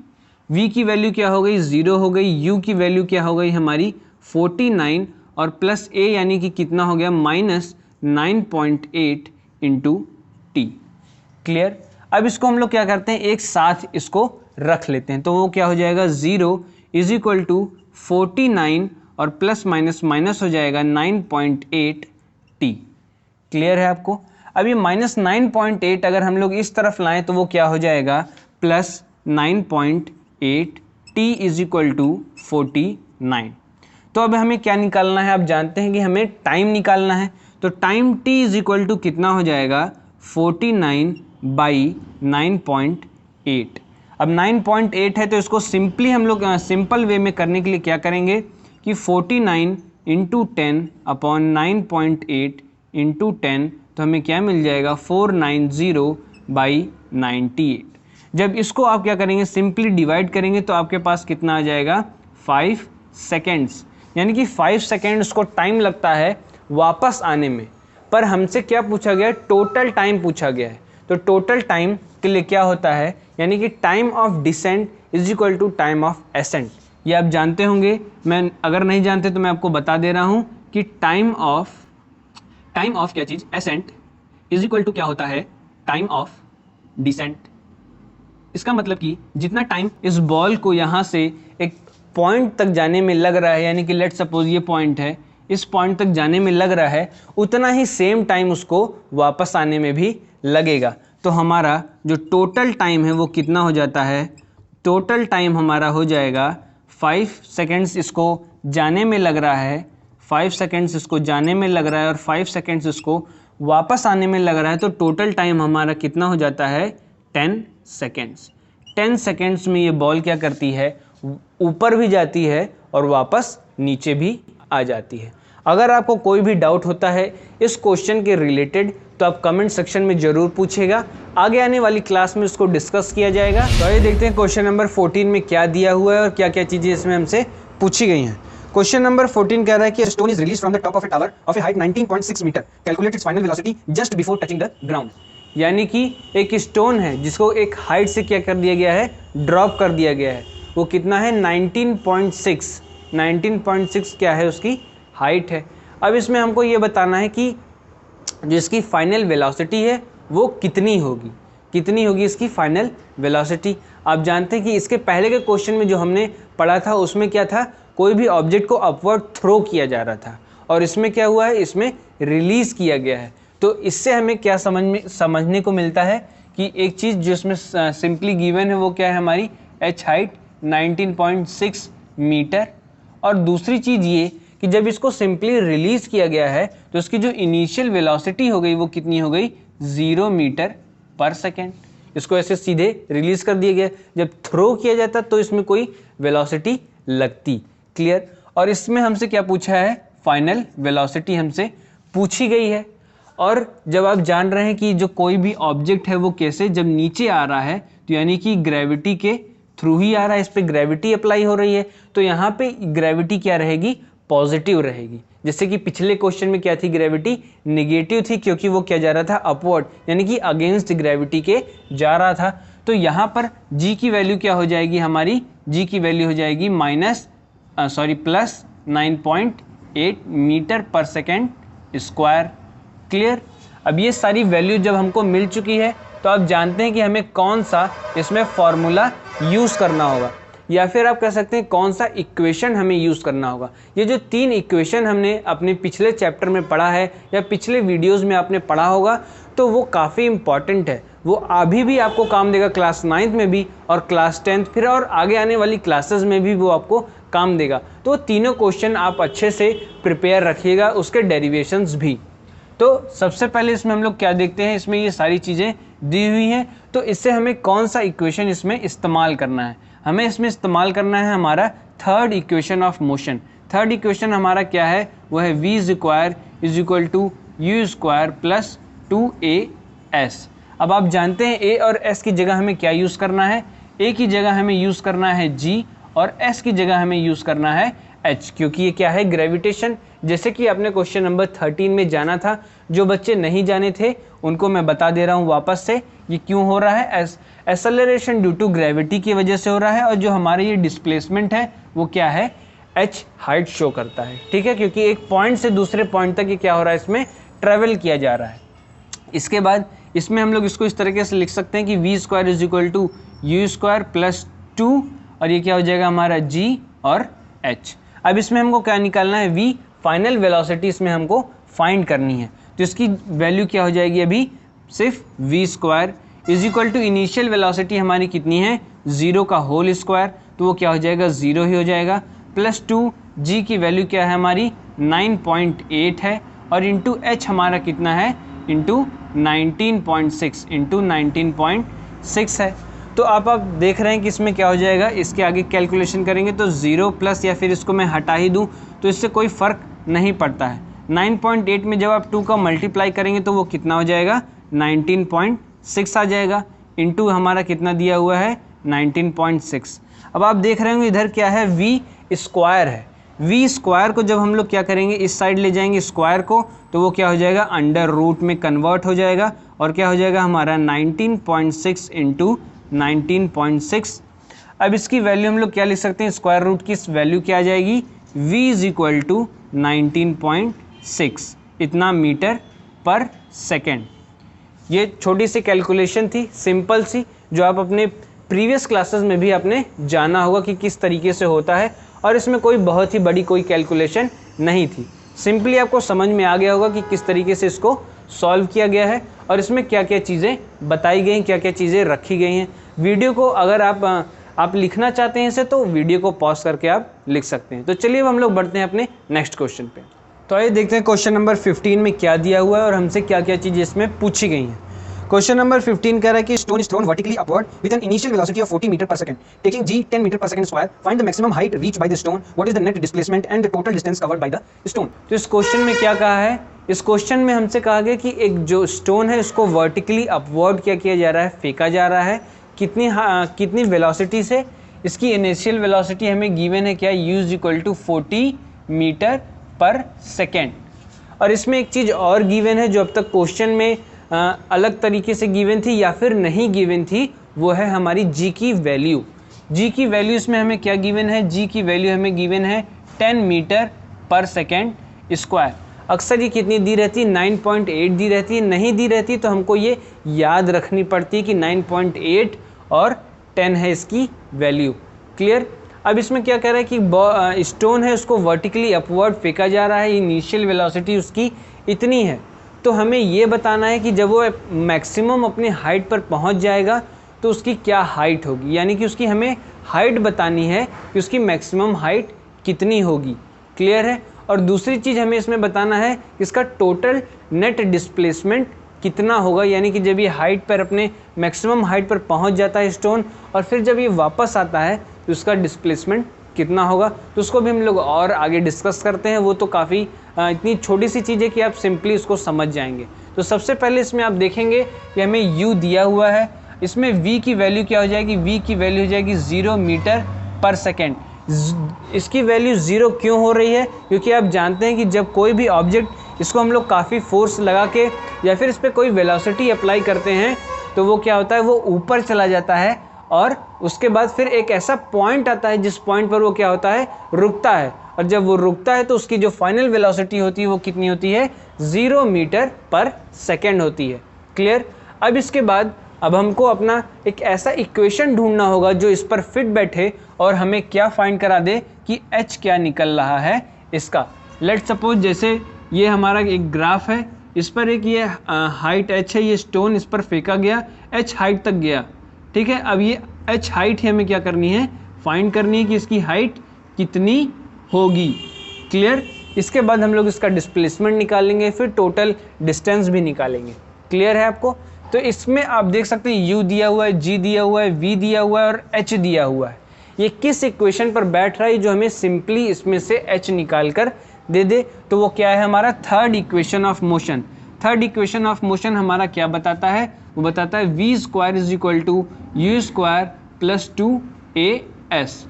v की वैल्यू क्या हो गई, 0 हो गई। u की वैल्यू क्या हो गई हमारी 49, और प्लस a यानी कि कितना हो गया, -9.8 इंटू टी। क्लियर। अब इसको हम लोग क्या करते हैं, एक साथ इसको रख लेते हैं। तो वो क्या हो जाएगा, 0 इज इक्वल टू 49 और प्लस माइनस माइनस हो जाएगा 9.8 टी। क्लियर है आपको। अब ये -9.8 अगर हम लोग इस तरफ लाएं तो वो क्या हो जाएगा, plus 9.8 T is equal to 49। तो अब हमें क्या निकालना है, आप जानते हैं कि हमें टाइम निकालना है। तो time t is equal to कितना हो जाएगा, 49 बाई 9.8। अब 9.8 है तो इसको सिंपली हम लोग सिंपल वे में करने के लिए क्या करेंगे कि 49 इंटू 10 अपॉन 9.8 इंटू 10, तो हमें क्या मिल जाएगा, 490 बाई 98। जब इसको आप क्या करेंगे, सिंपली डिवाइड करेंगे तो आपके पास कितना आ जाएगा, 5 सेकेंड्स। यानी कि 5 सेकेंड्स को टाइम लगता है वापस आने में। पर हमसे क्या पूछा गया है, टोटल टाइम पूछा गया है। तो टोटल टाइम के लिए क्या होता है, यानी कि time of descent is equal to time of ascent. ये आप जानते होंगे, मैं अगर नहीं जानते तो मैं आपको बता दे रहा हूँ कि टाइम ऑफ क्या चीज़, एसेंट इज इक्वल टू क्या होता है, टाइम ऑफ डिसेंट। इसका मतलब कि जितना टाइम इस बॉल को यहाँ से एक पॉइंट तक जाने में लग रहा है, यानी कि लेट सपोज ये पॉइंट है, इस पॉइंट तक जाने में लग रहा है, उतना ही सेम टाइम उसको वापस आने में भी लगेगा। तो हमारा जो टोटल टाइम है वो कितना हो जाता है, टोटल टाइम हमारा हो जाएगा 5 सेकेंड्स इसको जाने में लग रहा है, 5 सेकेंड्स इसको जाने में लग रहा है और 5 सेकेंड्स इसको वापस आने में लग रहा है। तो टोटल टाइम हमारा कितना हो जाता है, 10 सेकेंड्स। 10 सेकेंड्स में ये बॉल क्या करती है, ऊपर भी जाती है और वापस नीचे भी आ जाती है। अगर आपको कोई भी डाउट होता है इस क्वेश्चन के रिलेटेड तो आप कमेंट सेक्शन में ज़रूर पूछेगा, आगे आने वाली क्लास में इसको डिस्कस किया जाएगा। तो आइए देखते हैं क्वेश्चन नंबर 14 में क्या दिया हुआ है और क्या क्या चीज़ें इसमें हमसे पूछी गई हैं। क्वेश्चन नंबर 14 कह रहा है कि stone is release from the top of a tower of a height 19.6 metre, calculate its final velocity just before touching the ground. यानी कि एक स्टोन है जिसको एक हाइट से क्या कर दिया गया है, ड्रॉप कर दिया गया है। वो कितना है, 19.6 क्या है, उसकी हाइट है। अब इसमें हमको ये बताना है कि जो इसकी फाइनल वेलोसिटी है वो कितनी होगी इसकी फाइनल वेलोसिटी। आप जानते हैं कि इसके पहले के क्वेश्चन में जो हमने पढ़ा था उसमें क्या था, कोई भी ऑब्जेक्ट को अपवर्ड थ्रो किया जा रहा था और इसमें क्या हुआ है, इसमें रिलीज़ किया गया है। तो इससे हमें क्या समझने को मिलता है कि एक चीज़ जो इसमें सिंपली गिवन है वो क्या है, हमारी एच हाइट 19.6 मीटर। और दूसरी चीज़ ये कि जब इसको सिंपली रिलीज़ किया गया है तो इसकी जो इनिशियल वेलोसिटी हो गई वो कितनी हो गई, 0 मीटर पर सेकेंड। इसको ऐसे सीधे रिलीज़ कर दिया गया। जब थ्रो किया जाता तो इसमें कोई वेलोसिटी लगती। क्लियर। और इसमें हमसे क्या पूछा है, फाइनल वेलोसिटी हमसे पूछी गई है। और जब आप जान रहे हैं कि जो कोई भी ऑब्जेक्ट है वो कैसे जब नीचे आ रहा है तो यानी कि ग्रेविटी के थ्रू ही आ रहा है, इस पर ग्रेविटी अप्लाई हो रही है, तो यहाँ पे ग्रेविटी क्या रहेगी, पॉजिटिव रहेगी। जैसे कि पिछले क्वेश्चन में क्या थी, ग्रेविटी निगेटिव थी क्योंकि वो क्या जा रहा था, अपवर्ड, यानी कि अगेंस्ट ग्रेविटी के जा रहा था। तो यहाँ पर g की वैल्यू क्या हो जाएगी हमारी, g की वैल्यू हो जाएगी plus 9.8 metre per second square. Clear. अब ये सारी वैल्यू जब हमको मिल चुकी है तो आप जानते हैं कि हमें कौन सा इसमें फॉर्मूला यूज़ करना होगा, या फिर आप कह सकते हैं कौन सा इक्वेशन हमें यूज़ करना होगा। ये जो 3 इक्वेशन हमने अपने पिछले चैप्टर में पढ़ा है या पिछले वीडियोस में आपने पढ़ा होगा, तो वो काफ़ी इम्पॉर्टेंट है। वो अभी भी आपको काम देगा, क्लास 9th में भी और क्लास 10th, फिर और आगे आने वाली क्लासेस में भी वो आपको काम देगा। तो तीनों क्वेश्चन आप अच्छे से प्रिपेयर रखिएगा, उसके डेरिवेशंस भी। तो सबसे पहले इसमें हम लोग क्या देखते हैं, इसमें ये सारी चीज़ें दी हुई हैं, तो इससे हमें कौन सा इक्वेशन इसमें इस्तेमाल करना है, हमें इसमें इस्तेमाल करना है हमारा third equation of motion. Third equation हमारा क्या है, वो है v square is equal to you square plus 2as। अब आप जानते हैं a और s की जगह हमें क्या यूज़ करना है, a की जगह हमें यूज़ करना है g और s की जगह हमें यूज़ करना है h, क्योंकि ये क्या है, ग्रेविटेशन। जैसे कि आपने क्वेश्चन नंबर 13 में जाना था, जो बच्चे नहीं जाने थे उनको मैं बता दे रहा हूँ वापस से, ये क्यों हो रहा है, एक्सेलरेशन ड्यू टू ग्रेविटी की वजह से हो रहा है, और जो हमारे ये डिस्प्लेसमेंट है वो क्या है, h हाइट शो करता है। ठीक है, क्योंकि एक पॉइंट से दूसरे पॉइंट तक ये क्या हो रहा है, इसमें ट्रेवल किया जा रहा है। इसके बाद इसमें हम लोग इसको इस तरीके से लिख सकते हैं कि v square is equal to you square plus 2, और ये क्या हो जाएगा हमारा g और h। अब इसमें हमको क्या निकालना है, v फाइनल वेलोसिटी इसमें हमको फाइंड करनी है, तो इसकी वैल्यू क्या हो जाएगी, अभी सिर्फ v square is equal to initial velocity हमारी कितनी है, 0 का होल स्क्वायर, तो वो क्या हो जाएगा, 0 ही हो जाएगा, प्लस 2 g की वैल्यू क्या है हमारी 9.8 है, और इंटू h हमारा कितना है, इंटू 19.6 है। तो आप देख रहे हैं कि इसमें क्या हो जाएगा, इसके आगे कैलकुलेशन करेंगे तो 0 प्लस, या फिर इसको मैं हटा ही दूँ तो इससे कोई फ़र्क नहीं पड़ता है। 9.8 में जब आप 2 का मल्टीप्लाई करेंगे तो वो कितना हो जाएगा, 19.6 आ जाएगा, इंटू हमारा कितना दिया हुआ है, 19.6। अब आप देख रहे होंगे इधर क्या है, v स्क्वायर है, v स्क्वायर को जब हम लोग क्या करेंगे, इस साइड ले जाएंगे स्क्वायर को, तो वो क्या हो जाएगा, अंडर रूट में कन्वर्ट हो जाएगा, और क्या हो जाएगा हमारा 19.6 इंटू 19.6। अब इसकी वैल्यू हम लोग क्या लिख सकते हैं, स्क्वायर रूट की वैल्यू क्या आ जाएगी, v इज इक्वल टू 19.6 इतना मीटर पर सेकेंड। ये छोटी सी कैलकुलेशन थी, सिंपल सी, जो आप अपने प्रीवियस क्लासेस में भी आपने जाना होगा कि किस तरीके से होता है, और इसमें कोई बहुत ही बड़ी कोई कैलकुलेशन नहीं थी। सिंपली आपको समझ में आ गया होगा कि किस तरीके से इसको सॉल्व किया गया है, और इसमें क्या क्या चीज़ें बताई गई, क्या क्या चीज़ें रखी गई हैं। वीडियो को अगर आप लिखना चाहते हैं इसे, तो वीडियो को पॉज करके आप लिख सकते हैं। तो चलिए अब हम लोग बढ़ते हैं अपने नेक्स्ट क्वेश्चन पे। तो आइए देखते हैं क्वेश्चन नंबर 15 में क्या दिया हुआ है और हमसे क्या क्या चीज़ें इसमें पूछी गई हैं। क्वेश्चन नंबर 15 कह रहा है कि stone is thrown vertically upward with an initial velocity of 40 metre per second, taking g 10 metre per second square, find the maximum height reached by the stone, what is the net displacement and the total distance covered by the stone. तो इस question में क्या कहा है, इस question में हमसे कहा गया कि एक जो स्टोन है उसको वर्टिकली अपवर्ड क्या किया जा रहा है, फेंका जा रहा है, कितनी वेलोसिटी से। इसकी इनिशियल वेलोसिटी हमें गिवन है क्या, u is equal to 40 metre per second. और इसमें एक चीज़ और गिवन है जो अब तक क्वेश्चन में अलग तरीके से गिवन थी या फिर नहीं गिवन थी, वो है हमारी g की वैल्यू। g की वैल्यू इसमें हमें क्या गिवन है, g की वैल्यू हमें गिवन है 10 मीटर पर सेकेंड स्क्वायर। अक्सर ये कितनी दी रहती है, 9.8 दी रहती है, नहीं दी रहती तो हमको ये याद रखनी पड़ती है कि 9.8 और 10 है इसकी वैल्यू। क्लियर। अब इसमें क्या कह रहा है कि स्टोन है उसको वर्टिकली अपवर्ड फेंका जा रहा है, इनिशियल वेलोसिटी उसकी इतनी है, तो हमें ये बताना है कि जब वो मैक्सिमम अपनी हाइट पर पहुंच जाएगा तो उसकी क्या हाइट होगी, यानी कि उसकी हमें हाइट बतानी है कि उसकी मैक्सिमम हाइट कितनी होगी। क्लियर है। और दूसरी चीज़ हमें इसमें बताना है कि इसका टोटल नेट डिस्प्लेसमेंट कितना होगा, यानी कि जब ये हाइट पर अपने मैक्सिमम हाइट पर पहुंच जाता है स्टोन और फिर जब ये वापस आता है तो उसका डिस्प्लेसमेंट कितना होगा। तो उसको भी हम लोग और आगे डिस्कस करते हैं, वो तो काफ़ी इतनी छोटी सी चीज़ है कि आप सिंपली उसको समझ जाएंगे। तो सबसे पहले इसमें आप देखेंगे कि हमें u दिया हुआ है, इसमें v की वैल्यू क्या हो जाएगी, v की वैल्यू हो जाएगी 0 मीटर पर सेकेंड।
इसकी वैल्यू 0 क्यों हो रही है? क्योंकि आप जानते हैं कि जब कोई भी ऑब्जेक्ट, इसको हम लोग काफ़ी फोर्स लगा के या फिर इस पर कोई वेलोसिटी अप्लाई करते हैं तो वो क्या होता है, वो ऊपर चला जाता है और उसके बाद फिर एक ऐसा पॉइंट आता है जिस पॉइंट पर वो क्या होता है, रुकता है। और जब वो रुकता है तो उसकी जो फाइनल वेलोसिटी होती है वो कितनी होती है, 0 मीटर पर सेकेंड होती है। क्लियर? अब इसके बाद अब हमको अपना एक ऐसा इक्वेशन ढूंढना होगा जो इस पर फिट बैठे और हमें क्या फाइंड करा दे कि h क्या निकल रहा है इसका। लेट सपोज जैसे ये हमारा एक ग्राफ है, इस पर एक ये हाइट h है, ये स्टोन इस पर फेंका गया, h हाइट तक गया, ठीक है। अब ये h हाइट ही हमें क्या करनी है, फाइंड करनी है कि इसकी हाइट कितनी होगी। क्लियर? इसके बाद हम लोग इसका डिस्प्लेसमेंट निकालेंगे, फिर टोटल डिस्टेंस भी निकालेंगे। क्लियर है आपको? तो इसमें आप देख सकते हैं u दिया हुआ है, g दिया हुआ है, v दिया हुआ है और h दिया हुआ है। ये किस इक्वेशन पर बैठ रहा है जो हमें सिंपली इसमें से h निकाल कर दे दे, तो वो क्या है हमारा third equation of motion. Third equation of motion हमारा क्या बताता है, वो बताता है v square is equal to you square plus 2as।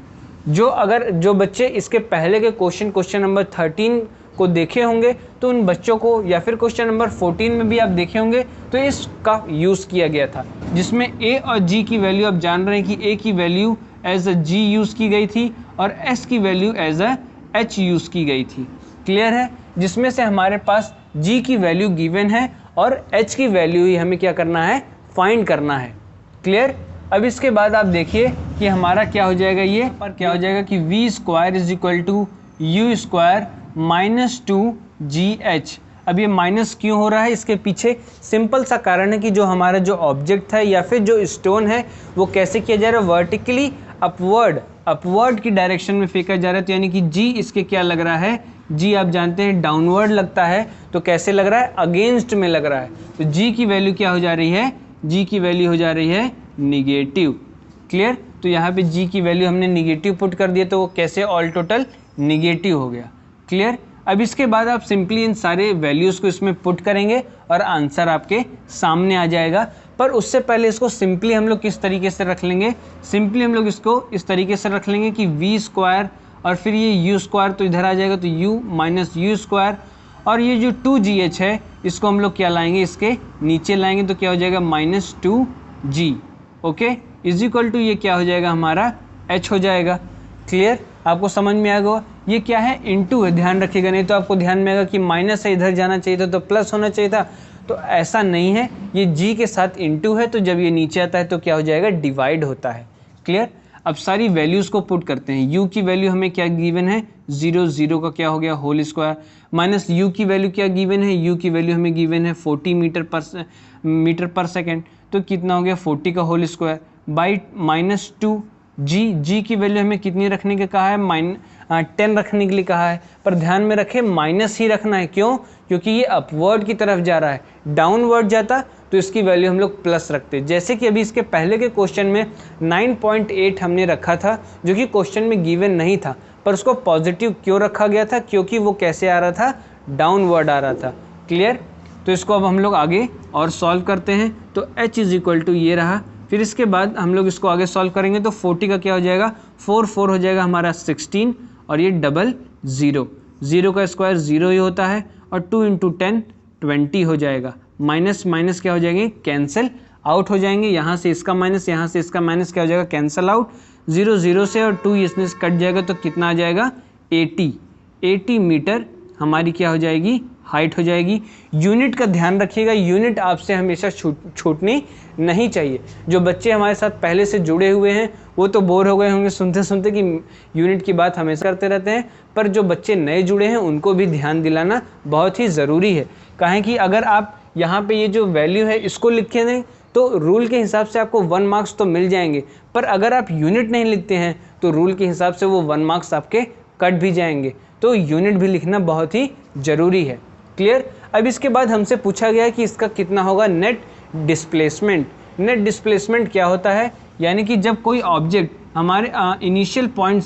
जो बच्चे इसके पहले के क्वेश्चन नंबर 13 को देखे होंगे तो उन बच्चों को, या फिर क्वेश्चन नंबर 14 में भी आप देखे होंगे तो इसका यूज़ किया गया था, जिसमें a और g की वैल्यू आप जान रहे हैं कि a की value as a g use की गई थी और s की value as a h use की गई थी। क्लियर है? जिसमें से हमारे पास g की वैल्यू गिवन है और h की वैल्यू ही हमें क्या करना है, फाइंड करना है। क्लियर? अब इसके बाद आप देखिए कि हमारा क्या हो जाएगा, ये पर क्या हो जाएगा कि v square is equal to you square minus 2gh। अब ये माइनस क्यों हो रहा है, इसके पीछे सिंपल सा कारण है कि जो हमारा जो ऑब्जेक्ट है या फिर जो स्टोन है वो कैसे किया जा रहा है, वर्टिकली अपवर्ड की डायरेक्शन में फेंका जा रहा है। तो यानी कि g इसके क्या लग रहा है, g आप जानते हैं डाउनवर्ड लगता है, तो कैसे लग रहा है, अगेंस्ट में लग रहा है। तो g की वैल्यू क्या हो जा रही है, g की वैल्यू हो जा रही है निगेटिव। क्लियर? तो यहाँ पे g की वैल्यू हमने निगेटिव पुट कर दिया तो वो कैसे ऑल टोटल निगेटिव हो गया। क्लियर? अब इसके बाद आप सिंपली इन सारे वैल्यूज़ को इसमें पुट करेंगे और आंसर आपके सामने आ जाएगा। पर उससे पहले इसको सिंपली हम लोग किस तरीके से रख लेंगे, सिंपली हम लोग इसको इस तरीके से रख लेंगे कि v स्क्वायर और फिर ये यू स्क्वायर तो इधर आ जाएगा, तो u माइनस यू स्क्वायर, और ये जो 2gh है इसको हम लोग क्या लाएंगे, इसके नीचे लाएंगे, तो क्या हो जाएगा minus 2g। Okay, is equal to ये क्या हो जाएगा हमारा h हो जाएगा। क्लियर? आपको समझ में आएगा ये क्या है, इनटू है, ध्यान रखिएगा, नहीं तो आपको ध्यान में आएगा कि माइनस है, इधर जाना चाहिए था तो प्लस होना चाहिए था, तो ऐसा नहीं है, ये g के साथ इनटू है, तो जब ये नीचे आता है तो क्या हो जाएगा, डिवाइड होता है। क्लियर? अब सारी वैल्यूज़ को पुट करते हैं। u की वैल्यू हमें क्या गिवन है, 0, 0 का क्या हो गया होल स्क्वायर, माइनस u की वैल्यू क्या गिवन है, u की वैल्यू हमें गिवन है 40 मीटर पर सेकेंड, तो कितना हो गया 40 का whole square by minus 2g की वैल्यू हमें कितनी रखने के कहा है, 10 रखने के लिए कहा है, पर ध्यान में रखें माइनस ही रखना है। क्यों? क्योंकि ये अपवर्ड की तरफ जा रहा है, डाउनवर्ड जाता तो इसकी वैल्यू हम लोग प्लस रखते। जैसे कि अभी इसके पहले के क्वेश्चन में 9.8 हमने रखा था जो कि क्वेश्चन में गिवन नहीं था, पर उसको पॉजिटिव क्यों रखा गया था, क्योंकि वो कैसे आ रहा था, डाउनवर्ड आ रहा था। क्लियर? तो इसको अब हम लोग आगे और सॉल्व करते हैं, तो h इज इक्वल टू ये रहा। फिर इसके बाद हम लोग इसको आगे सॉल्व करेंगे तो 40 का क्या हो जाएगा, 4 हो जाएगा हमारा 16, और ये डबल 0, 0 का स्क्वायर 0 ही होता है, और 2 इंटू 10 20 हो जाएगा। माइनस माइनस क्या हो जाएंगे, कैंसिल आउट हो जाएंगे, यहाँ से इसका माइनस, यहाँ से इसका माइनस क्या हो जाएगा, कैंसिल आउट, 0 0 से और 2 इसमें से कट जाएगा तो कितना आ जाएगा 80 मीटर हमारी क्या हो जाएगी, हाइट हो जाएगी। यूनिट का ध्यान रखिएगा, यूनिट आपसे हमेशा छूटनी नहीं चाहिए। जो बच्चे हमारे साथ पहले से जुड़े हुए हैं वो तो बोर हो गए होंगे सुनते सुनते कि यूनिट की बात हमेशा करते रहते हैं, पर जो बच्चे नए जुड़े हैं उनको भी ध्यान दिलाना बहुत ही ज़रूरी है। काहे कि अगर आप यहाँ पे ये जो वैल्यू है इसको लिखे दें तो रूल के हिसाब से आपको 1 मार्क्स तो मिल जाएंगे, पर अगर आप यूनिट नहीं लिखते हैं तो रूल के हिसाब से वो 1 मार्क्स आपके कट भी जाएंगे। तो यूनिट भी लिखना बहुत ही ज़रूरी है। क्लियर? अब इसके बाद हमसे पूछा गया है कि इसका कितना होगा नेट डिस्प्लेसमेंट। नेट डिस्प्लेसमेंट क्या होता है, यानी कि जब कोई ऑब्जेक्ट हमारे इनिशियल पॉइंट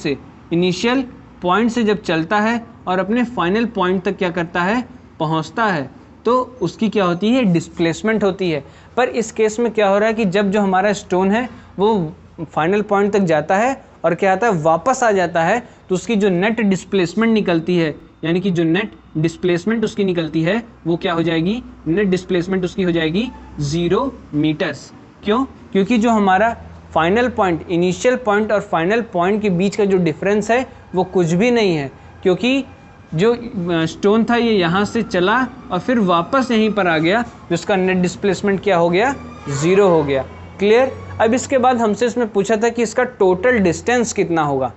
से जब चलता है और अपने फाइनल पॉइंट तक क्या करता है, पहुंचता है, तो उसकी क्या होती है, डिस्प्लेसमेंट होती है। पर इस केस में क्या हो रहा है कि जब जो हमारा स्टोन है वो फाइनल पॉइंट तक जाता है
और क्या आता है वापस आ जाता है, तो उसकी जो नेट डिस्प्लेसमेंट निकलती है, यानी कि जो नेट डिस्प्लेसमेंट उसकी निकलती है वो क्या हो जाएगी, नेट डिस्प्लेसमेंट उसकी हो जाएगी 0 मीटर्स। क्यों? क्योंकि जो हमारा फाइनल पॉइंट, इनिशियल पॉइंट और फाइनल पॉइंट के बीच का जो डिफरेंस है वो कुछ भी नहीं है, क्योंकि जो स्टोन था ये यहाँ से चला और फिर वापस यहीं पर आ गया, जिसका नेट डिस्प्लेसमेंट क्या हो गया, 0 हो गया। क्लियर? अब इसके बाद हमसे इसमें पूछा था कि इसका टोटल डिस्टेंस कितना होगा।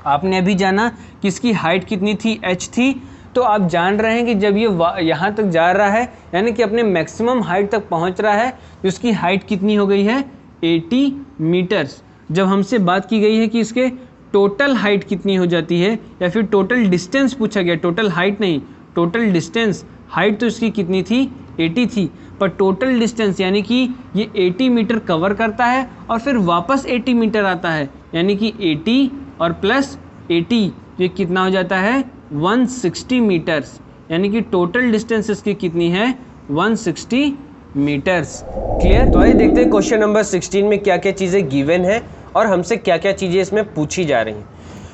आपने अभी जाना कि इसकी हाइट कितनी थी, h थी, तो आप जान रहे हैं कि जब ये यहाँ तक जा रहा है, यानी कि अपने मैक्सिमम हाइट तक पहुँच रहा है, तो इसकी हाइट कितनी हो गई है, 80 मीटर्स। जब हमसे बात की गई है कि इसके टोटल हाइट कितनी हो जाती है, या फिर टोटल डिस्टेंस पूछा गया, टोटल हाइट नहीं, टोटल डिस्टेंस। हाइट तो इसकी कितनी थी, 80 थी, पर टोटल डिस्टेंस यानी कि ये 80 मीटर कवर करता है और फिर वापस 80 मीटर आता है, यानी कि 80 और प्लस 80, ये कितना हो जाता है, 160 मीटर्स। यानी कि टोटल डिस्टेंस इसकी कितनी है, 160 मीटर्स।
क्लियर? तो आइए देखते हैं क्वेश्चन नंबर 16 में क्या क्या चीज़ें गिवन है और हमसे क्या क्या चीज़ें इसमें पूछी जा रही हैं।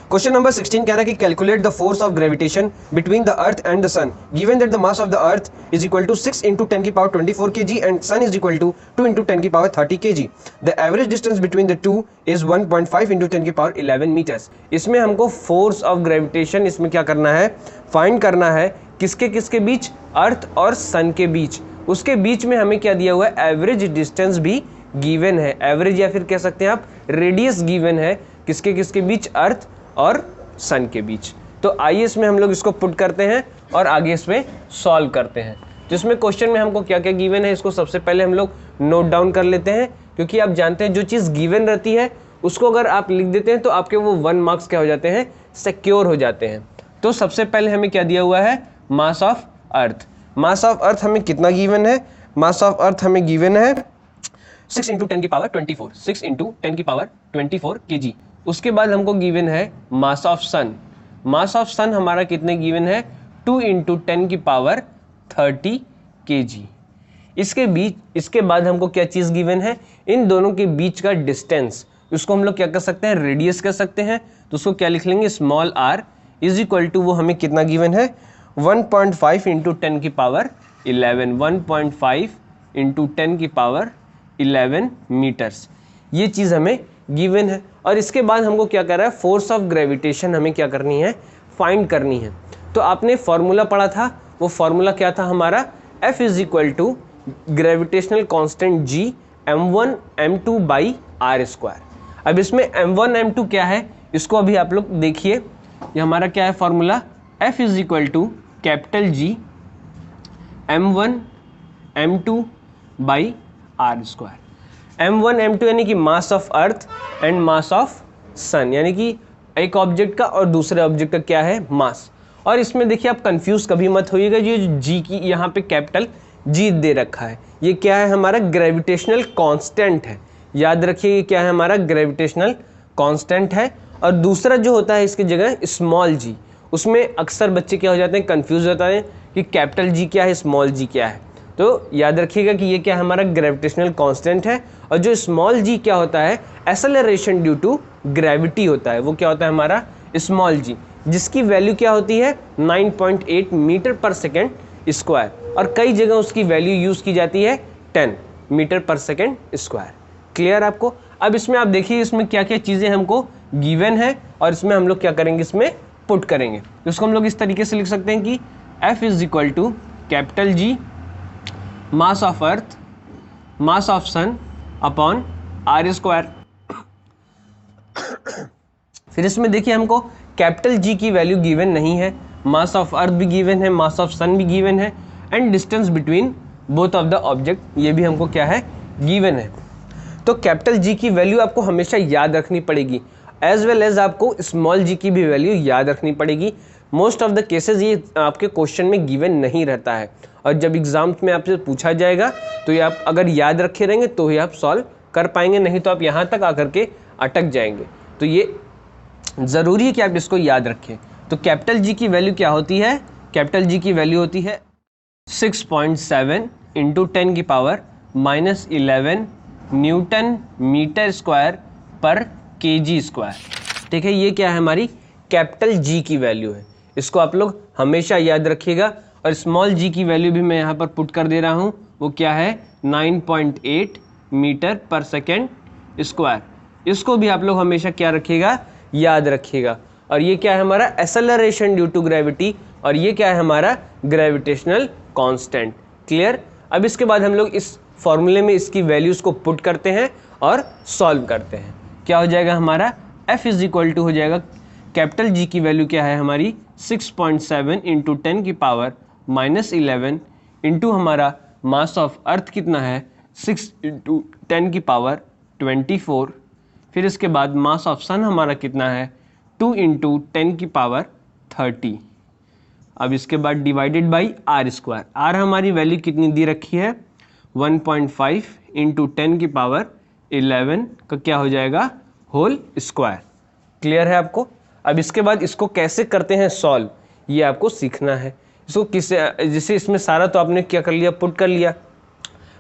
क्वेश्चन नंबर 16 कह रहा है कि calculate the force of gravitation between the earth and the sun given that the mass of the earth is equal to 6 × 10⁻24 kg and sun is equal to 2 × 10⁻30 kg। The average distance between the two is 1.5 × 10⁻11 metres. इसमें हमको force of gravitation इसमें क्या करना है, find करना है, किसके किसके बीच, अर्थ और सन के बीच। उसके बीच में हमें क्या दिया हुआ है, एवरेज डिस्टेंस भी गिवन है, एवरेज या फिर कह सकते हैं आप रेडियस गिवन है, किसके किसके बीच, अर्थ और सन के बीच। तो आइए इसमें हम लोग इसको पुट करते हैं और आगे इसमें सॉल्व करते हैं। तो इसमें क्वेश्चन में हमको क्या क्या गिवन है इसको सबसे पहले हम लोग नोट डाउन कर लेते हैं, क्योंकि आप जानते हैं जो चीज़ गिवन रहती है उसको अगर आप लिख देते हैं तो आपके वो 1 मार्क्स क्या हो जाते हैं, सिक्योर हो जाते हैं। तो सबसे पहले हमें क्या दिया हुआ है, मास ऑफ अर्थ। मास ऑफ अर्थ हमें कितना गिवन है, मास ऑफ अर्थ हमें गिवन है 6 × 10⁻24, 6 × 10⁻24 kg। उसके बाद हमको गिवन है मास ऑफ सन। मास ऑफ सन हमारा कितने गिवन है, 2 × 10⁻30 kg। इसके बाद हमको क्या चीज़ गिवन है, इन दोनों के बीच का डिस्टेंस, उसको हम लोग क्या कर सकते हैं, रेडियस कह सकते हैं। तो उसको क्या लिख लेंगे, small r is equal to, वो हमें कितना गिवन है, 1.5 × 10⁻11, 1.5 × 10⁻11 मीटर्स। ये चीज़ हमें गिवन है। और इसके बाद हमको क्या कर रहा है, फोर्स ऑफ ग्रेविटेशन हमें क्या करनी है, फाइंड करनी है। तो आपने फॉर्मूला पढ़ा था, वो फॉर्मूला क्या था हमारा, F is equal to gravitational constant G m1 m2 by r²। अब इसमें m1 m2 क्या है, इसको अभी आप लोग देखिए, ये हमारा क्या है formula, F is equal to capital G m1 m2 by r²। m1 m2 यानी कि mass of earth and mass of sun, यानी कि एक ऑब्जेक्ट का और दूसरे ऑब्जेक्ट का क्या है, मास। और इसमें देखिए आप कंफ्यूज कभी मत होइएगा, ये जो जी की यहाँ पे कैपिटल जी दे रखा है, ये क्या है, हमारा ग्रेविटेशनल कांस्टेंट है। याद रखिए ये क्या है, हमारा ग्रेविटेशनल कांस्टेंट है। और दूसरा जो होता है इसकी जगह स्मॉल जी, उसमें अक्सर बच्चे क्या हो जाते हैं, कंफ्यूज होता है कि कैपिटल जी क्या है, स्मॉल जी क्या है। तो याद रखिएगा कि ये क्या है, हमारा ग्रेविटेशनल कांस्टेंट है। और जो स्मॉल जी क्या होता है, एक्सेलरेशन ड्यू टू ग्रेविटी होता है, वो क्या होता है हमारा स्मॉल जी, जिसकी वैल्यू क्या होती है 9.8 मीटर पर सेकेंड स्क्वायर। और कई जगह उसकी वैल्यू यूज़ की जाती है 10 metre per second square. Clear आपको? अब इसमें आप देखिए इसमें क्या क्या चीज़ें हमको गिवन है और इसमें हम लोग क्या करेंगे, इसमें पुट करेंगे। तो इसको हम लोग इस तरीके से लिख सकते हैं कि F is equal to capital G mass of earth, mass of sun upon r²। फिर इसमें देखिए हमको कैपिटल G की वैल्यू गिवन नहीं है, मास ऑफ अर्थ भी गिवन है, मास ऑफ सन भी गिवन है, and distance between both of the object ये भी हमको क्या है, गिवन है। तो कैपिटल G की वैल्यू आपको हमेशा याद रखनी पड़ेगी, एज वेल एज आपको स्मॉल g की भी वैल्यू याद रखनी पड़ेगी। मोस्ट ऑफ द केसेस ये आपके क्वेश्चन में गिवन नहीं रहता है, और जब एग्जाम्स में आपसे पूछा जाएगा तो ये आप अगर याद रखे रहेंगे तो ही आप सॉल्व कर पाएंगे, नहीं तो आप यहाँ तक आकर के अटक जाएंगे। तो ये ज़रूरी है कि आप इसको याद रखें। तो कैपिटल G की वैल्यू क्या होती है, कैपिटल G की वैल्यू होती है 6.7 × 10⁻11 न्यूटन मीटर स्क्वायर पर kg स्क्वायर। ठीक है, ये क्या है हमारी कैपिटल जी की वैल्यू है, इसको आप लोग हमेशा याद रखिएगा। और स्मॉल जी की वैल्यू भी मैं यहाँ पर पुट कर दे रहा हूँ, वो क्या है 9.8 मीटर पर सेकेंड स्क्वायर। इसको भी आप लोग हमेशा क्या रखिएगा, याद रखिएगा। और ये क्या है हमारा एक्सेलरेशन ड्यू टू ग्रेविटी, और ये क्या है हमारा ग्रेविटेशनल कांस्टेंट। क्लियर। अब इसके बाद हम लोग इस फॉर्मूले में इसकी वैल्यूज़ को पुट करते हैं और सॉल्व करते हैं। क्या हो जाएगा हमारा F इज इक्वल टू हो जाएगा कैपिटल G की वैल्यू क्या है हमारी 6.7 इंटू 10 की पावर -11 इंटू हमारा मास ऑफ अर्थ कितना है 6 इंटू 10 की पावर 24। फिर इसके बाद मास ऑफ सन हमारा कितना है 2 इंटू 10 की पावर 30। अब इसके बाद divided by R square. R हमारी वैल्यू कितनी दी रखी है 1.5 इंटू 10 की पावर 11 का क्या हो जाएगा होल स्क्वायर। क्लियर है आपको। अब इसके बाद इसको कैसे करते हैं सॉल्व, ये आपको सीखना है। इसको जैसे इसमें सारा तो आपने क्या कर लिया, पुट कर लिया,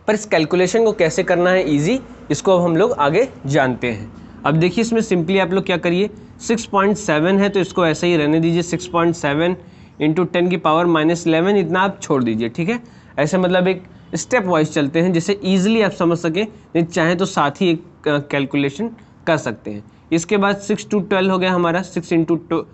पर इस कैलकुलेशन को कैसे करना है इजी, इसको अब हम लोग आगे जानते हैं। अब देखिए इसमें सिंपली आप लोग क्या करिए, 6.7 है तो इसको ऐसे ही रहने दीजिए, 6.7 इंटू 10 की पावर -11 इतना आप छोड़ दीजिए। ठीक है, ऐसे मतलब एक स्टेप वाइज चलते हैं जिससे ईजिली आप समझ सकें, नहीं चाहें तो साथ ही एक कैलकुलेशन कर सकते हैं। इसके बाद 6 to 12 हो गया हमारा, 6 इंटू 2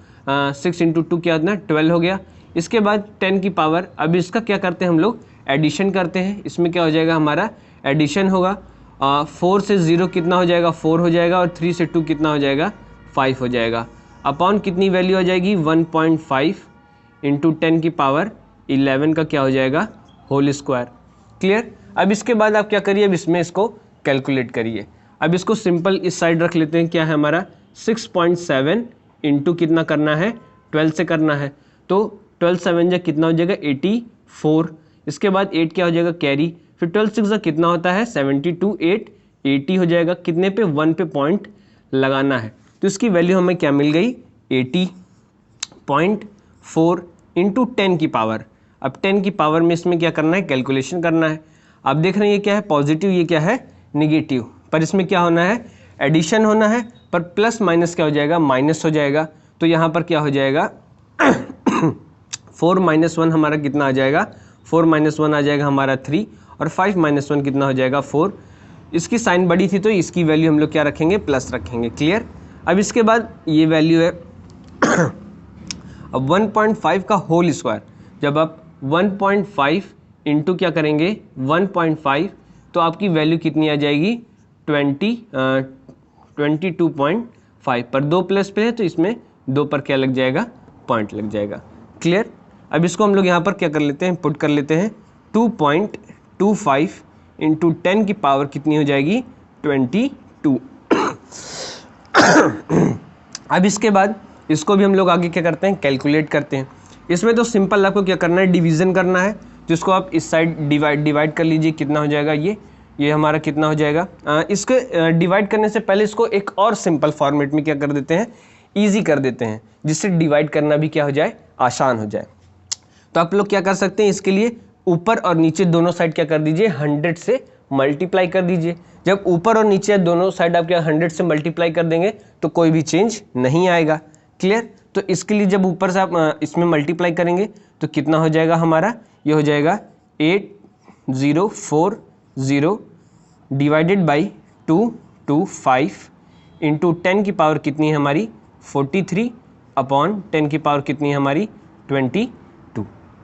क्या होता है 12 हो गया। इसके बाद 10 की पावर, अब इसका क्या करते हैं हम लोग एडिशन करते हैं। इसमें क्या हो जाएगा हमारा एडिशन होगा, 4 से 0 कितना हो जाएगा 4 हो जाएगा, और 3 से 2 कितना हो जाएगा 5 हो जाएगा। अपॉन कितनी वैल्यू आ जाएगी 1.5 इंटू 10 की पावर 11 का क्या हो जाएगा होल स्क्वायर। क्लियर। अब इसके बाद आप क्या करिए, अब इसमें इसको कैलकुलेट करिए। अब इसको सिंपल इस साइड रख लेते हैं, क्या है हमारा 6.7 इंटू कितना करना है 12 से करना है, तो 12 7 जा कितना हो जाएगा 84। इसके बाद 8 क्या हो जाएगा कैरी, फिर 12 6 जा कितना होता है 72, 8 80 हो जाएगा। कितने पे 1 पे पॉइंट लगाना है, तो इसकी वैल्यू हमें क्या मिल गई 80.4 इंटू 10 की पावर। अब 10 की पावर में इसमें क्या करना है कैलकुलेशन करना है। आप देख रहे हैं ये क्या है पॉजिटिव, ये क्या है निगेटिव, पर इसमें क्या होना है एडिशन होना है, पर प्लस माइनस क्या हो जाएगा माइनस हो जाएगा। तो यहाँ पर क्या हो जाएगा 4 - 1 हमारा कितना आ जाएगा 4 - 1 आ जाएगा हमारा 3, और 5 - 1 कितना हो जाएगा 4। इसकी साइन बड़ी थी तो इसकी वैल्यू हम लोग क्या रखेंगे प्लस रखेंगे। क्लियर। अब इसके बाद ये वैल्यू है अब 1.5 का होल स्क्वायर, जब आप 1.5 इंटू क्या करेंगे 1.5 तो आपकी वैल्यू कितनी आ जाएगी 22.5 पर 2 प्लस पे है तो इसमें 2 पर क्या लग जाएगा पॉइंट लग जाएगा। क्लियर। अब इसको हम लोग यहाँ पर क्या कर लेते हैं पुट कर लेते हैं 2.25 इंटू 10 की पावर कितनी हो जाएगी 22। अब इसके बाद इसको भी हम लोग आगे क्या करते हैं कैलकुलेट करते हैं। इसमें तो सिंपल आपको क्या करना है डिवीज़न करना है, जिसको आप इस साइड डिवाइड कर लीजिए, कितना हो जाएगा ये हमारा कितना हो जाएगा। इसको डिवाइड करने से पहले इसको एक और सिंपल फॉर्मेट में क्या कर देते हैं ईजी कर देते हैं, जिससे डिवाइड करना भी क्या हो जाए आसान हो जाए। तो आप लोग क्या कर सकते हैं इसके लिए ऊपर और नीचे दोनों साइड क्या कर दीजिए 100 से मल्टीप्लाई कर दीजिए। जब ऊपर और नीचे दोनों साइड आप क्या 100 से मल्टीप्लाई कर देंगे तो कोई भी चेंज नहीं आएगा। क्लियर। तो इसके लिए जब ऊपर से आप इसमें मल्टीप्लाई करेंगे तो कितना हो जाएगा हमारा, ये हो जाएगा 8040 डिवाइडेड बाई 225 इंटू 10 की पावर कितनी है हमारी 43 अपॉन 10 की पावर कितनी है हमारी 22।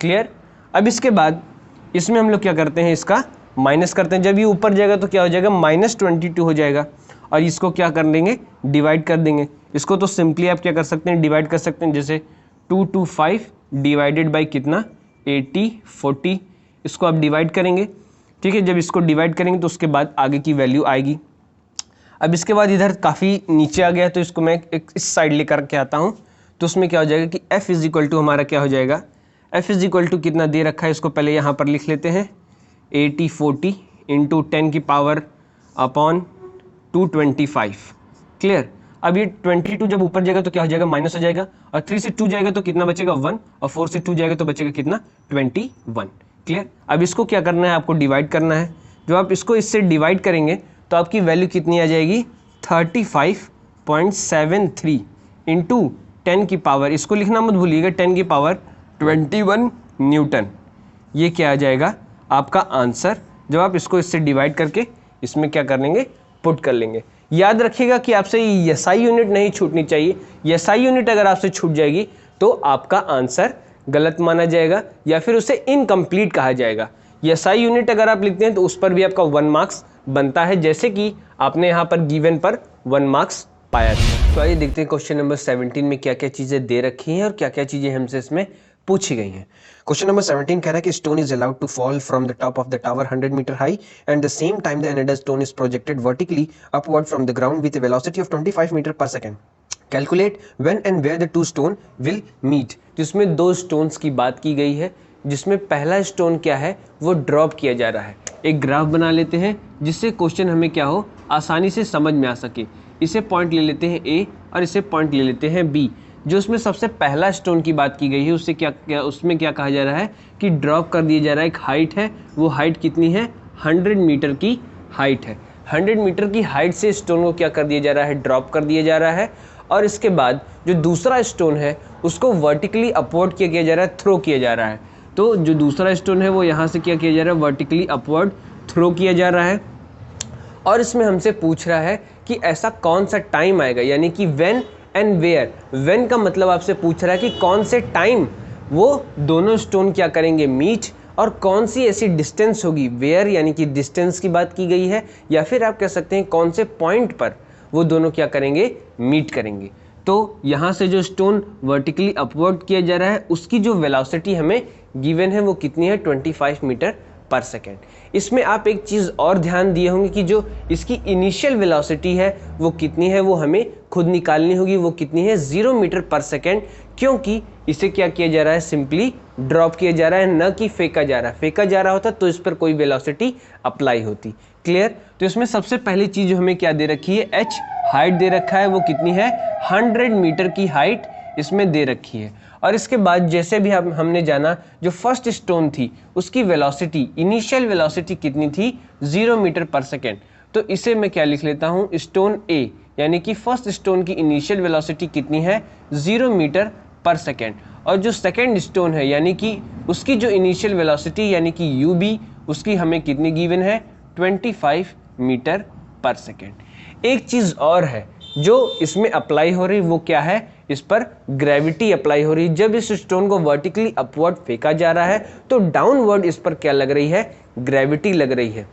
क्लियर। अब इसके बाद इसमें हम लोग क्या करते हैं इसका माइनस करते हैं। जब ये ऊपर जाएगा तो क्या हो जाएगा -22 हो जाएगा, और इसको क्या कर देंगे डिवाइड कर देंगे। इसको तो सिंपली आप क्या कर सकते हैं डिवाइड कर सकते हैं, जैसे 225 डिवाइडेड बाई कितना 80 40, इसको आप डिवाइड करेंगे। ठीक है, जब इसको डिवाइड करेंगे तो उसके बाद आगे की वैल्यू आएगी। अब इसके बाद इधर काफ़ी नीचे आ गया तो इसको मैं एक इस साइड लेकर के आता हूँ, तो उसमें क्या हो जाएगा कि F इज इक्वल टू हमारा क्या हो जाएगा F इज इक्वल टू कितना दे रखा है, इसको पहले यहाँ पर लिख लेते हैं 80 40 इंटू 10 की पावर अपॉन 225। क्लियर। अब ये 22 जब ऊपर जाएगा तो क्या हो जाएगा माइनस हो जाएगा, और 3 से 2 जाएगा तो कितना बचेगा 1, और 4 से 2 जाएगा तो बचेगा कितना 21। क्लियर। अब इसको क्या करना है आपको डिवाइड करना है। जो आप इसको इससे डिवाइड करेंगे तो आपकी वैल्यू कितनी आ जाएगी 35.73। इंटू 10 की पावर, इसको लिखना मत भूलिएगा, 10 की पावर 21 न्यूटन। ये क्या आ जाएगा आपका आंसर, जब आप इसको इससे डिवाइड करके इसमें क्या कर लेंगे, पुट कर लेंगे। याद रखिएगा कि आपसे ये SI यूनिट नहीं छूटनी चाहिए। SI यूनिट अगर आपसे छूट जाएगी तो आपका आंसर गलत माना जाएगा या फिर उसे इनकम्प्लीट कहा जाएगा। SI यूनिट अगर आप लिखते हैं तो उस पर भी आपका 1 मार्क्स बनता है, जैसे कि आपने यहाँ पर गिवन पर 1 मार्क्स पाया था। तो आइए देखते हैं क्वेश्चन नंबर 17 में क्या क्या चीज़ें दे रखी हैं और क्या क्या चीज़ें हमसे इसमें पूछी गई हैं। क्वेश्चन नंबर 17 कह रहा है कि stone is allowed to fall from the top of the tower 100 metre high and the same time the another stone is projected vertically upward from the ground with a velocity of 25 metre per second. Calculate when and where the two stone will meet. जिसमें दो stones की बात की गई है, जिसमें पहला stone क्या है वो ड्रॉप किया जा रहा है। एक ग्राफ बना लेते हैं जिससे क्वेश्चन हमें क्या हो, आसानी से समझ में आ सके। इसे पॉइंट ले लेते हैं A और इसे पॉइंट ले लेते हैं B। जो उसमें सबसे पहला स्टोन की बात की गई है उसमें क्या कहा जा रहा है कि ड्रॉप कर दिया जा रहा है। एक हाइट है, वो हाइट कितनी है, 100 मीटर की हाइट है। 100 मीटर की हाइट से स्टोन को क्या कर दिया जा रहा है, ड्रॉप कर दिया जा रहा है। और इसके बाद जो दूसरा स्टोन है उसको वर्टिकली अपवर्ड किया जा रहा है, थ्रो किया जा रहा है। तो जो दूसरा स्टोन है वो यहाँ से क्या किया जा रहा है, वर्टिकली अपवर्ड थ्रो किया जा रहा है। और इसमें हमसे पूछ रहा है कि ऐसा कौन सा टाइम आएगा, यानी कि व्हेन एंड वेयर। व्हेन का मतलब आपसे पूछ रहा है कि कौन से टाइम वो दोनों स्टोन क्या करेंगे, मीट, और कौन सी ऐसी डिस्टेंस होगी, वेयर यानी कि डिस्टेंस की बात की गई है, या फिर आप कह सकते हैं कौन से पॉइंट पर वो दोनों क्या करेंगे, मीट करेंगे। तो यहाँ से जो स्टोन वर्टिकली अपवर्ड किया जा रहा है उसकी जो वेलोसिटी हमें गिवन है वो कितनी है, 25 मीटर पर सेकेंड। इसमें आप एक चीज़ और ध्यान दिए होंगे कि जो इसकी इनिशियल वेलोसिटी है वो कितनी है, वो हमें खुद निकालनी होगी। वो कितनी है, 0 मीटर पर सेकेंड, क्योंकि इसे क्या किया जा रहा है, सिंपली ड्रॉप किया जा रहा है, न कि फेंका जा रहा है। फेंका जा रहा होता तो इस पर कोई वेलोसिटी अप्लाई होती। क्लियर। तो इसमें सबसे पहली चीज़ जो हमें क्या दे रखी है, h हाइट दे रखा है, वो कितनी है, 100 मीटर की हाइट इसमें दे रखी है। और इसके बाद जैसे भी हमने जाना, जो फर्स्ट स्टोन थी उसकी वेलोसिटी, इनिशियल वेलोसिटी कितनी थी, 0 मीटर पर सेकेंड। तो इसे मैं क्या लिख लेता हूँ, स्टोन A, यानी कि फर्स्ट स्टोन की इनिशियल वेलोसिटी कितनी है, 0 मीटर पर सेकेंड। और जो सेकेंड स्टोन है यानी कि उसकी जो इनिशियल वेलोसिटी यानी कि UB, उसकी हमें कितनी गिवन है, 25 मीटर पर सेकेंड। एक चीज़ और है जो इसमें अप्लाई हो रही, वो क्या है, इस पर ग्रेविटी अप्लाई हो रही है। जब इस स्टोन को वर्टिकली अपवर्ड फेंका जा रहा है तो डाउनवर्ड इस पर क्या लग रही है, ग्रेविटी लग रही है।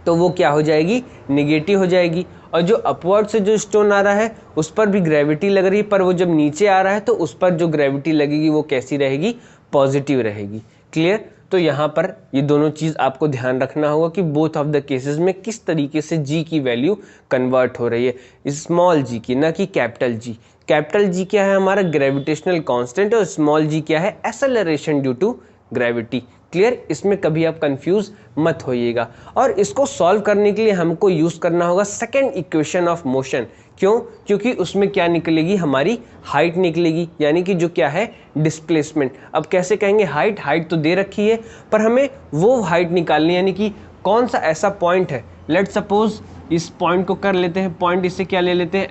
तो वो क्या हो जाएगी, निगेटिव हो जाएगी। और जो अपवर्ड से जो स्टोन आ रहा है उस पर भी ग्रेविटी लग रही है, पर वो जब नीचे आ रहा है तो उस पर जो ग्रेविटी लगेगी वो कैसी रहेगी, पॉजिटिव रहेगी। क्लियर। तो यहाँ पर ये दोनों चीज़ आपको ध्यान रखना होगा कि बोथ ऑफ द केसेस में किस तरीके से G की वैल्यू कन्वर्ट हो रही है, स्मॉल g की, ना कि कैपिटल G। कैपिटल G क्या है, हमारा ग्रेविटेशनल कांस्टेंट, और स्मॉल g क्या है, acceleration due to gravity. Clear. इसमें कभी आप कंफ्यूज मत होइएगा। और इसको सॉल्व करने के लिए हमको यूज़ करना होगा सेकेंड इक्वेशन ऑफ मोशन। क्यों, क्योंकि उसमें क्या निकलेगी, हमारी हाइट निकलेगी, यानी कि जो क्या है, डिस्प्लेसमेंट। अब कैसे कहेंगे, हाइट तो दे रखी है, पर हमें वो हाइट निकालनी, यानी कि कौन सा ऐसा पॉइंट है। लेट सपोज इस पॉइंट को कर लेते हैं पॉइंट, इससे क्या ले लेते हैं,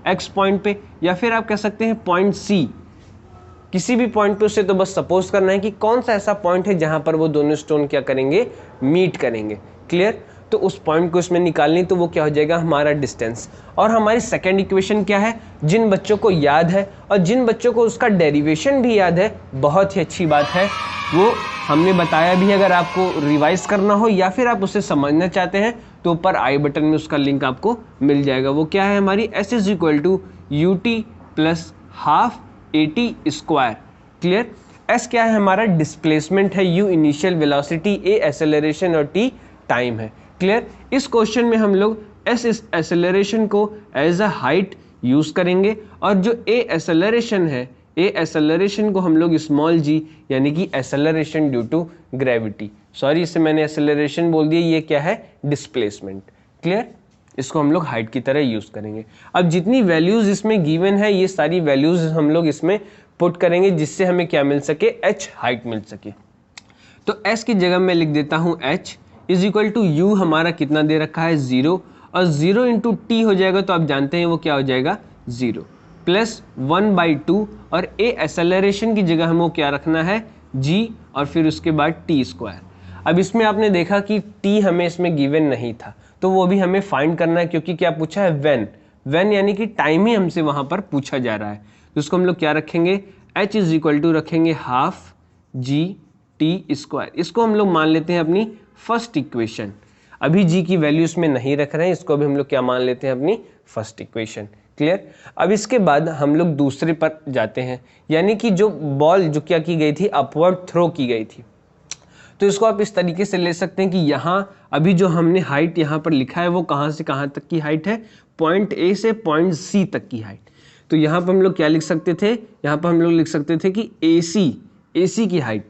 एक्स पॉइंट पे, या फिर आप कह सकते हैं पॉइंट C, किसी भी पॉइंट पे। उससे तो बस सपोज करना है कि कौन सा ऐसा पॉइंट है जहां पर वो दोनों स्टोन क्या करेंगे, मीट करेंगे। क्लियर। तो उस पॉइंट को इसमें निकालनी, तो वो क्या हो जाएगा, हमारा डिस्टेंस। और हमारी सेकेंड इक्वेशन क्या है, जिन बच्चों को याद है और जिन बच्चों को उसका डेरिवेशन भी याद है, बहुत ही अच्छी बात है, वो हमने बताया भी। अगर आपको रिवाइज करना हो या फिर आप उसे समझना चाहते हैं तो ऊपर आई बटन में उसका लिंक आपको मिल जाएगा। वो क्या है, हमारी S = UT + ½ AT square. Clear. S क्या है, हमारा डिस्प्लेसमेंट है, U initial velocity, A acceleration और T टाइम है। क्लियर। इस क्वेश्चन में हम लोग S एक्सेलरेशन को एज अ हाइट यूज करेंगे, और जो A एक्सेलरेशन है, A एक्सेलरेशन को हम लोग स्मॉल g यानी कि acceleration due to gravity, sorry इसे मैंने एक्सेलरेशन बोल दिया, ये क्या है, डिस्प्लेसमेंट। क्लियर। इसको हम लोग हाइट की तरह यूज करेंगे। अब जितनी वैल्यूज इसमें गिवन है ये सारी वैल्यूज हम लोग इसमें पुट करेंगे, जिससे हमें क्या मिल सके, h हाइट मिल सके। तो s की जगह मैं लिख देता हूँ h = u, हमारा कितना दे रखा है, 0, और 0 × t हो जाएगा, तो आप जानते हैं वो क्या हो जाएगा, 0।
प्लस 1/2 और ए एक्सेलरेशन की जगह हमको क्या रखना है g और फिर उसके बाद t²। अब इसमें आपने देखा कि t हमें इसमें गिवन नहीं था, तो वो भी हमें फाइंड करना है, क्योंकि क्या पूछा है व्हेन यानी कि टाइम ही हमसे वहाँ पर पूछा जा रहा है। तो उसको हम लोग क्या रखेंगे, h इज इक्वल टू रखेंगे हाफ g/t²। इसको हम लोग मान लेते हैं अपनी फर्स्ट इक्वेशन। अभी g की वैल्यू इसमें नहीं रख रहे हैं, इसको भी हम लोग क्या मान लेते हैं अपनी फर्स्ट इक्वेशन। क्लियर। अब इसके बाद हम लोग दूसरे पर जाते हैं, यानी कि जो बॉल जो क्या की गई थी, अपवर्ड थ्रो की गई थी। तो इसको आप इस तरीके से ले सकते हैं कि यहाँ अभी जो हमने हाइट यहाँ पर लिखा है वो कहाँ से कहाँ तक की हाइट है, पॉइंट ए से पॉइंट सी तक की हाइट। तो यहाँ पर हम लोग क्या लिख सकते थे, यहाँ पर हम लोग लिख सकते थे कि AC की हाइट।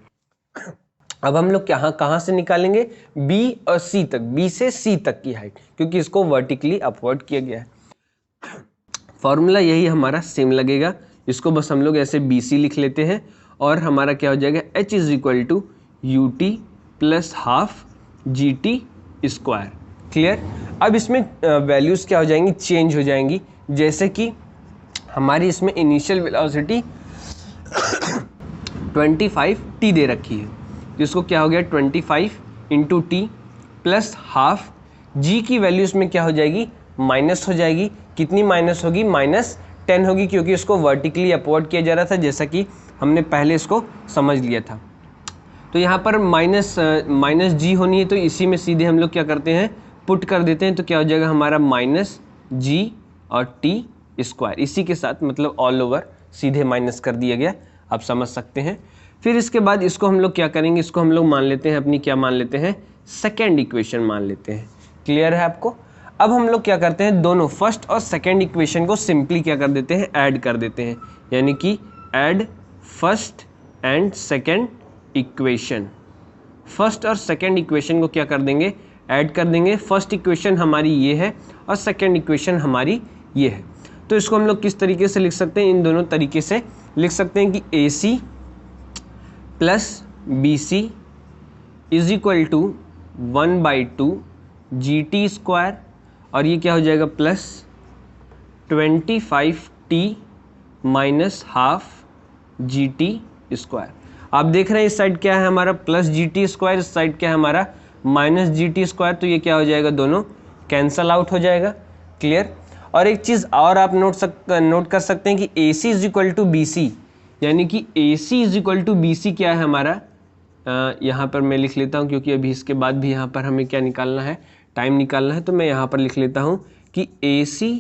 अब हम लोग कहाँ से निकालेंगे, B और C तक, B से C तक की हाइट, क्योंकि इसको वर्टिकली अपवर्ड किया गया है। फॉर्मूला यही हमारा सेम लगेगा, इसको बस हम लोग ऐसे BC लिख लेते हैं और हमारा क्या हो जाएगा, H is equal to UT plus half GT²। Clear. अब इसमें वैल्यूज़ क्या हो जाएंगी, चेंज हो जाएंगी। जैसे कि हमारी इसमें इनिशियल वेलोसिटी 25t दे रखी है, तो इसको क्या हो गया 25 into T plus half g की वैल्यू इसमें क्या हो जाएगी, माइनस हो जाएगी। कितनी माइनस होगी, -10 होगी, क्योंकि इसको वर्टिकली अपवर्ड किया जा रहा था, जैसा कि हमने पहले इसको समझ लिया था। तो यहाँ पर माइनस जी होनी है, तो इसी में सीधे हम लोग क्या करते हैं, पुट कर देते हैं। तो क्या हो जाएगा हमारा -g और t², इसी के साथ मतलब ऑल ओवर सीधे माइनस कर दिया गया, आप समझ सकते हैं। फिर इसके बाद इसको हम लोग क्या करेंगे, इसको हम लोग मान लेते हैं अपनी क्या मान लेते हैं, सेकेंड इक्वेशन मान लेते हैं। क्लियर है आपको। अब हम लोग क्या करते हैं, दोनों फर्स्ट और सेकेंड इक्वेशन को सिंपली क्या कर देते हैं, ऐड कर देते हैं, यानी कि add first and second equation. First और सेकेंड इक्वेशन को क्या कर देंगे, ऐड कर देंगे। फर्स्ट इक्वेशन हमारी ये है और सेकेंड इक्वेशन हमारी ये है। तो इसको हम लोग किस तरीके से लिख सकते हैं, इन दोनों तरीके से लिख सकते हैं कि AC plus BC is equal to 1/2 GT², और ये क्या हो जाएगा plus 25t minus half GT²। आप देख रहे हैं इस साइड क्या है हमारा प्लस GT², इस साइड क्या है हमारा माइनस GT², तो ये क्या हो जाएगा, दोनों कैंसल आउट हो जाएगा। क्लियर। और एक चीज़ और आप नोट कर सकते हैं कि AC is equal to BC, यानी कि AC is equal to BC क्या है हमारा, यहाँ पर मैं लिख लेता हूँ, क्योंकि अभी इसके बाद भी यहाँ पर हमें क्या निकालना है, टाइम निकालना है। तो मैं यहाँ पर लिख लेता हूँ कि AC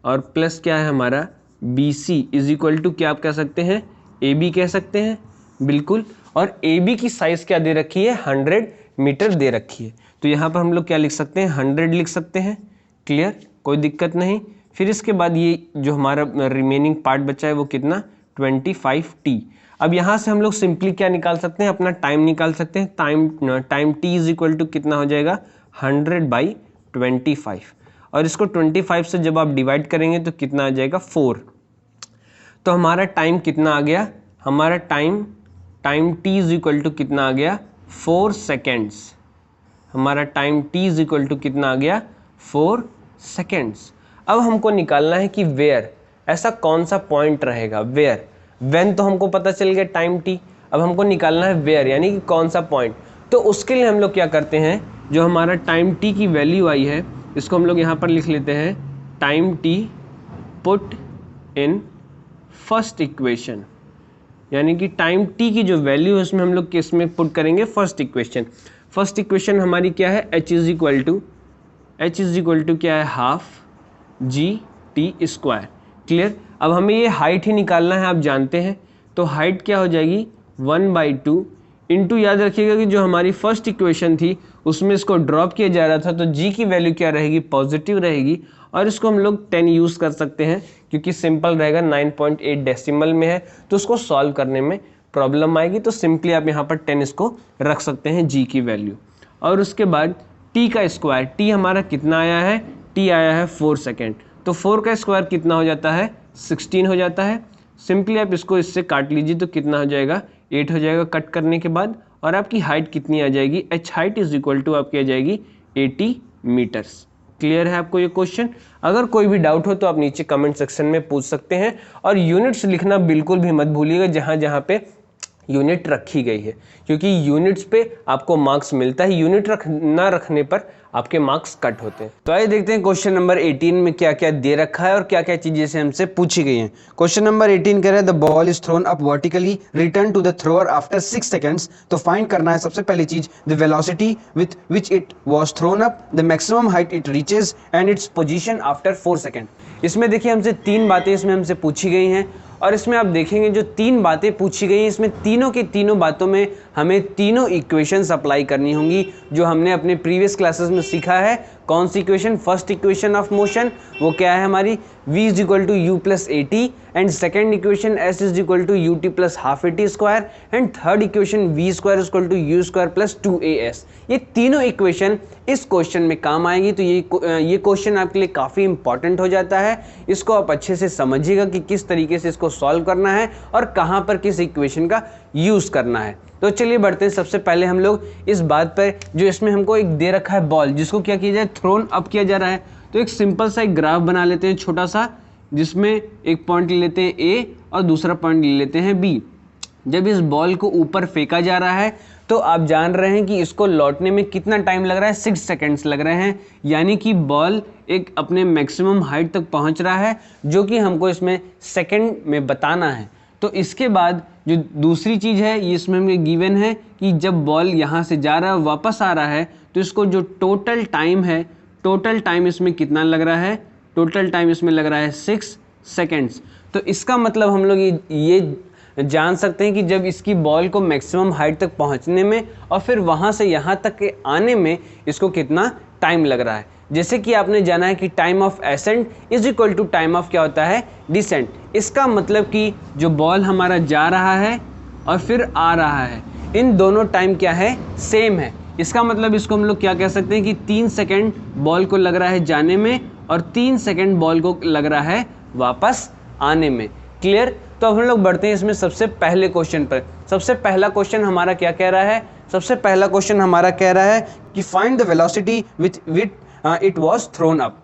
और प्लस क्या है हमारा BC इज इक्वल टू क्या आप कह सकते हैं, AB कह सकते हैं, बिल्कुल। और AB की साइज़ क्या दे रखी है, 100 मीटर दे रखी है। तो यहाँ पर हम लोग क्या लिख सकते हैं, 100 लिख सकते हैं। क्लियर, कोई दिक्कत नहीं। फिर इसके बाद ये जो हमारा रिमेनिंग पार्ट बचा है वो कितना, 25t। अब यहाँ से हम लोग सिंपली क्या निकाल सकते हैं, अपना टाइम निकाल सकते हैं। Time t is equal to कितना हो जाएगा, 100/25, और इसको 25 से जब आप डिवाइड करेंगे तो कितना आ जाएगा, 4। तो हमारा टाइम कितना आ गया, हमारा time t is equal to कितना आ गया, 4 सेकेंड्स। हमारा time t is equal to कितना आ गया, 4 सेकेंड्स। अब हमको निकालना है कि वेयर, ऐसा कौन सा पॉइंट रहेगा, वेयर। व्हेन तो हमको पता चल गया टाइम t, अब हमको निकालना है वेयर, यानी कि कौन सा पॉइंट। तो उसके लिए हम लोग क्या करते हैं, जो हमारा टाइम t की वैल्यू आई है इसको हम लोग यहाँ पर लिख लेते हैं, time t put in first equation, यानी कि टाइम t की जो वैल्यू है उसमें हम लोग किस में पुट करेंगे, फर्स्ट इक्वेशन। फर्स्ट इक्वेशन हमारी क्या है, h इज इक्वल टू क्या है, हाफ GT²। क्लियर। अब हमें ये हाइट ही निकालना है, आप जानते हैं। तो हाइट क्या हो जाएगी, 1/2 इंटू, याद रखिएगा कि जो हमारी फर्स्ट इक्वेशन थी उसमें इसको ड्रॉप किया जा रहा था, तो g की वैल्यू क्या रहेगी, पॉजिटिव रहेगी। और इसको हम लोग 10 यूज़ कर सकते हैं, क्योंकि सिंपल रहेगा, 9.8 डेसिमल में है, तो उसको सॉल्व करने में प्रॉब्लम आएगी। तो सिंपली आप यहाँ पर 10 इसको रख सकते हैं g की वैल्यू। और उसके बाद t का स्क्वायर, t हमारा कितना आया है, t आया है 4 सेकेंड, तो 4 का स्क्वायर कितना हो जाता है, 16 हो जाता है। सिंपली आप इसको इससे काट लीजिए तो कितना हो जाएगा, 8 हो जाएगा कट करने के बाद। और आपकी हाइट कितनी आ जाएगी, h height is equal to आपकी आ जाएगी 80 मीटर्स।
क्लियर है आपको ये क्वेश्चन? अगर कोई भी डाउट हो तो आप नीचे कमेंट सेक्शन में पूछ सकते हैं, और यूनिट्स लिखना बिल्कुल भी मत भूलिएगा जहाँ जहाँ पे यूनिट रखी गई है, क्योंकि यूनिट्स पे आपको मार्क्स मिलता है, यूनिट ना रखने पर आपके मार्क्स कट होते हैं। तो आइए देखते हैं क्वेश्चन नंबर 18 में क्या क्या दे रखा है और क्या क्या चीजें से हमसे पूछी गई हैं।
क्वेश्चन नंबर 18 कह रहा है the ball is thrown up vertically, return to the thrower after 6 seconds. तो फाइंड करना है सबसे पहली चीज the velocity with which it was thrown up, the maximum height it reaches and its position after 4 second.
इसमें देखिए हमसे 3 बातें इसमें हमसे पूछी गई हैं, और इसमें आप देखेंगे जो 3 बातें पूछी गई हैं इसमें तीनों की तीनों बातों में हमें तीनों इक्वेशंस अप्लाई करनी होंगी जो हमने अपने प्रीवियस क्लासेस में सीखा है। कौन सी equation? First equation of motion, वो क्या है हमारी v is equal to you plus A t, and second equation s is equal to U T plus half A T square, and third equation v square is equal to you square plus 2as। ये तीनों equation इस question में काम आएगी। तो ये question आपके लिए काफ़ी इंपॉर्टेंट हो जाता है। इसको आप अच्छे से समझिएगा कि किस तरीके से इसको सॉल्व करना है और कहाँ पर किस इक्वेशन का यूज़ करना है। तो चलिए बढ़ते हैं। सबसे पहले हम लोग इस बात पर, जो इसमें हमको एक दे रखा है बॉल, जिसको क्या किया जाए, थ्रोन अप किया जा रहा है। तो एक सिंपल सा एक ग्राफ बना लेते हैं छोटा सा, जिसमें एक पॉइंट ले लेते हैं ए और दूसरा पॉइंट ले लेते हैं बी। जब इस बॉल को ऊपर फेंका जा रहा है तो आप जान रहे हैं कि इसको लौटने में कितना टाइम लग रहा है, 6 सेकंड्स लग रहे हैं, यानी कि बॉल एक अपने मैक्सिमम हाइट तक पहुंच रहा है, जो कि हमको इसमें सेकंड में बताना है। तो इसके बाद जो दूसरी चीज़ है, ये इसमें हमें गिवन है कि जब बॉल यहाँ से जा रहा है वापस आ रहा है तो इसको जो टोटल टाइम है, टोटल टाइम इसमें कितना लग रहा है, टोटल टाइम इसमें लग रहा है 6 सेकंड्स। तो इसका मतलब हम लोग ये जान सकते हैं कि जब इसकी बॉल को मैक्सिमम हाइट तक पहुंचने में और फिर वहां से यहाँ तक के आने में इसको कितना टाइम लग रहा है। जैसे कि आपने जाना है कि time of ascent is equal to time of क्या होता है, डिसेंट। इसका मतलब कि जो बॉल हमारा जा रहा है और फिर आ रहा है, इन दोनों टाइम क्या है, सेम है। इसका मतलब इसको हम लोग क्या कह सकते हैं कि 3 सेकेंड बॉल को लग रहा है जाने में और 3 सेकेंड बॉल को लग रहा है वापस आने में। क्लियर? तो अब हम लोग बढ़ते हैं इसमें सबसे पहले क्वेश्चन पर। सबसे पहला क्वेश्चन हमारा क्या कह रहा है, सबसे पहला क्वेश्चन हमारा कह रहा है कि find the velocity with it was thrown up.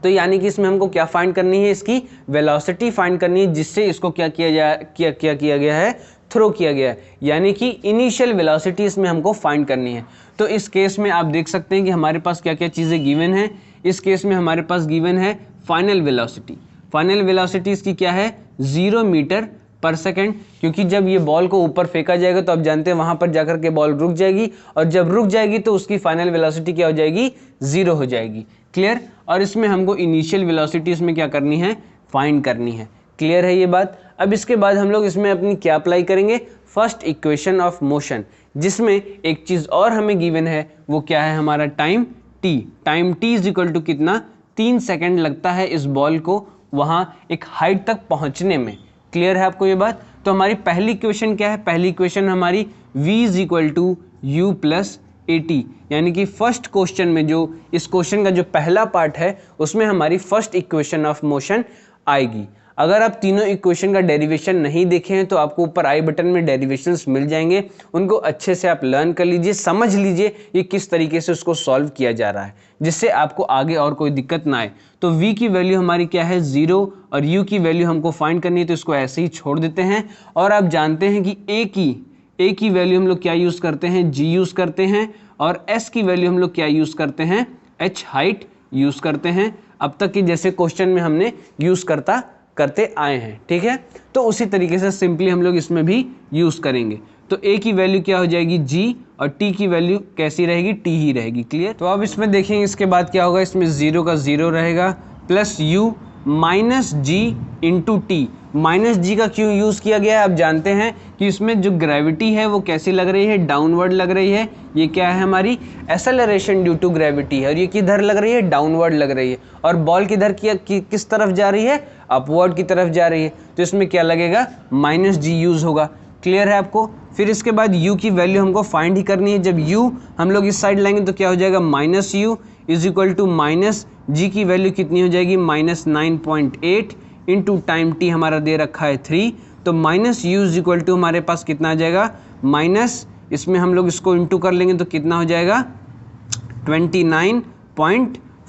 तो यानी कि इसमें हमको क्या फाइंड करनी है, इसकी वेलोसिटी फाइंड करनी है, जिससे इसको क्या किया गया है, थ्रो किया गया है, यानी कि इनिशियल वेलोसिटी इसमें हमको फाइंड करनी है। तो इस केस में आप देख सकते हैं कि हमारे पास क्या क्या चीज़ें गिवन है। इस केस में हमारे पास गिवन है फाइनल वेलोसिटी। फाइनल वेलोसिटी इसकी क्या है, 0 मीटर पर सेकेंड, क्योंकि जब ये बॉल को ऊपर फेंका जाएगा तो आप जानते हैं वहां पर जाकर के बॉल रुक जाएगी, और जब रुक जाएगी तो उसकी फाइनल वेलोसिटी क्या हो जाएगी, 0 हो जाएगी। क्लियर? और इसमें हमको इनिशियल वेलोसिटी इसमें क्या करनी है, फाइंड करनी है। क्लियर है ये बात? अब इसके बाद हम लोग इसमें अपनी क्या अप्लाई करेंगे, फर्स्ट इक्वेशन ऑफ मोशन, जिसमें एक चीज़ और हमें गिवन है, वो क्या है हमारा time t। Time t is equal to कितना, 3 सेकेंड लगता है इस बॉल को वहाँ एक हाइट तक पहुँचने में। क्लियर है आपको ये बात? तो हमारी पहली इक्वेशन क्या है, पहली इक्वेशन हमारी v is equal to you plus A T, यानी कि फर्स्ट क्वेश्चन में जो इस क्वेश्चन का जो पहला पार्ट है उसमें हमारी फर्स्ट इक्वेशन ऑफ मोशन आएगी। अगर आप तीनों इक्वेशन का डेरिवेशन नहीं देखे हैं तो आपको ऊपर आई बटन में डेरिवेशंस मिल जाएंगे, उनको अच्छे से आप लर्न कर लीजिए, समझ लीजिए ये किस तरीके से उसको सॉल्व किया जा रहा है, जिससे आपको आगे और कोई दिक्कत ना आए। तो v की वैल्यू हमारी क्या है, 0, और u की वैल्यू हमको फाइंड करनी है, तो इसको ऐसे ही छोड़ देते हैं। और आप जानते हैं कि a की वैल्यू हम लोग क्या यूज़ करते हैं, g यूज़ करते हैं, और s की वैल्यू हम लोग क्या यूज़ करते हैं, h हाइट यूज़ करते हैं, अब तक की जैसे क्वेश्चन में हमने यूज़ करते आए हैं। ठीक है? तो उसी तरीके से सिंपली हम लोग इसमें भी यूज़ करेंगे। तो a की वैल्यू क्या हो जाएगी, g, और t की वैल्यू कैसी रहेगी, t ही रहेगी। क्लियर? तो अब इसमें देखेंगे इसके बाद क्या होगा, इसमें 0 का 0 रहेगा, plus u minus G into T. Minus जी का क्यों यूज़ किया गया है, आप जानते हैं कि इसमें जो ग्रेविटी है वो कैसी लग रही है, डाउनवर्ड लग रही है। ये क्या है, हमारी एक्सेलरेशन ड्यू टू ग्रेविटी है, और ये किधर लग रही है, डाउनवर्ड लग रही है। और बॉल किधर किस तरफ जा रही है, अपवर्ड की तरफ जा रही है, तो इसमें क्या लगेगा, माइनस जी यूज़ होगा। क्लियर है आपको? फिर इसके बाद u की वैल्यू हमको फाइंड ही करनी है। जब u हम लोग इस साइड लाएंगे तो क्या हो जाएगा, minus u is equal to minus g की वैल्यू कितनी हो जाएगी, -9.8 इंटू टाइम t हमारा दे रखा है 3, तो minus u is equal to हमारे पास कितना आ जाएगा, माइनस इसमें हम लोग इसको इंटू कर लेंगे तो कितना हो जाएगा,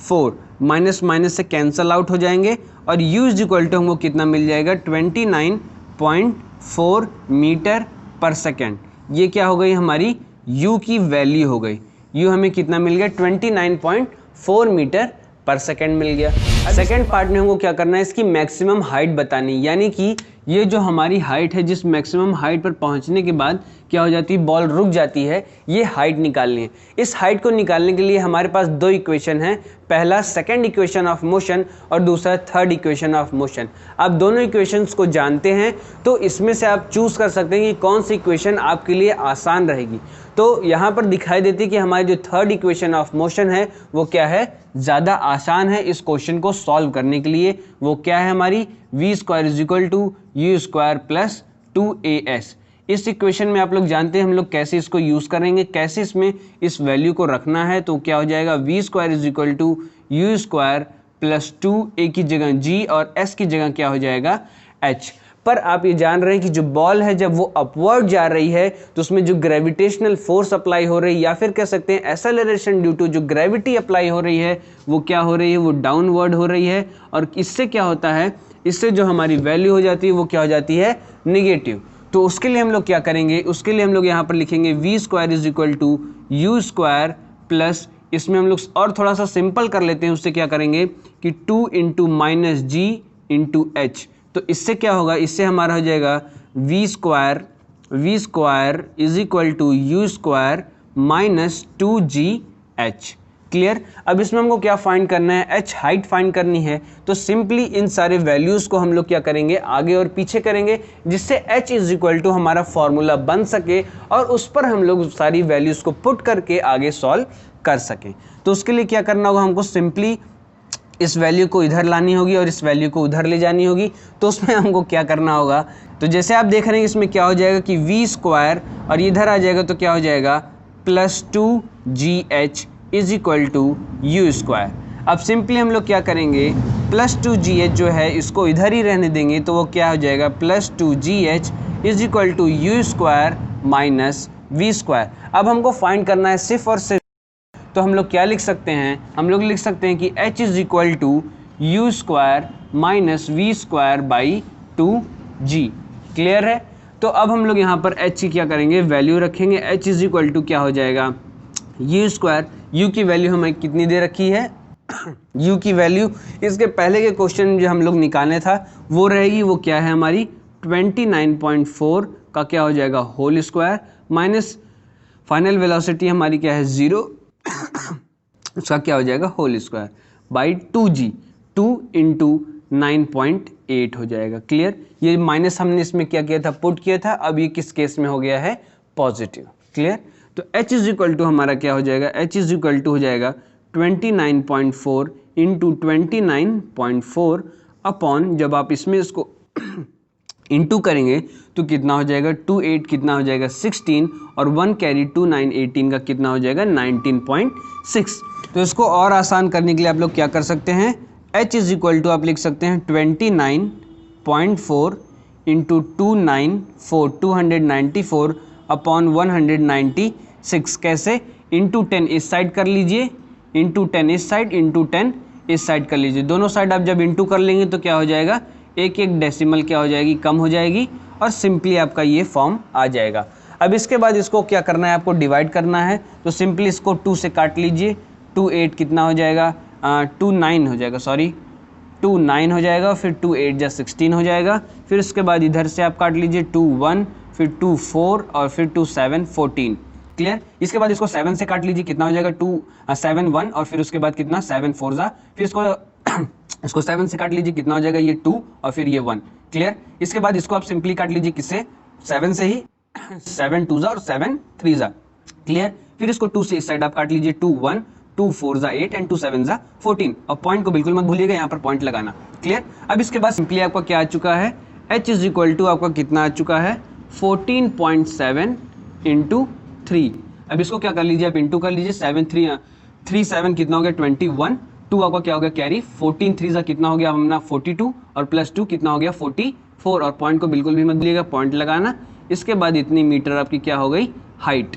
4, माइनस माइनस से कैंसल आउट हो जाएंगे और u इज इक्वल टू हमको कितना मिल जाएगा 29.4 मीटर पर सेकेंड। ये क्या हो गई हमारी u की वैल्यू हो गई। u हमें कितना मिल गया 29.4 मीटर पर सेकेंड मिल गया। सेकेंड पार्ट में हमको क्या करना है, इसकी मैक्सिमम हाइट बतानी, यानी कि ये जो हमारी हाइट है, जिस मैक्सिमम हाइट पर पहुंचने के बाद क्या हो जाती है, बॉल रुक जाती है, ये हाइट निकालनी है। इस हाइट को निकालने के लिए हमारे पास दो इक्वेशन है, पहला सेकंड इक्वेशन ऑफ मोशन और दूसरा थर्ड इक्वेशन ऑफ मोशन। आप दोनों इक्वेशंस को जानते हैं तो इसमें से आप चूज कर सकते हैं कि कौन सी इक्वेशन आपके लिए आसान रहेगी। तो यहाँ पर दिखाई देती है कि हमारी जो थर्ड इक्वेशन ऑफ मोशन है वो क्या है, ज़्यादा आसान है इस क्वेश्चन को सॉल्व करने के लिए। वो क्या है हमारी v square is equal to you square plus 2as। इस इक्वेशन में आप लोग जानते हैं हम लोग कैसे इसको यूज़ करेंगे, कैसे इसमें इस वैल्यू को रखना है। तो क्या हो जाएगा v square is equal to you square plus 2a की जगह g और s की जगह क्या हो जाएगा h। पर आप ये जान रहे हैं कि जो बॉल है जब वो अपवर्ड जा रही है तो उसमें जो ग्रेविटेशनल फोर्स अप्लाई हो रही है, या फिर कह सकते हैं एक्सेलरेशन ड्यू टू जो ग्रेविटी अप्लाई हो रही है, वो क्या हो रही है, वो डाउनवर्ड हो रही है। और इससे क्या होता है, इससे जो हमारी वैल्यू हो जाती है वो क्या हो जाती है, निगेटिव। तो उसके लिए हम लोग क्या करेंगे, उसके लिए हम लोग यहाँ पर लिखेंगे v square is equal to you square plus, इसमें हम लोग और थोड़ा सा सिंपल कर लेते हैं, उससे क्या करेंगे कि 2 into minus G into H. तो इससे क्या होगा, इससे हमारा हो जाएगा v square is equal to you square minus 2gh। Clear. अब इसमें हमको क्या फाइंड करना है, h हाइट फाइंड करनी है। तो सिंपली इन सारे वैल्यूज़ को हम लोग क्या करेंगे, आगे और पीछे करेंगे, जिससे h इज इक्वल टू हमारा फॉर्मूला बन सके और उस पर हम लोग सारी वैल्यूज़ को पुट करके आगे सॉल्व कर सकें। तो उसके लिए क्या करना होगा, हमको सिंपली इस वैल्यू को इधर लानी होगी और इस वैल्यू को उधर ले जानी होगी। तो उसमें हमको क्या करना होगा, तो जैसे आप देख रहे हैं इसमें क्या हो जाएगा कि v स्क्वायर और इधर आ जाएगा तो क्या हो जाएगा plus 2gh is equal to you square. अब सिंपली हम लोग क्या करेंगे, प्लस 2gh जो है इसको इधर ही रहने देंगे, तो वो क्या हो जाएगा plus 2gh is equal to you square minus V square. अब हमको फाइंड करना है सिर्फ और सिर्फ, तो हम लोग क्या लिख सकते हैं, हम लोग लिख सकते हैं कि h is equal to you square minus V square by 2g। Clear है। तो अब हम लोग यहाँ पर h की क्या करेंगे, वैल्यू रखेंगे। h इज इक्वल टू क्या हो जाएगा यू स्क्वायर, u की वैल्यू हमें कितनी दे रखी है u की वैल्यू इसके पहले के क्वेश्चन में जो हम लोग निकालने था वो रहेगी, वो क्या है हमारी 29.4 का क्या हो जाएगा whole square minus final velocity हमारी क्या है 0 उसका क्या हो जाएगा whole square by 2g, 2 into 9.8 हो जाएगा। क्लियर। ये माइनस हमने इसमें क्या किया था, पुट किया था, अब ये किस केस में हो गया है, पॉजिटिव। क्लियर। तो h इज इक्वल टू हमारा क्या हो जाएगा, h इज इक्वल टू हो जाएगा 29.4 इंटू 29.4 अपॉन, जब आप इसमें इसको इंटू करेंगे तो कितना हो जाएगा 28 कितना हो जाएगा 16 और 1 कैरी 2 9 18 का कितना हो जाएगा 19.6। तो इसको और आसान करने के लिए आप लोग क्या कर सकते हैं, h इज इक्वल टू आप लिख सकते हैं 29.4 इंटू 294 अपॉन 196। कैसे, इंटू 10 इस साइड कर लीजिए, इंटू 10 इस साइड, इंटू 10 इस साइड कर लीजिए। दोनों साइड आप जब इंटू कर लेंगे तो क्या हो जाएगा, एक एक डेसिमल क्या हो जाएगी, कम हो जाएगी और सिंपली आपका ये फॉर्म आ जाएगा। अब इसके बाद इसको क्या करना है, आपको डिवाइड करना है। तो सिंपली इसको 2 से काट लीजिए, 2 8 कितना हो जाएगा 2 9 हो जाएगा, सॉरी 2 9 हो जाएगा, फिर 2 8 जा 16 हो जाएगा। फिर उसके बाद इधर से आप काट लीजिए 2 1, फिर 2 4 और फिर 2 7 14। क्लियर। इसके बाद इसको 7 से काट लीजिए, कितना हो जाएगा 2 7 1 और फिर उसके बाद कितना 7 4 जा, फिर इसको 7 से काट लीजिए, कितना हो जाएगा ये 2 और फिर ये 1। क्लियर। इसके बाद इसको आप सिंपली काट लीजिए किससे, 7 से ही, 7 2 जा और 7 3 जा। क्लियर। फिर इसको 2 से इस साइड आप काट लीजिए, 2 1, 2 4 जा 8 एंड 2 7 जा 14 और पॉइंट को बिल्कुल मत भूलिएगा, यहाँ पर पॉइंट लगाना। क्लियर। अब इसके बाद सिंपली आपका क्या आ चुका है, h इज इक्वल टू आपका कितना आ चुका है 14.7 इंटू 3। अब इसको क्या कर लीजिए, आप इंटू कर लीजिए, 3 7 कितना हो गया 21, 2 आपका क्या हो गया कैरी, 14 3 जा कितना हो गया अपना 42 और प्लस 2 कितना हो गया 44 और पॉइंट को बिल्कुल भी मत भूलिएगा, पॉइंट लगाना। इसके बाद इतनी मीटर आपकी क्या हो गई हाइट।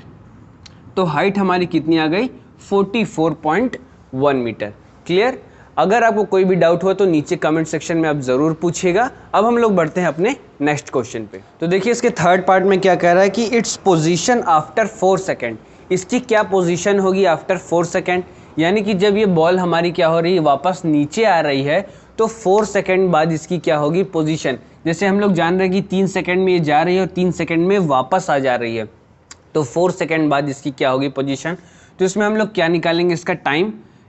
तो हाइट हमारी कितनी आ गई 44.1 मीटर। क्लियर? अगर आपको कोई भी डाउट हुआ तो नीचे कमेंट सेक्शन में आप ज़रूर पूछिएगा। अब हम लोग बढ़ते हैं अपने नेक्स्ट क्वेश्चन पे। तो देखिए इसके थर्ड पार्ट में क्या कह रहा है कि इट्स पोजीशन आफ्टर 4 सेकेंड। इसकी क्या पोजीशन होगी आफ्टर 4 सेकेंड, यानी कि जब ये बॉल हमारी क्या हो रही है, वापस नीचे आ रही है, तो 4 सेकेंड बाद इसकी क्या होगी पोजीशन। जैसे हम लोग जान रहे हैं कि 3 सेकेंड में ये जा रही है और 3 सेकेंड में वापस आ जा रही है, तो 4 सेकेंड बाद इसकी क्या होगी पोजीशन। तो इसमें हम लोग क्या निकालेंगे,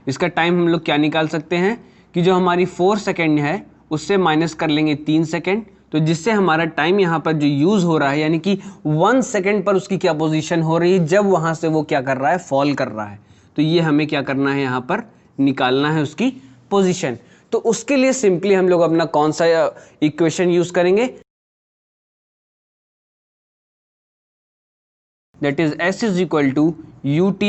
इसका टाइम हम लोग क्या निकाल सकते हैं कि जो हमारी 4 सेकेंड है उससे माइनस कर लेंगे 3 सेकेंड, तो जिससे हमारा टाइम यहाँ पर जो यूज़ हो रहा है, यानी कि 1 सेकेंड पर उसकी क्या पोजीशन हो रही है जब वहाँ से वो क्या कर रहा है, फॉल कर रहा है। तो ये हमें क्या करना है, यहाँ पर निकालना है उसकी पोजीशन। तो उसके लिए सिंपली हम लोग अपना कौन सा इक्वेशन यूज़ करेंगे, that is s is equal to ut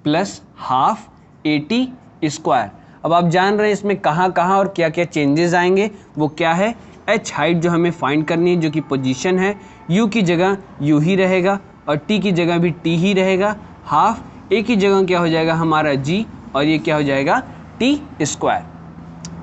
plus half AT square. अब आप जान रहे हैं इसमें कहाँ कहाँ और क्या क्या चेंजेस आएंगे, वो क्या है, h हाइट जो हमें फाइंड करनी है, जो कि पोजीशन है, u की जगह u ही रहेगा और t की जगह भी t ही रहेगा, हाफ a की जगह क्या हो जाएगा हमारा g और ये क्या हो जाएगा t स्क्वायर।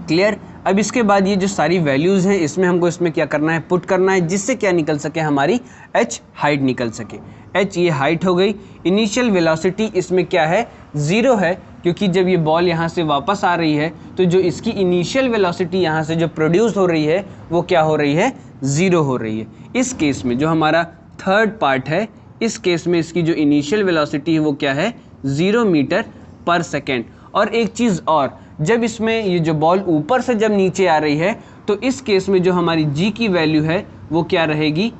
क्लियर? अब इसके बाद ये जो सारी वैल्यूज़ हैं इसमें हमको इसमें क्या करना है, पुट करना है, जिससे क्या निकल सके, हमारी h हाइट निकल सके। h ये हाइट हो गई। इनिशियल वेलोसिटी इसमें क्या है, 0 है, क्योंकि जब ये बॉल यहाँ से वापस आ रही है तो जो इसकी इनिशियल वेलोसिटी यहाँ से जो प्रोड्यूस हो रही है वो क्या हो रही है, 0 हो रही है। इस केस में जो हमारा थर्ड पार्ट है, इस केस में इसकी जो इनिशियल वेलोसिटी है वो क्या है, 0 मीटर पर सेकेंड। और एक चीज़ और, जब इसमें ये जो बॉल ऊपर से जब नीचे आ रही है तो इस केस में जो हमारी g की वैल्यू है वो क्या रहेगी,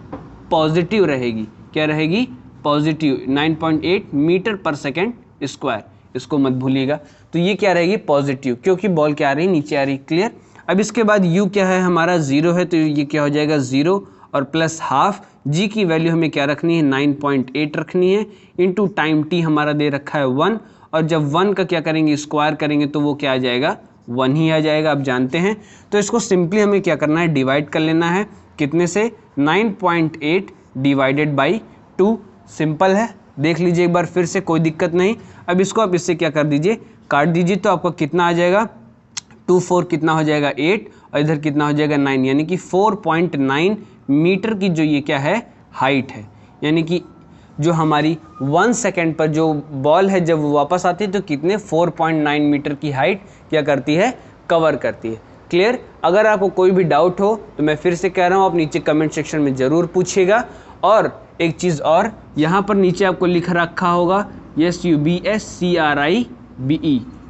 पॉजिटिव रहेगी। क्या रहेगी, positive, 9.8 metre per second square, इसको मत भूलिएगा। तो ये क्या रहेगी, पॉजिटिव, क्योंकि बॉल क्या आ रही है, नीचे आ रही। क्लियर? अब इसके बाद u क्या है हमारा, 0 है, तो ये क्या हो जाएगा 0 और प्लस हाफ, g की वैल्यू हमें क्या रखनी है, 9.8 रखनी है, इंटू टाइम t हमारा दे रखा है 1, और जब 1 का क्या करेंगे, स्क्वायर करेंगे तो वो क्या आ जाएगा, 1 ही आ जाएगा, आप जानते हैं। तो इसको सिंपली हमें क्या करना है, डिवाइड कर लेना है, कितने से, 9.8 डिवाइडेड बाई 2। सिंपल है, देख लीजिए एक बार फिर से, कोई दिक्कत नहीं। अब इसको आप इससे क्या कर दीजिए, काट दीजिए, तो आपका कितना आ जाएगा, 2 4 कितना हो जाएगा 8 और इधर कितना हो जाएगा 9, यानी कि 4.9 मीटर की जो ये क्या है, हाइट है। यानी कि जो हमारी 1 सेकेंड पर जो बॉल है जब वो वापस आती है तो कितने, 4.9 मीटर की हाइट क्या करती है, कवर करती है। क्लियर? अगर आपको कोई भी डाउट हो तो मैं फिर से कह रहा हूँ, आप नीचे कमेंट सेक्शन में ज़रूर पूछिएगा। और एक चीज़ और, यहाँ पर नीचे आपको लिख रखा होगा SUBSCRIBE,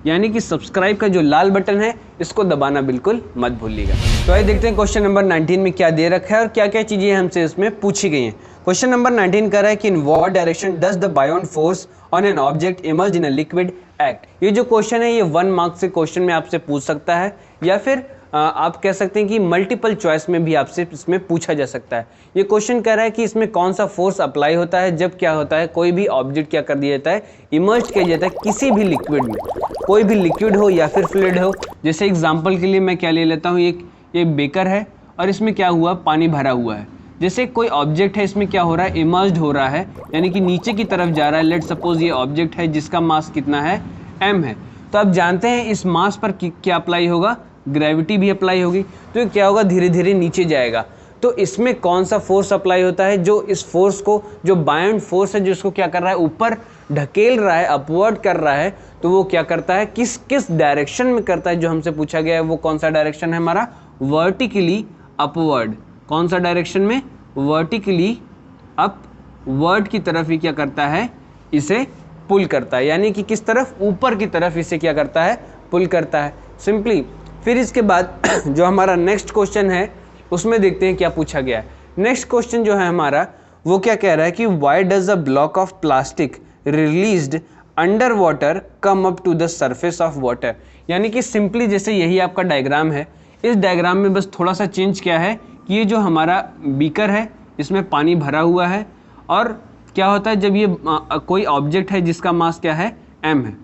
यानी कि सब्सक्राइब का जो लाल बटन है इसको दबाना बिल्कुल मत भूलिएगा। तो आइए देखते हैं क्वेश्चन नंबर 19 में क्या दे रखा है और क्या क्या चीज़ें हमसे इसमें पूछी गई हैं। क्वेश्चन नंबर 19 कह रहा है कि in what direction does the buoyant force on an object immerse in a liquid act. ये जो क्वेश्चन है ये 1 मार्क से क्वेश्चन में आपसे पूछ सकता है, या फिर आप कह सकते हैं कि मल्टीपल चॉइस में भी आपसे इसमें पूछा जा सकता है। ये क्वेश्चन कह रहा है कि इसमें कौन सा फोर्स अप्लाई होता है जब क्या होता है, कोई भी ऑब्जेक्ट क्या कर दिया जाता है, इमर्ज किया जाता है किसी भी लिक्विड में, कोई भी लिक्विड हो या फिर फ्लूइड हो। जैसे एग्जांपल के लिए मैं क्या ले लेता हूँ, एक बेकर है और इसमें क्या हुआ, पानी भरा हुआ है। जैसे कोई ऑब्जेक्ट है, इसमें क्या हो रहा है, इमर्ज्ड हो रहा है, यानी कि नीचे की तरफ जा रहा है। लेट सपोज ये ऑब्जेक्ट है जिसका मास कितना है, m है। तो आप जानते हैं इस मास पर क्या अप्लाई होगा, ग्रेविटी भी अप्लाई होगी, तो ये क्या होगा, धीरे धीरे नीचे जाएगा। तो इसमें कौन सा फोर्स अप्लाई होता है, जो इस फोर्स को, जो बायोंड फोर्स है, जो इसको क्या कर रहा है, ऊपर ढकेल रहा है, अपवर्ड कर रहा है, तो वो क्या करता है, किस डायरेक्शन में करता है, जो हमसे पूछा गया है वो कौन सा डायरेक्शन है हमारा, वर्टिकली अपवर्ड। कौन सा डायरेक्शन में, वर्टिकली अपवर्ड की तरफ ही क्या करता है, इसे पुल करता है, यानी कि किस तरफ, ऊपर की तरफ इसे क्या करता है, पुल करता है, सिंपली। फिर इसके बाद जो हमारा नेक्स्ट क्वेश्चन है उसमें देखते हैं क्या पूछा गया है। नेक्स्ट क्वेश्चन जो है हमारा वो क्या कह रहा है कि why does a block of plastic released under water come up to the surface of water. यानी कि सिंपली जैसे यही आपका डायग्राम है, इस डायग्राम में बस थोड़ा सा चेंज क्या है कि ये जो हमारा बीकर है इसमें पानी भरा हुआ है, और क्या होता है जब ये कोई ऑब्जेक्ट है जिसका मास क्या है, m है,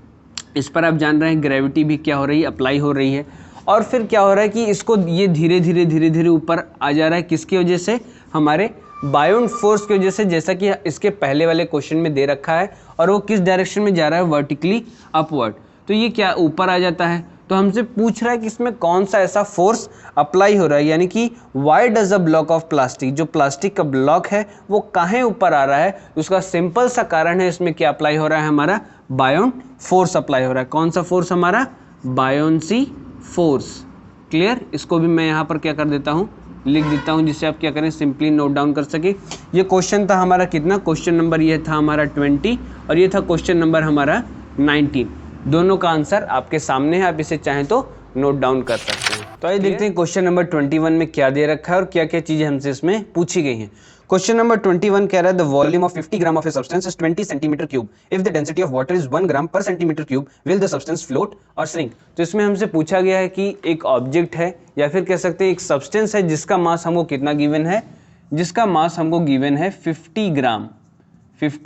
इस पर आप जान रहे हैं ग्रेविटी भी क्या हो रही है, अप्लाई हो रही है। और फिर क्या हो रहा है कि इसको ये धीरे धीरे ऊपर आ जा रहा है, किसकी वजह से, हमारे बायोंड फोर्स की वजह से, जैसा कि इसके पहले वाले क्वेश्चन में दे रखा है। और वो किस डायरेक्शन में जा रहा है, वर्टिकली अपवर्ड। तो ये क्या ऊपर आ जाता है,
तो हमसे पूछ रहा है कि इसमें कौन सा ऐसा फोर्स अप्लाई हो रहा है, यानी कि why does a block of plastic, जो प्लास्टिक का ब्लॉक है वो कहाँ ऊपर आ रहा है। उसका सिंपल सा कारण है, इसमें क्या अप्लाई हो रहा है, हमारा बायोन फोर्स अप्लाई हो रहा है। कौन सा फोर्स, हमारा बायोन्सी फोर्स। क्लियर, इसको भी मैं यहाँ पर क्या कर देता हूँ, लिख देता हूँ, जिससे आप क्या करें, सिंपली नोट डाउन कर सके। ये क्वेश्चन था हमारा कितना, क्वेश्चन नंबर ये था हमारा 20 और ये था क्वेश्चन नंबर हमारा 19। दोनों का आंसर आपके सामने है, आप इसे चाहें तो नोट डाउन कर सकते हैं। तो आइए देखते हैं क्वेश्चन नंबर 21 में क्या दे रखा है और क्या क्या चीजें हमसे इसमें पूछी गई हैं। क्वेश्चन नंबर 21 कह रहा है the volume of 50 gram of a substance is 20 centimetre cube, if the density of water is 1 gram per centimetre cube, will the substance float और श्रिंक। तो इसमें हमसे पूछा गया है कि एक ऑब्जेक्ट है या फिर कह सकते हैं एक सब्सटेंस है जिसका मास हमको कितना गिवन है, जिसका मास हमको गिवन है 50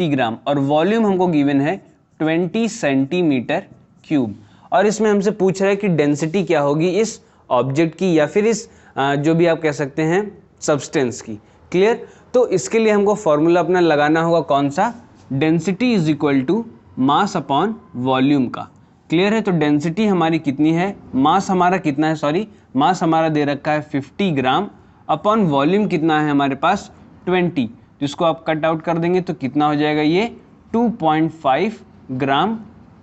ग्राम और वॉल्यूम हमको गिवन है 20 सेंटीमीटर क्यूब। और इसमें हमसे पूछ रहा है कि डेंसिटी क्या होगी इस ऑब्जेक्ट की या फिर इस जो भी आप कह सकते हैं सब्सटेंस की। क्लियर, तो इसके लिए हमको फॉर्मूला अपना लगाना होगा कौन सा, density is equal to mass upon volume का। क्लियर है, तो डेंसिटी हमारी कितनी है, मास हमारा कितना है, सॉरी मास हमारा दे रखा है 50 ग्राम अपॉन वॉल्यूम कितना है हमारे पास 20, जिसको आप कट आउट कर देंगे तो कितना हो जाएगा ये 2.5 ग्राम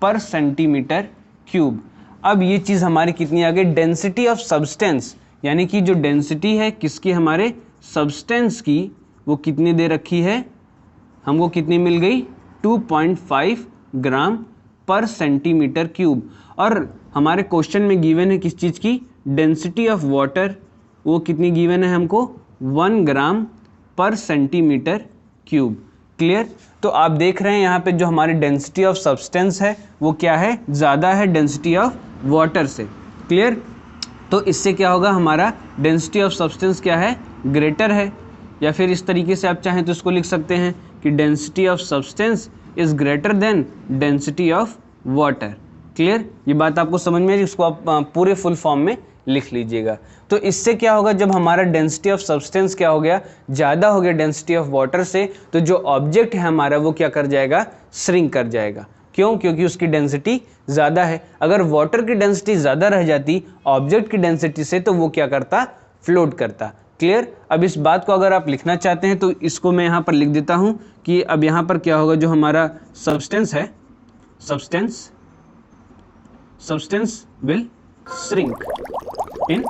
पर सेंटीमीटर क्यूब। अब ये चीज़ हमारी कितनी आ गई, डेंसिटी ऑफ सब्सटेंस, यानी कि जो डेंसिटी है किसकी, हमारे सब्सटेंस की, वो कितनी दे रखी है, हमको कितनी मिल गई 2.5 ग्राम पर सेंटीमीटर क्यूब। और हमारे क्वेश्चन में गिवन है किस चीज़ की, डेंसिटी ऑफ वाटर, वो कितनी गिवन है हमको 1 gram per centimetre cube. Clear, तो आप देख रहे हैं यहाँ पे जो हमारी डेंसिटी ऑफ सब्सटेंस है वो क्या है, ज़्यादा है डेंसिटी ऑफ वाटर से। क्लियर, तो इससे क्या होगा, हमारा डेंसिटी ऑफ सब्सटेंस क्या है, ग्रेटर है, या फिर इस तरीके से आप चाहें तो इसको लिख सकते हैं कि density of substance is greater than density of water. Clear, ये बात आपको समझ में आई, इसको आप पूरे फुल फॉर्म में लिख लीजिएगा। तो इससे क्या होगा, जब हमारा डेंसिटी ऑफ सब्सटेंस क्या हो गया, ज़्यादा हो गया डेंसिटी ऑफ वाटर से, तो जो ऑब्जेक्ट है हमारा वो क्या कर जाएगा, श्रिंक कर जाएगा। क्यों, क्योंकि उसकी डेंसिटी ज़्यादा है। अगर वाटर की डेंसिटी ज़्यादा रह जाती ऑब्जेक्ट की डेंसिटी से तो वो क्या करता, फ्लोट करता। क्लियर, अब इस बात को अगर आप लिखना चाहते हैं तो इसको मैं यहाँ पर लिख देता हूँ कि अब यहाँ पर क्या होगा, जो हमारा सब्सटेंस है, substance will shrink in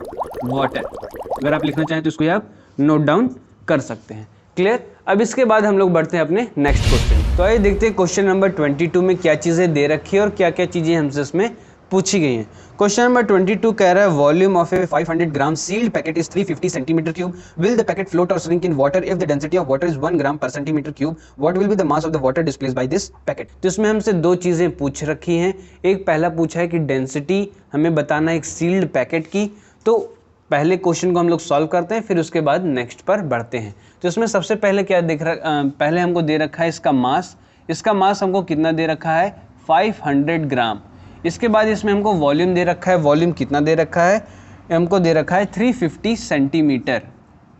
water. अगर आप लिखना चाहें तो इसको आप नोट डाउन कर सकते हैं। क्लियर, अब इसके बाद हम लोग बढ़ते हैं अपने नेक्स्ट क्वेश्चन। तो आइए देखते हैं क्वेश्चन नंबर 22 में क्या चीज़ें दे रखी है और क्या क्या चीज़ें हमसे इसमें पूछी गई हैं। क्वेश्चन नंबर 22 कह रहा है volume of a 500 gram sealed packet is 350 centimetre cube, will the packet float और shrink in water if the density of water is 1 gram per centimetre cube, what will be the mass of the water displaced by this packet. तो इसमें हमसे दो चीज़ें पूछ रखी हैं। एक पहला पूछा है कि डेंसिटी हमें बताना है एक सील्ड पैकेट की। तो पहले क्वेश्चन को हम लोग सॉल्व करते हैं, फिर उसके बाद नेक्स्ट पर बढ़ते हैं। तो इसमें सबसे पहले क्या पहले हमको दे रखा है इसका मास। इसका मास हमको कितना दे रखा है, 500 ग्राम। इसके बाद इसमें हमको वॉल्यूम दे रखा है, वॉल्यूम कितना दे रखा है, हमको दे रखा है 350 सेंटीमीटर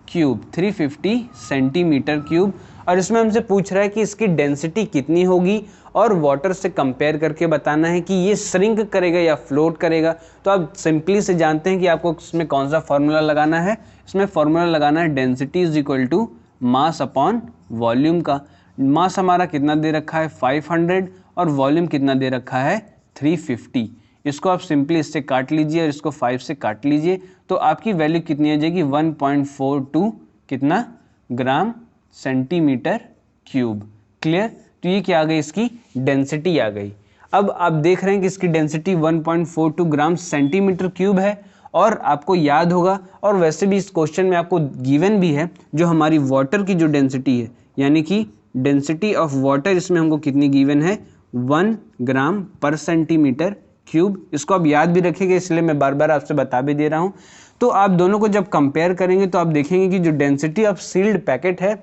क्यूब, 350 सेंटीमीटर क्यूब। और इसमें हमसे पूछ रहा है कि इसकी डेंसिटी कितनी होगी और वाटर से कंपेयर करके बताना है कि ये श्रिंक करेगा या फ्लोट करेगा। तो आप सिंपली से जानते हैं कि आपको इसमें कौन सा फॉर्मूला लगाना है। इसमें फॉर्मूला लगाना है density is equal to mass upon volume का। मास हमारा कितना दे रखा है 500 और वॉल्यूम कितना दे रखा है 350। इसको आप सिंपली इससे काट लीजिए और इसको 5 से काट लीजिए तो आपकी वैल्यू कितनी आ जाएगी 1.42 कितना ग्राम सेंटीमीटर क्यूब। क्लियर, तो ये क्या आ गई, इसकी डेंसिटी आ गई। अब आप देख रहे हैं कि इसकी डेंसिटी 1.42 ग्राम सेंटीमीटर क्यूब है और आपको याद होगा और वैसे भी इस क्वेश्चन में आपको गिवन भी है जो हमारी वाटर की जो डेंसिटी है, यानी कि डेंसिटी ऑफ वाटर इसमें हमको कितनी गिवन है 1 ग्राम पर सेंटीमीटर क्यूब। इसको आप याद भी रखिएगा, इसलिए मैं बार बार आपसे बता भी दे रहा हूँ। तो आप दोनों को जब कंपेयर करेंगे तो आप देखेंगे कि जो डेंसिटी ऑफ सील्ड पैकेट है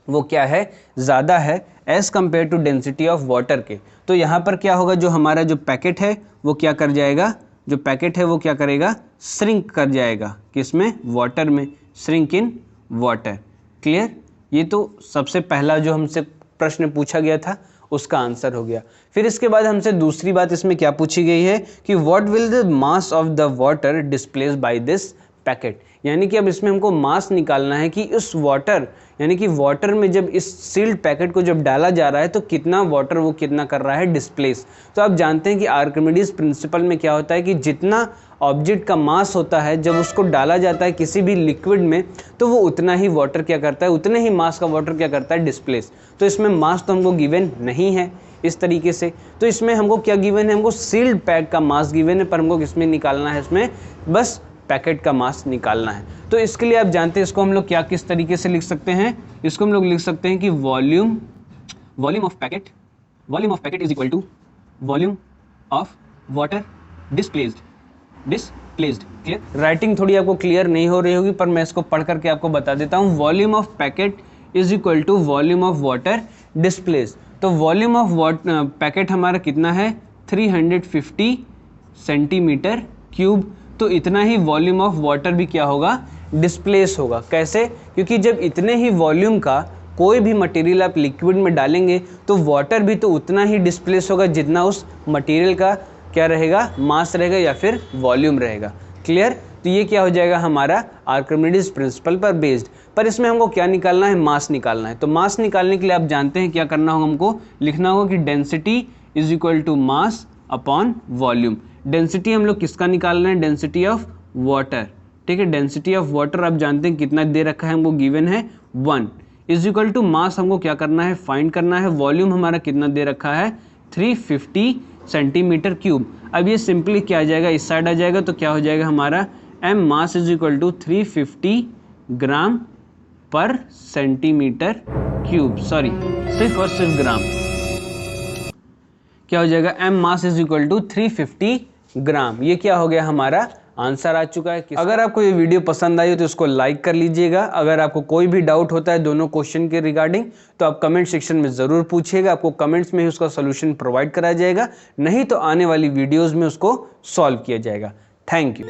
वो क्या है, ज़्यादा है as compare to density of water के। तो यहाँ पर क्या होगा, जो हमारा जो पैकेट है वो क्या कर जाएगा, जो पैकेट है वो क्या करेगा, श्रिंक कर जाएगा। किसमें, वाटर में, श्रिंक इन वाटर। क्लियर, ये तो सबसे पहला जो हमसे प्रश्न पूछा गया था उसका आंसर हो गया। फिर इसके बाद हमसे दूसरी बात इसमें क्या पूछी गई है कि what will the mass of the water displace bye this packet, यानी कि अब इसमें हमको मास निकालना है कि इस वाटर यानी कि वाटर में जब इस सील्ड पैकेट को जब डाला जा रहा है तो कितना वाटर वो कितना कर रहा है डिस्प्लेस। तो आप जानते हैं कि आर्किमिडीज प्रिंसिपल में क्या होता है कि जितना ऑब्जेक्ट का मास होता है जब उसको डाला जाता है किसी भी लिक्विड में तो वो उतना ही वाटर क्या करता है, उतने ही मास का वाटर क्या करता है डिस्प्लेस। तो इसमें मास तो हमको गिवन नहीं है इस तरीके से, तो इसमें हमको क्या गिवन है, हमको सील्ड पैक का मास गिवन है, पर हमको किसमें निकालना है, इसमें बस पैकेट का मास निकालना है। तो इसके लिए आप जानते हैं इसको हम लोग क्या किस तरीके से लिख सकते हैं, इसको हम लोग लिख सकते हैं कि volume of packet is equal to volume of water displaced. Clear? Writing थोड़ी आपको क्लियर नहीं हो रही होगी पर मैं इसको पढ़ करके आपको बता देता हूँ। Volume of packet is equal to volume of water displaced. तो वॉल्यूम ऑफ पैकेट हमारा कितना है 350 सेंटीमीटर क्यूब, तो इतना ही वॉल्यूम ऑफ वाटर भी क्या होगा डिस्प्लेस होगा। कैसे? क्योंकि जब इतने ही वॉल्यूम का कोई भी मटेरियल आप लिक्विड में डालेंगे तो वाटर भी तो उतना ही डिस्प्लेस होगा जितना उस मटेरियल का क्या रहेगा, मास रहेगा या फिर वॉल्यूम रहेगा। क्लियर? तो ये क्या हो जाएगा हमारा आर्किमिडीज प्रिंसिपल पर बेस्ड। पर इसमें हमको क्या निकालना है, मास निकालना है। तो मास निकालने के लिए आप जानते हैं क्या करना होगा, हमको लिखना होगा कि density is equal to mass upon volume. Density हम लोग किसका निकाल रहे हैं, डेंसिटी ऑफ वाटर। ठीक है, डेंसिटी ऑफ वाटर आप जानते हैं कितना दे रखा है, हमको गिवन है 1 इज इक्वल टू मास हमको क्या करना है, फाइंड करना है। वॉल्यूम हमारा कितना दे रखा है 350 सेंटीमीटर क्यूब। अब ये सिंपली क्या आ जाएगा, इस साइड आ जाएगा तो क्या हो जाएगा हमारा m mass is equal to 350 gram per centimetre cube, sorry सिर्फ और सिर्फ ग्राम। क्या हो जाएगा, m mass is equal to 350 gram. ये क्या हो गया हमारा आंसर आ चुका है। अगर आपको ये वीडियो पसंद आई हो तो इसको लाइक कर लीजिएगा। अगर आपको कोई भी डाउट होता है दोनों क्वेश्चन के रिगार्डिंग तो आप कमेंट सेक्शन में ज़रूर पूछिएगा, आपको कमेंट्स में ही उसका सोल्यूशन प्रोवाइड कराया जाएगा, नहीं तो आने वाली वीडियोज़ में उसको सॉल्व किया जाएगा। Thank you.